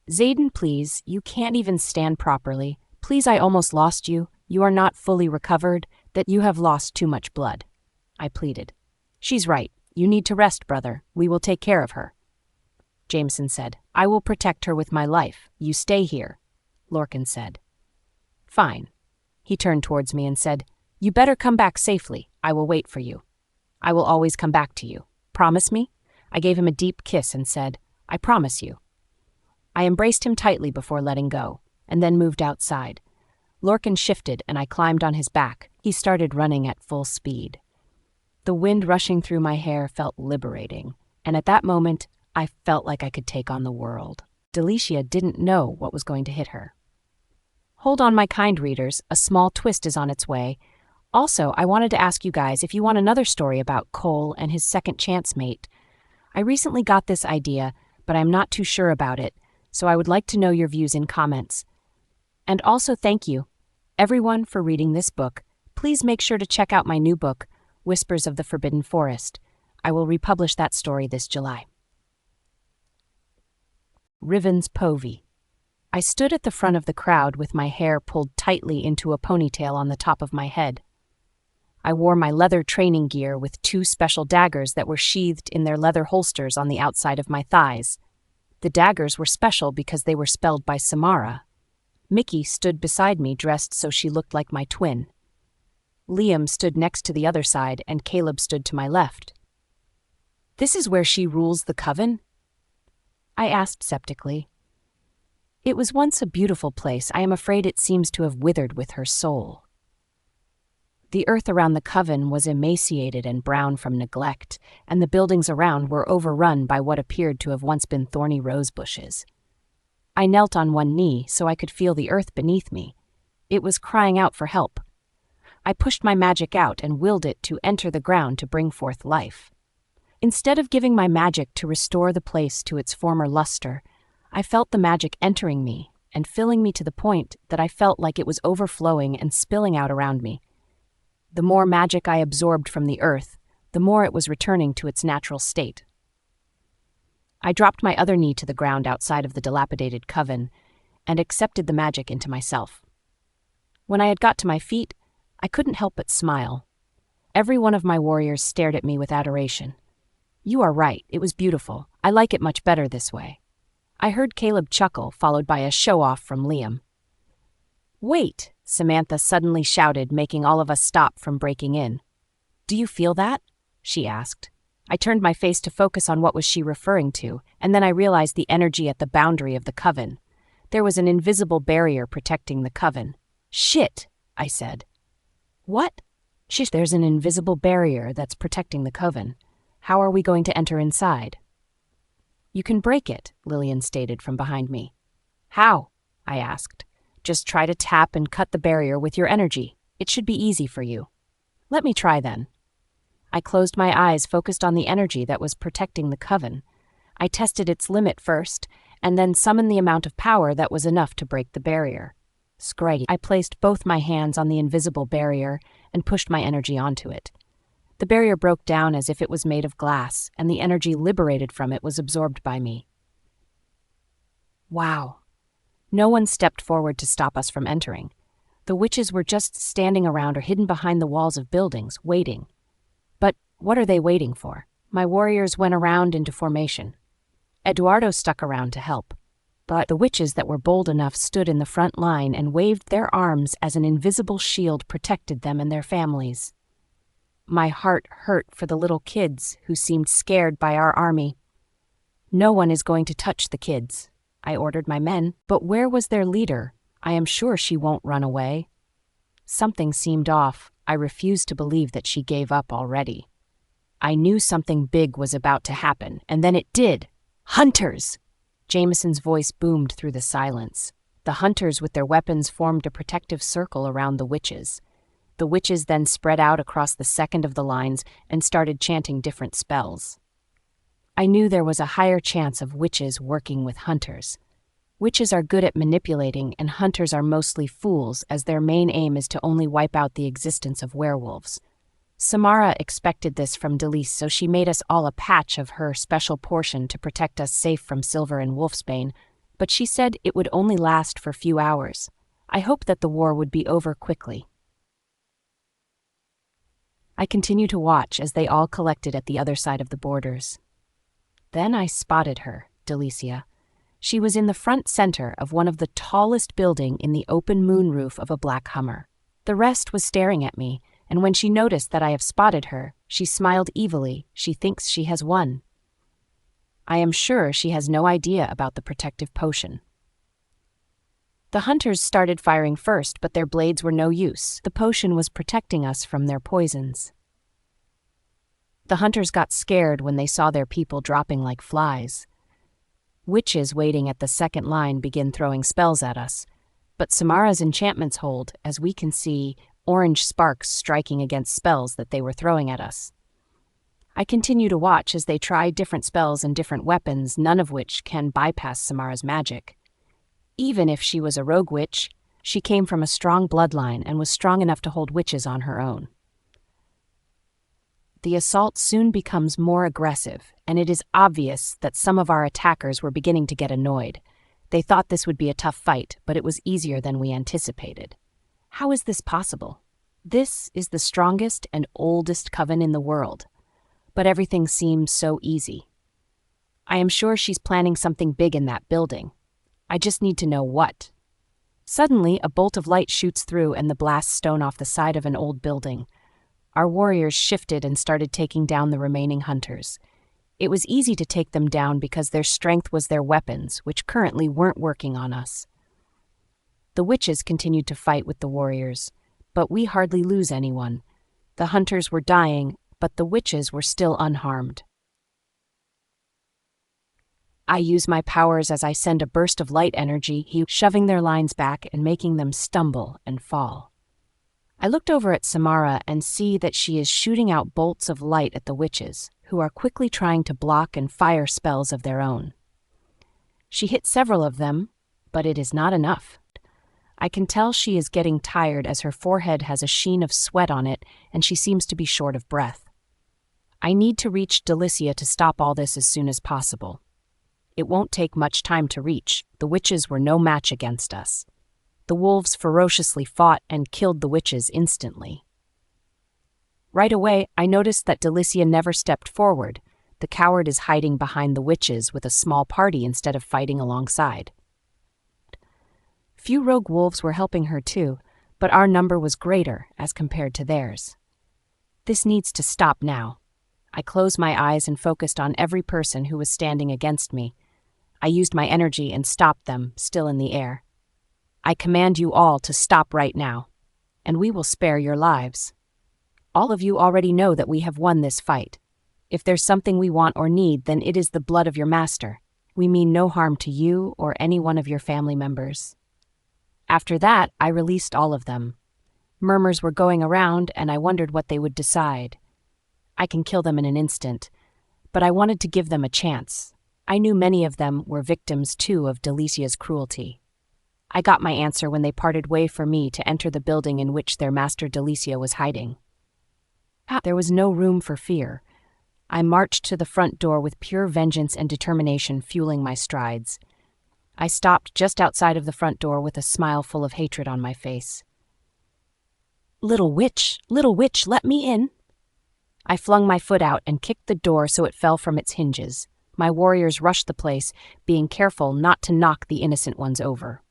Zayden, please, you can't even stand properly. Please, I almost lost you. You are not fully recovered, that you have lost too much blood. I pleaded. She's right. You need to rest, brother. We will take care of her. Jameson said. I will protect her with my life. You stay here. Lorcan said. Fine. He turned towards me and said, you better come back safely. I will wait for you. I will always come back to you. Promise me? I gave him a deep kiss and said, I promise you. I embraced him tightly before letting go, and then moved outside. Lorcan shifted and I climbed on his back. He started running at full speed. The wind rushing through my hair felt liberating, and at that moment, I felt like I could take on the world. Delicia didn't know what was going to hit her. Hold on, my kind readers, a small twist is on its way. Also, I wanted to ask you guys if you want another story about Cole and his second chance mate. I recently got this idea, but I'm not too sure about it, so I would like to know your views in comments. And also thank you, everyone, for reading this book. Please make sure to check out my new book, Whispers of the Forbidden Forest. I will republish that story this July. Riven's Povey. I stood at the front of the crowd with my hair pulled tightly into a ponytail on the top of my head. I wore my leather training gear with 2 special daggers that were sheathed in their leather holsters on the outside of my thighs. The daggers were special because they were spelled by Samara. Mickey stood beside me dressed so she looked like my twin. Liam stood next to the other side and Caleb stood to my left. "This is where she rules the coven?" I asked skeptically. "It was once a beautiful place. I am afraid it seems to have withered with her soul." The earth around the coven was emaciated and brown from neglect, and the buildings around were overrun by what appeared to have once been thorny rose bushes. I knelt on one knee so I could feel the earth beneath me. It was crying out for help. I pushed my magic out and willed it to enter the ground to bring forth life. Instead of giving my magic to restore the place to its former luster, I felt the magic entering me and filling me to the point that I felt like it was overflowing and spilling out around me. The more magic I absorbed from the earth, the more it was returning to its natural state. I dropped my other knee to the ground outside of the dilapidated coven and accepted the magic into myself. When I had got to my feet, I couldn't help but smile. Every one of my warriors stared at me with adoration. "You are right, it was beautiful. I like it much better this way." I heard Caleb chuckle, followed by a show-off from Liam. "Wait," Samantha suddenly shouted, making all of us stop from breaking in. "Do you feel that?" she asked. I turned my face to focus on what was she referring to, and then I realized the energy at the boundary of the coven. There was an invisible barrier protecting the coven. "Shit," I said. "What?" "Shish, there's an invisible barrier that's protecting the coven. How are we going to enter inside?" "You can break it," Lillian stated from behind me. "How?" I asked. "Just try to tap and cut the barrier with your energy. It should be easy for you." "Let me try then." I closed my eyes, focused on the energy that was protecting the coven. I tested its limit first, and then summoned the amount of power that was enough to break the barrier. Scraggy. I placed both my hands on the invisible barrier and pushed my energy onto it. The barrier broke down as if it was made of glass, and the energy liberated from it was absorbed by me. Wow. No one stepped forward to stop us from entering. The witches were just standing around or hidden behind the walls of buildings, waiting. But what are they waiting for? My warriors went around into formation. Eduardo stuck around to help. But the witches that were bold enough stood in the front line and waved their arms as an invisible shield protected them and their families. My heart hurt for the little kids who seemed scared by our army. "No one is going to touch the kids," I ordered my men. But where was their leader? I am sure she won't run away. Something seemed off. I refused to believe that she gave up already. I knew something big was about to happen, and then it did. "Hunters!" Jameson's voice boomed through the silence. The hunters with their weapons formed a protective circle around the witches. The witches then spread out across the second of the lines and started chanting different spells. I knew there was a higher chance of witches working with hunters. Witches are good at manipulating, and hunters are mostly fools, as their main aim is to only wipe out the existence of werewolves. Samara expected this from Delise, so she made us all a patch of her special portion to protect us safe from Silver and Wolfsbane, but she said it would only last for a few hours. I hoped that the war would be over quickly. I continued to watch as they all collected at the other side of the borders. Then I spotted her, Delicia. She was in the front center of one of the tallest buildings in the open moonroof of a black Hummer. The rest was staring at me, and when she noticed that I have spotted her, she smiled evilly. She thinks she has won. I am sure she has no idea about the protective potion. The hunters started firing first, but their blades were no use. The potion was protecting us from their poisons. The hunters got scared when they saw their people dropping like flies. Witches waiting at the second line begin throwing spells at us, but Samara's enchantments hold, as we can see, orange sparks striking against spells that they were throwing at us. I continue to watch as they try different spells and different weapons, none of which can bypass Samara's magic. Even if she was a rogue witch, she came from a strong bloodline and was strong enough to hold witches on her own. The assault soon becomes more aggressive, and it is obvious that some of our attackers were beginning to get annoyed. They thought this would be a tough fight, but it was easier than we anticipated. How is this possible? This is the strongest and oldest coven in the world, but everything seems so easy. I am sure she's planning something big in that building. I just need to know what. Suddenly, a bolt of light shoots through and the blasts stone off the side of an old building. Our warriors shifted and started taking down the remaining hunters. It was easy to take them down because their strength was their weapons, which currently weren't working on us. The witches continued to fight with the warriors, but we hardly lose anyone. The hunters were dying, but the witches were still unharmed. I use my powers as I send a burst of light energy, shoving their lines back and making them stumble and fall. I looked over at Samara and see that she is shooting out bolts of light at the witches, who are quickly trying to block and fire spells of their own. She hit several of them, but it is not enough. I can tell she is getting tired as her forehead has a sheen of sweat on it and she seems to be short of breath. I need to reach Delicia to stop all this as soon as possible. It won't take much time to reach. The witches were no match against us. The wolves ferociously fought and killed the witches instantly. Right away, I noticed that Delicia never stepped forward. The coward is hiding behind the witches with a small party instead of fighting alongside. Few rogue wolves were helping her too, but our number was greater as compared to theirs. This needs to stop now. I closed my eyes and focused on every person who was standing against me. I used my energy and stopped them, still in the air. I command you all to stop right now, and we will spare your lives. All of you already know that we have won this fight. If there's something we want or need, then it is the blood of your master. We mean no harm to you or any one of your family members. After that, I released all of them. Murmurs were going around, and I wondered what they would decide. I can kill them in an instant, but I wanted to give them a chance. I knew many of them were victims, too, of Delicia's cruelty. I got my answer when they parted way for me to enter the building in which their master Delicia was hiding. There was no room for fear. I marched to the front door with pure vengeance and determination fueling my strides. I stopped just outside of the front door with a smile full of hatred on my face. Little witch, let me in." I flung my foot out and kicked the door so it fell from its hinges. My warriors rushed the place, being careful not to knock the innocent ones over.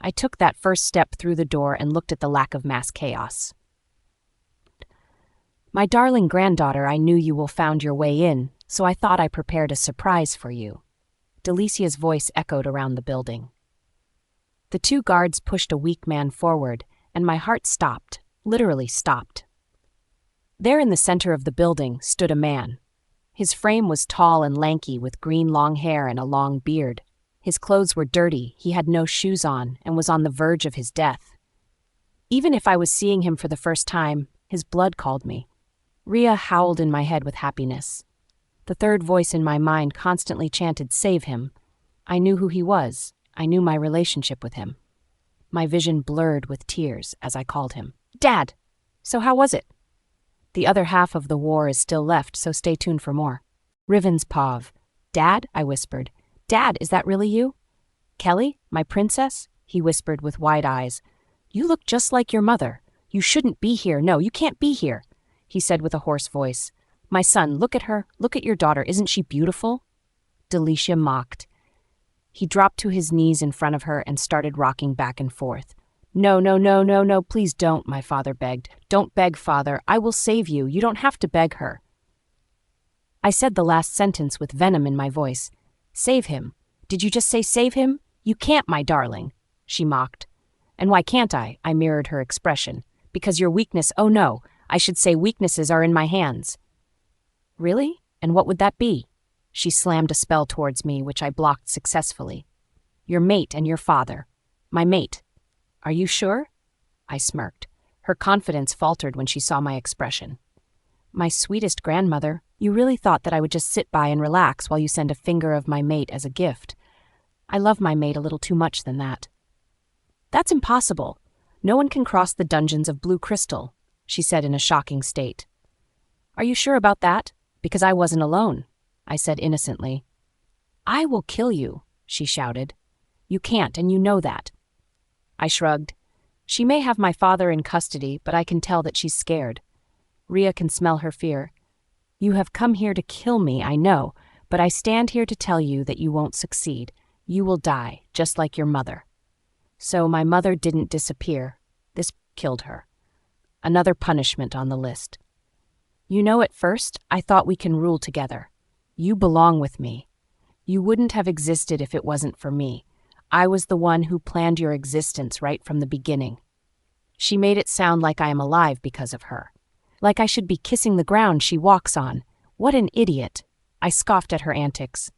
I took that first step through the door and looked at the lack of mass chaos. "My darling granddaughter, I knew you will found your way in, so I thought I prepared a surprise for you." Delicia's voice echoed around the building. The two guards pushed a weak man forward, and my heart stopped, literally stopped. There in the center of the building stood a man. His frame was tall and lanky with green long hair and a long beard. His clothes were dirty, he had no shoes on, and was on the verge of his death. Even if I was seeing him for the first time, his blood called me. Rhea howled in my head with happiness. The third voice in my mind constantly chanted, "Save him." I knew who he was. I knew my relationship with him. My vision blurred with tears as I called him. "Dad! So how was it?" The other half of the war is still left, so stay tuned for more. Riven's Pav. "Dad?" I whispered. "Dad, is that really you?" "Kelly, my princess?" he whispered with wide eyes. "You look just like your mother. You shouldn't be here. No, you can't be here," he said with a hoarse voice. "My son, look at her. Look at your daughter. Isn't she beautiful?" Delicia mocked. He dropped to his knees in front of her and started rocking back and forth. No, please don't," my father begged. "Don't beg, father. I will save you. You don't have to beg her." I said the last sentence with venom in my voice. "Save him. Did you just say save him? You can't, my darling," she mocked. "And why can't I?" I mirrored her expression. "Because your weakness, oh no, I should say weaknesses are in my hands." "Really? And what would that be?" She slammed a spell towards me, which I blocked successfully. "Your mate and your father. My mate." "Are you sure?" I smirked. Her confidence faltered when she saw my expression. "My sweetest grandmother, you really thought that I would just sit by and relax while you send a finger of my mate as a gift. I love my mate a little too much than that." "That's impossible. No one can cross the dungeons of blue crystal," she said in a shocking state. "Are you sure about that? Because I wasn't alone," I said innocently. "I will kill you," she shouted. "You can't, and you know that." I shrugged. She may have my father in custody, but I can tell that she's scared. Rhea can smell her fear. You have come here to kill me, I know, but I stand here to tell you that you won't succeed. You will die, just like your mother. So my mother didn't disappear. This killed her. Another punishment on the list. You know, at first, I thought we can rule together. You belong with me. You wouldn't have existed if it wasn't for me. I was the one who planned your existence right from the beginning. She made it sound like I am alive because of her. Like I should be kissing the ground she walks on. What an idiot. I scoffed at her antics.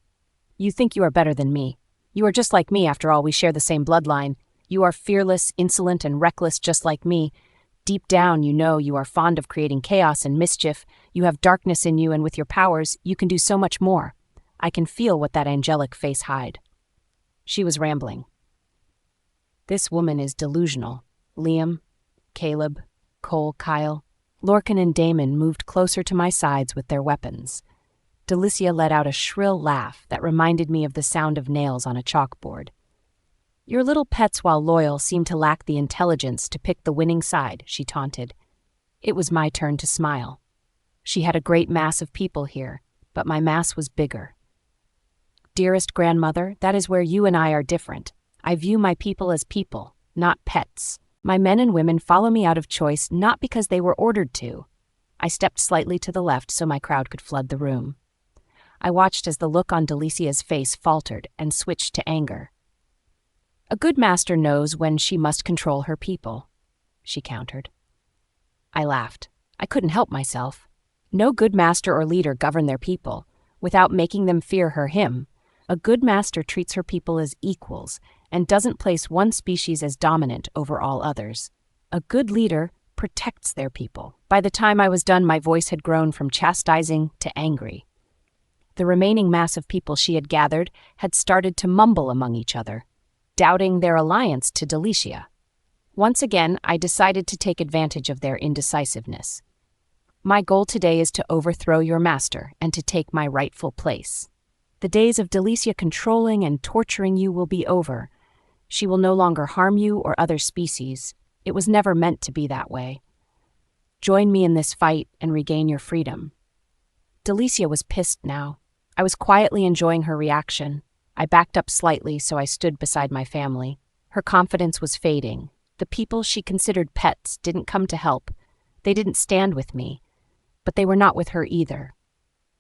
You think you are better than me. You are just like me, after all, we share the same bloodline. You are fearless, insolent, and reckless just like me. Deep down, you know you are fond of creating chaos and mischief. You have darkness in you, and with your powers, you can do so much more. I can feel what that angelic face hide. She was rambling. This woman is delusional. Liam, Caleb, Cole, Kyle, Lorcan and Damon moved closer to my sides with their weapons. Delicia let out a shrill laugh that reminded me of the sound of nails on a chalkboard. Your little pets, while loyal, seem to lack the intelligence to pick the winning side, she taunted. It was my turn to smile. She had a great mass of people here, but my mass was bigger. Dearest grandmother, that is where you and I are different. I view my people as people, not pets. My men and women follow me out of choice, not because they were ordered to. I stepped slightly to the left so my crowd could flood the room. I watched as the look on Delicia's face faltered and switched to anger. A good master knows when she must control her people, she countered. I laughed. I couldn't help myself. No good master or leader govern their people without making them fear him. A good master treats her people as equals and doesn't place one species as dominant over all others. A good leader protects their people. By the time I was done, my voice had grown from chastising to angry. The remaining mass of people she had gathered had started to mumble among each other, doubting their alliance to Delicia. Once again, I decided to take advantage of their indecisiveness. My goal today is to overthrow your master and to take my rightful place. The days of Delicia controlling and torturing you will be over. She will no longer harm you or other species. It was never meant to be that way. Join me in this fight and regain your freedom. Delicia was pissed now. I was quietly enjoying her reaction. I backed up slightly so I stood beside my family. Her confidence was fading. The people she considered pets didn't come to help. They didn't stand with me. But they were not with her either.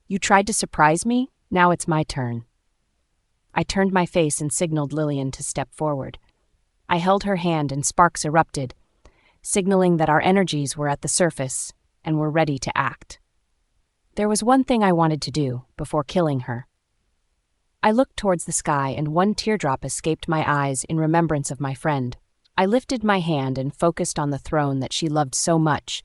You tried to surprise me? Now it's my turn. I turned my face and signaled Lillian to step forward. I held her hand and sparks erupted, signaling that our energies were at the surface and were ready to act. There was one thing I wanted to do before killing her. I looked towards the sky and one teardrop escaped my eyes in remembrance of my friend. I lifted my hand and focused on the throne that she loved so much,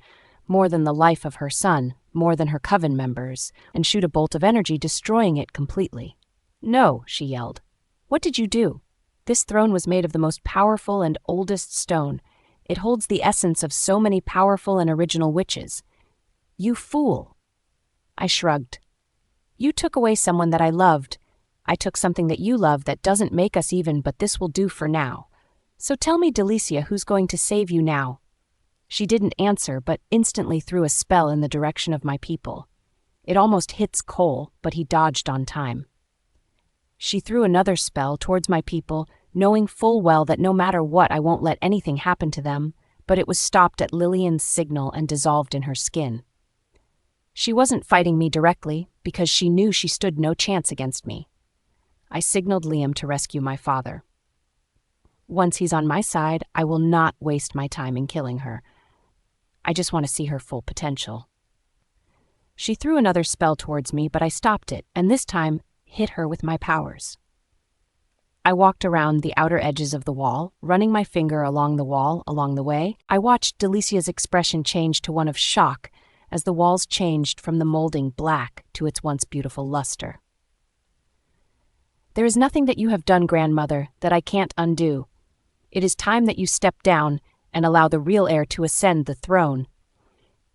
more than the life of her son, more than her coven members, and shoot a bolt of energy, destroying it completely. No, she yelled. What did you do? This throne was made of the most powerful and oldest stone. It holds the essence of so many powerful and original witches. You fool. I shrugged. You took away someone that I loved. I took something that you love that doesn't make us even, but this will do for now. So tell me, Delicia, who's going to save you now? She didn't answer, but instantly threw a spell in the direction of my people. It almost hits Cole, but he dodged on time. She threw another spell towards my people, knowing full well that no matter what, I won't let anything happen to them, but it was stopped at Lillian's signal and dissolved in her skin. She wasn't fighting me directly, because she knew she stood no chance against me. I signaled Liam to rescue my father. Once he's on my side, I will not waste my time in killing her. I just want to see her full potential. She threw another spell towards me, but I stopped it, and this time hit her with my powers. I walked around the outer edges of the wall, running my finger along the wall along the way. I watched Delicia's expression change to one of shock as the walls changed from the molding black to its once beautiful luster. There is nothing that you have done, grandmother, that I can't undo. It is time that you step down and allow the real heir to ascend the throne.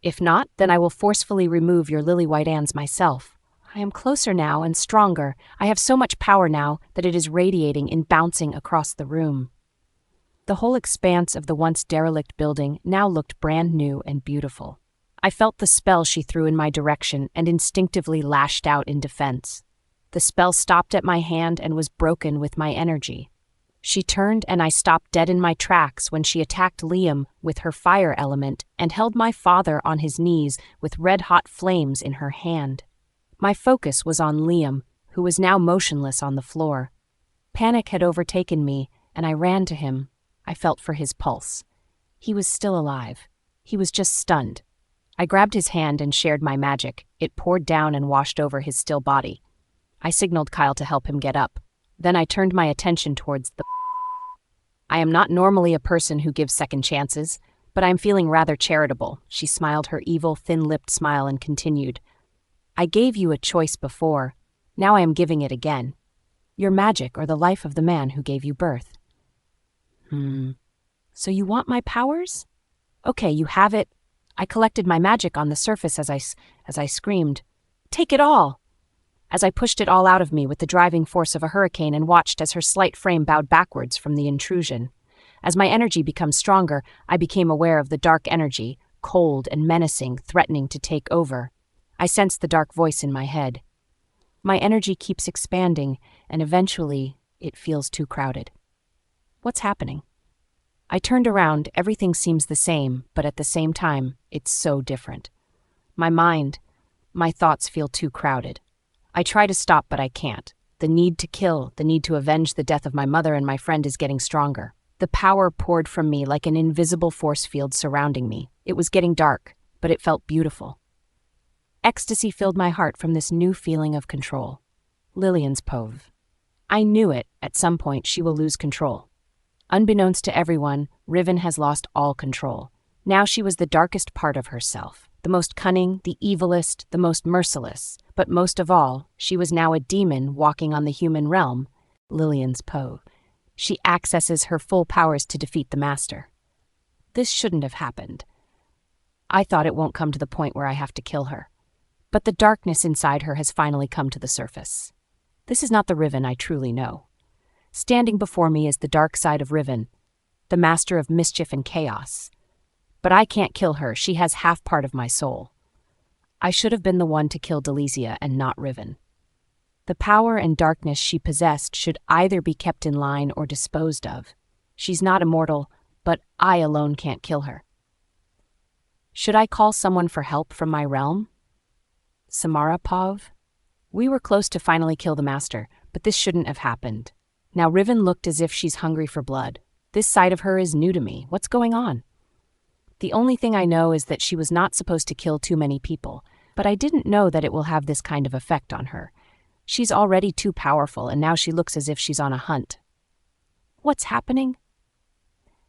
If not, then I will forcefully remove your lily white hands myself. I am closer now and stronger. I have so much power now that it is radiating and bouncing across the room. The whole expanse of the once derelict building now looked brand new and beautiful. I felt the spell she threw in my direction and instinctively lashed out in defense. The spell stopped at my hand and was broken with my energy. She turned and I stopped dead in my tracks when she attacked Liam with her fire element and held my father on his knees with red-hot flames in her hand. My focus was on Liam, who was now motionless on the floor. Panic had overtaken me, and I ran to him. I felt for his pulse. He was still alive. He was just stunned. I grabbed his hand and shared my magic. It poured down and washed over his still body. I signaled Kyle to help him get up. Then I turned my attention towards the... I am not normally a person who gives second chances, but I'm feeling rather charitable. She smiled her evil, thin-lipped smile and continued. I gave you a choice before. Now I am giving it again. Your magic or the life of the man who gave you birth. So you want my powers? Okay, you have it. I collected my magic on the surface as I screamed, "Take it all!" As I pushed it all out of me with the driving force of a hurricane and watched as her slight frame bowed backwards from the intrusion. As my energy became stronger, I became aware of the dark energy, cold and menacing, threatening to take over. I sensed the dark voice in my head. My energy keeps expanding, and eventually it feels too crowded. What's happening? I turned around. Everything seems the same, but at the same time, it's so different. My thoughts feel too crowded. I try to stop, but I can't. The need to kill, the need to avenge the death of my mother and my friend is getting stronger. The power poured from me like an invisible force field surrounding me. It was getting dark, but it felt beautiful. Ecstasy filled my heart from this new feeling of control. Lillian's Pove. I knew it. At some point, she will lose control. Unbeknownst to everyone, Riven has lost all control. Now she was the darkest part of herself, the most cunning, the evilest, the most merciless. But most of all, she was now a demon walking on the human realm, Lillian's Pove. She accesses her full powers to defeat the Master. This shouldn't have happened. I thought it won't come to the point where I have to kill her. But the darkness inside her has finally come to the surface. This is not the Riven I truly know. Standing before me is the dark side of Riven, the master of mischief and chaos. But I can't kill her. She has half part of my soul. I should have been the one to kill Delicia and not Riven. The power and darkness she possessed should either be kept in line or disposed of. She's not immortal, but I alone can't kill her. Should I call someone for help from my realm? Samara Pov? We were close to finally kill the Master, but this shouldn't have happened. Now Riven looked as if she's hungry for blood. This side of her is new to me. What's going on? The only thing I know is that she was not supposed to kill too many people, but I didn't know that it will have this kind of effect on her. She's already too powerful, and now she looks as if she's on a hunt. What's happening?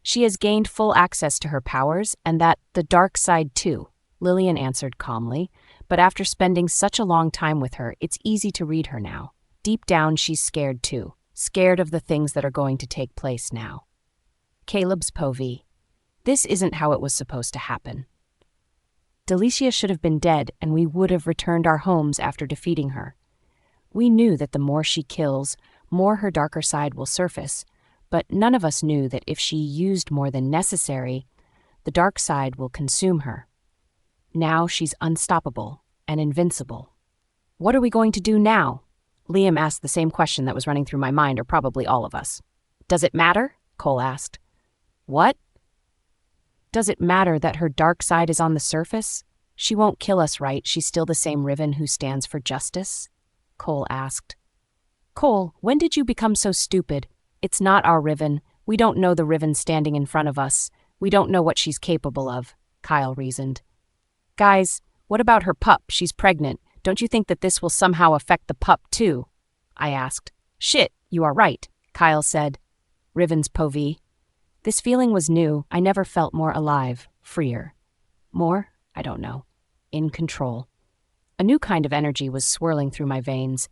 She has gained full access to her powers, and that the dark side too, Lillian answered calmly, but after spending such a long time with her, it's easy to read her now. Deep down, she's scared too, scared of the things that are going to take place now. Caleb's Povey. This isn't how it was supposed to happen. Delicia should have been dead, and we would have returned our homes after defeating her. We knew that the more she kills, more her darker side will surface, but none of us knew that if she used more than necessary, the dark side will consume her. Now she's unstoppable and invincible. What are we going to do now? Liam asked the same question that was running through my mind, or probably all of us. Does it matter? Cole asked. What? Does it matter that her dark side is on the surface? She won't kill us, right? She's still the same Riven who stands for justice? Cole asked. Cole, when did you become so stupid? It's not our Riven. We don't know the Riven standing in front of us. We don't know what she's capable of, Kyle reasoned. Guys, what about her pup? She's pregnant. Don't you think that this will somehow affect the pup too? I asked. Shit, you are right, Kyle said. Riven's Povey. This feeling was new. I never felt more alive, freer. More? I don't know. In control. A new kind of energy was swirling through my veins.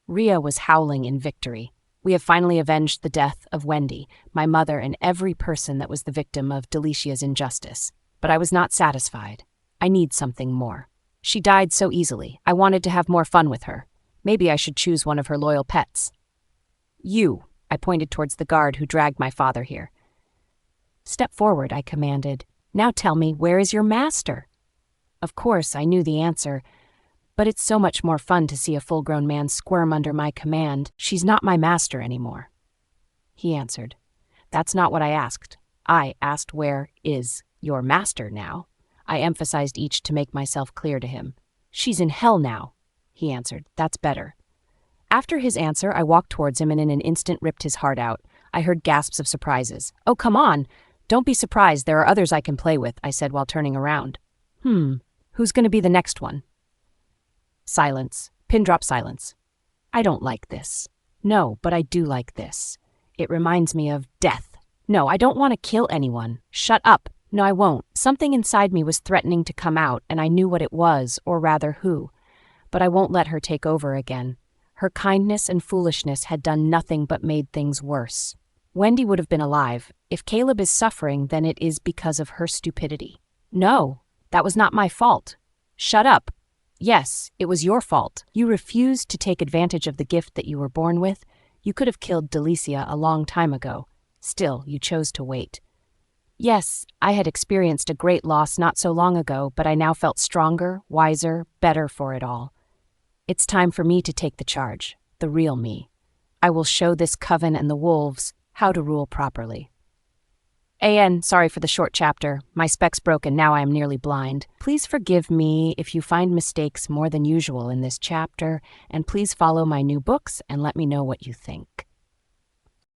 Rhea was howling in victory. We have finally avenged the death of Wendy, my mother, and every person that was the victim of Delicia's injustice. But I was not satisfied. I need something more. She died so easily. I wanted to have more fun with her. Maybe I should choose one of her loyal pets. You, I pointed towards the guard who dragged my father here. Step forward, I commanded. Now tell me, where is your master? Of course, I knew the answer, but it's so much more fun to see a full-grown man squirm under my command. She's not my master anymore. He answered, That's not what I asked. I asked where is your master now. I emphasized each to make myself clear to him. She's in hell now, he answered. That's better. After his answer, I walked towards him and in an instant ripped his heart out. I heard gasps of surprises. Oh, come on. Don't be surprised. There are others I can play with, I said while turning around. Who's going to be the next one? Silence. Pin drop silence. I don't like this. No, but I do like this. It reminds me of death. No, I don't want to kill anyone. Shut up. No, I won't. Something inside me was threatening to come out, and I knew what it was, or rather who. But I won't let her take over again. Her kindness and foolishness had done nothing but made things worse. Wendy would have been alive. If Caleb is suffering, then it is because of her stupidity. No, that was not my fault. Shut up. Yes, it was your fault. You refused to take advantage of the gift that you were born with. You could have killed Delicia a long time ago. Still, you chose to wait. Yes, I had experienced a great loss not so long ago, but I now felt stronger, wiser, better for it all. It's time for me to take the charge, the real me. I will show this coven and the wolves how to rule properly. AN, sorry for the short chapter. My spec's broken, now I am nearly blind. Please forgive me if you find mistakes more than usual in this chapter, and please follow my new books and let me know what you think.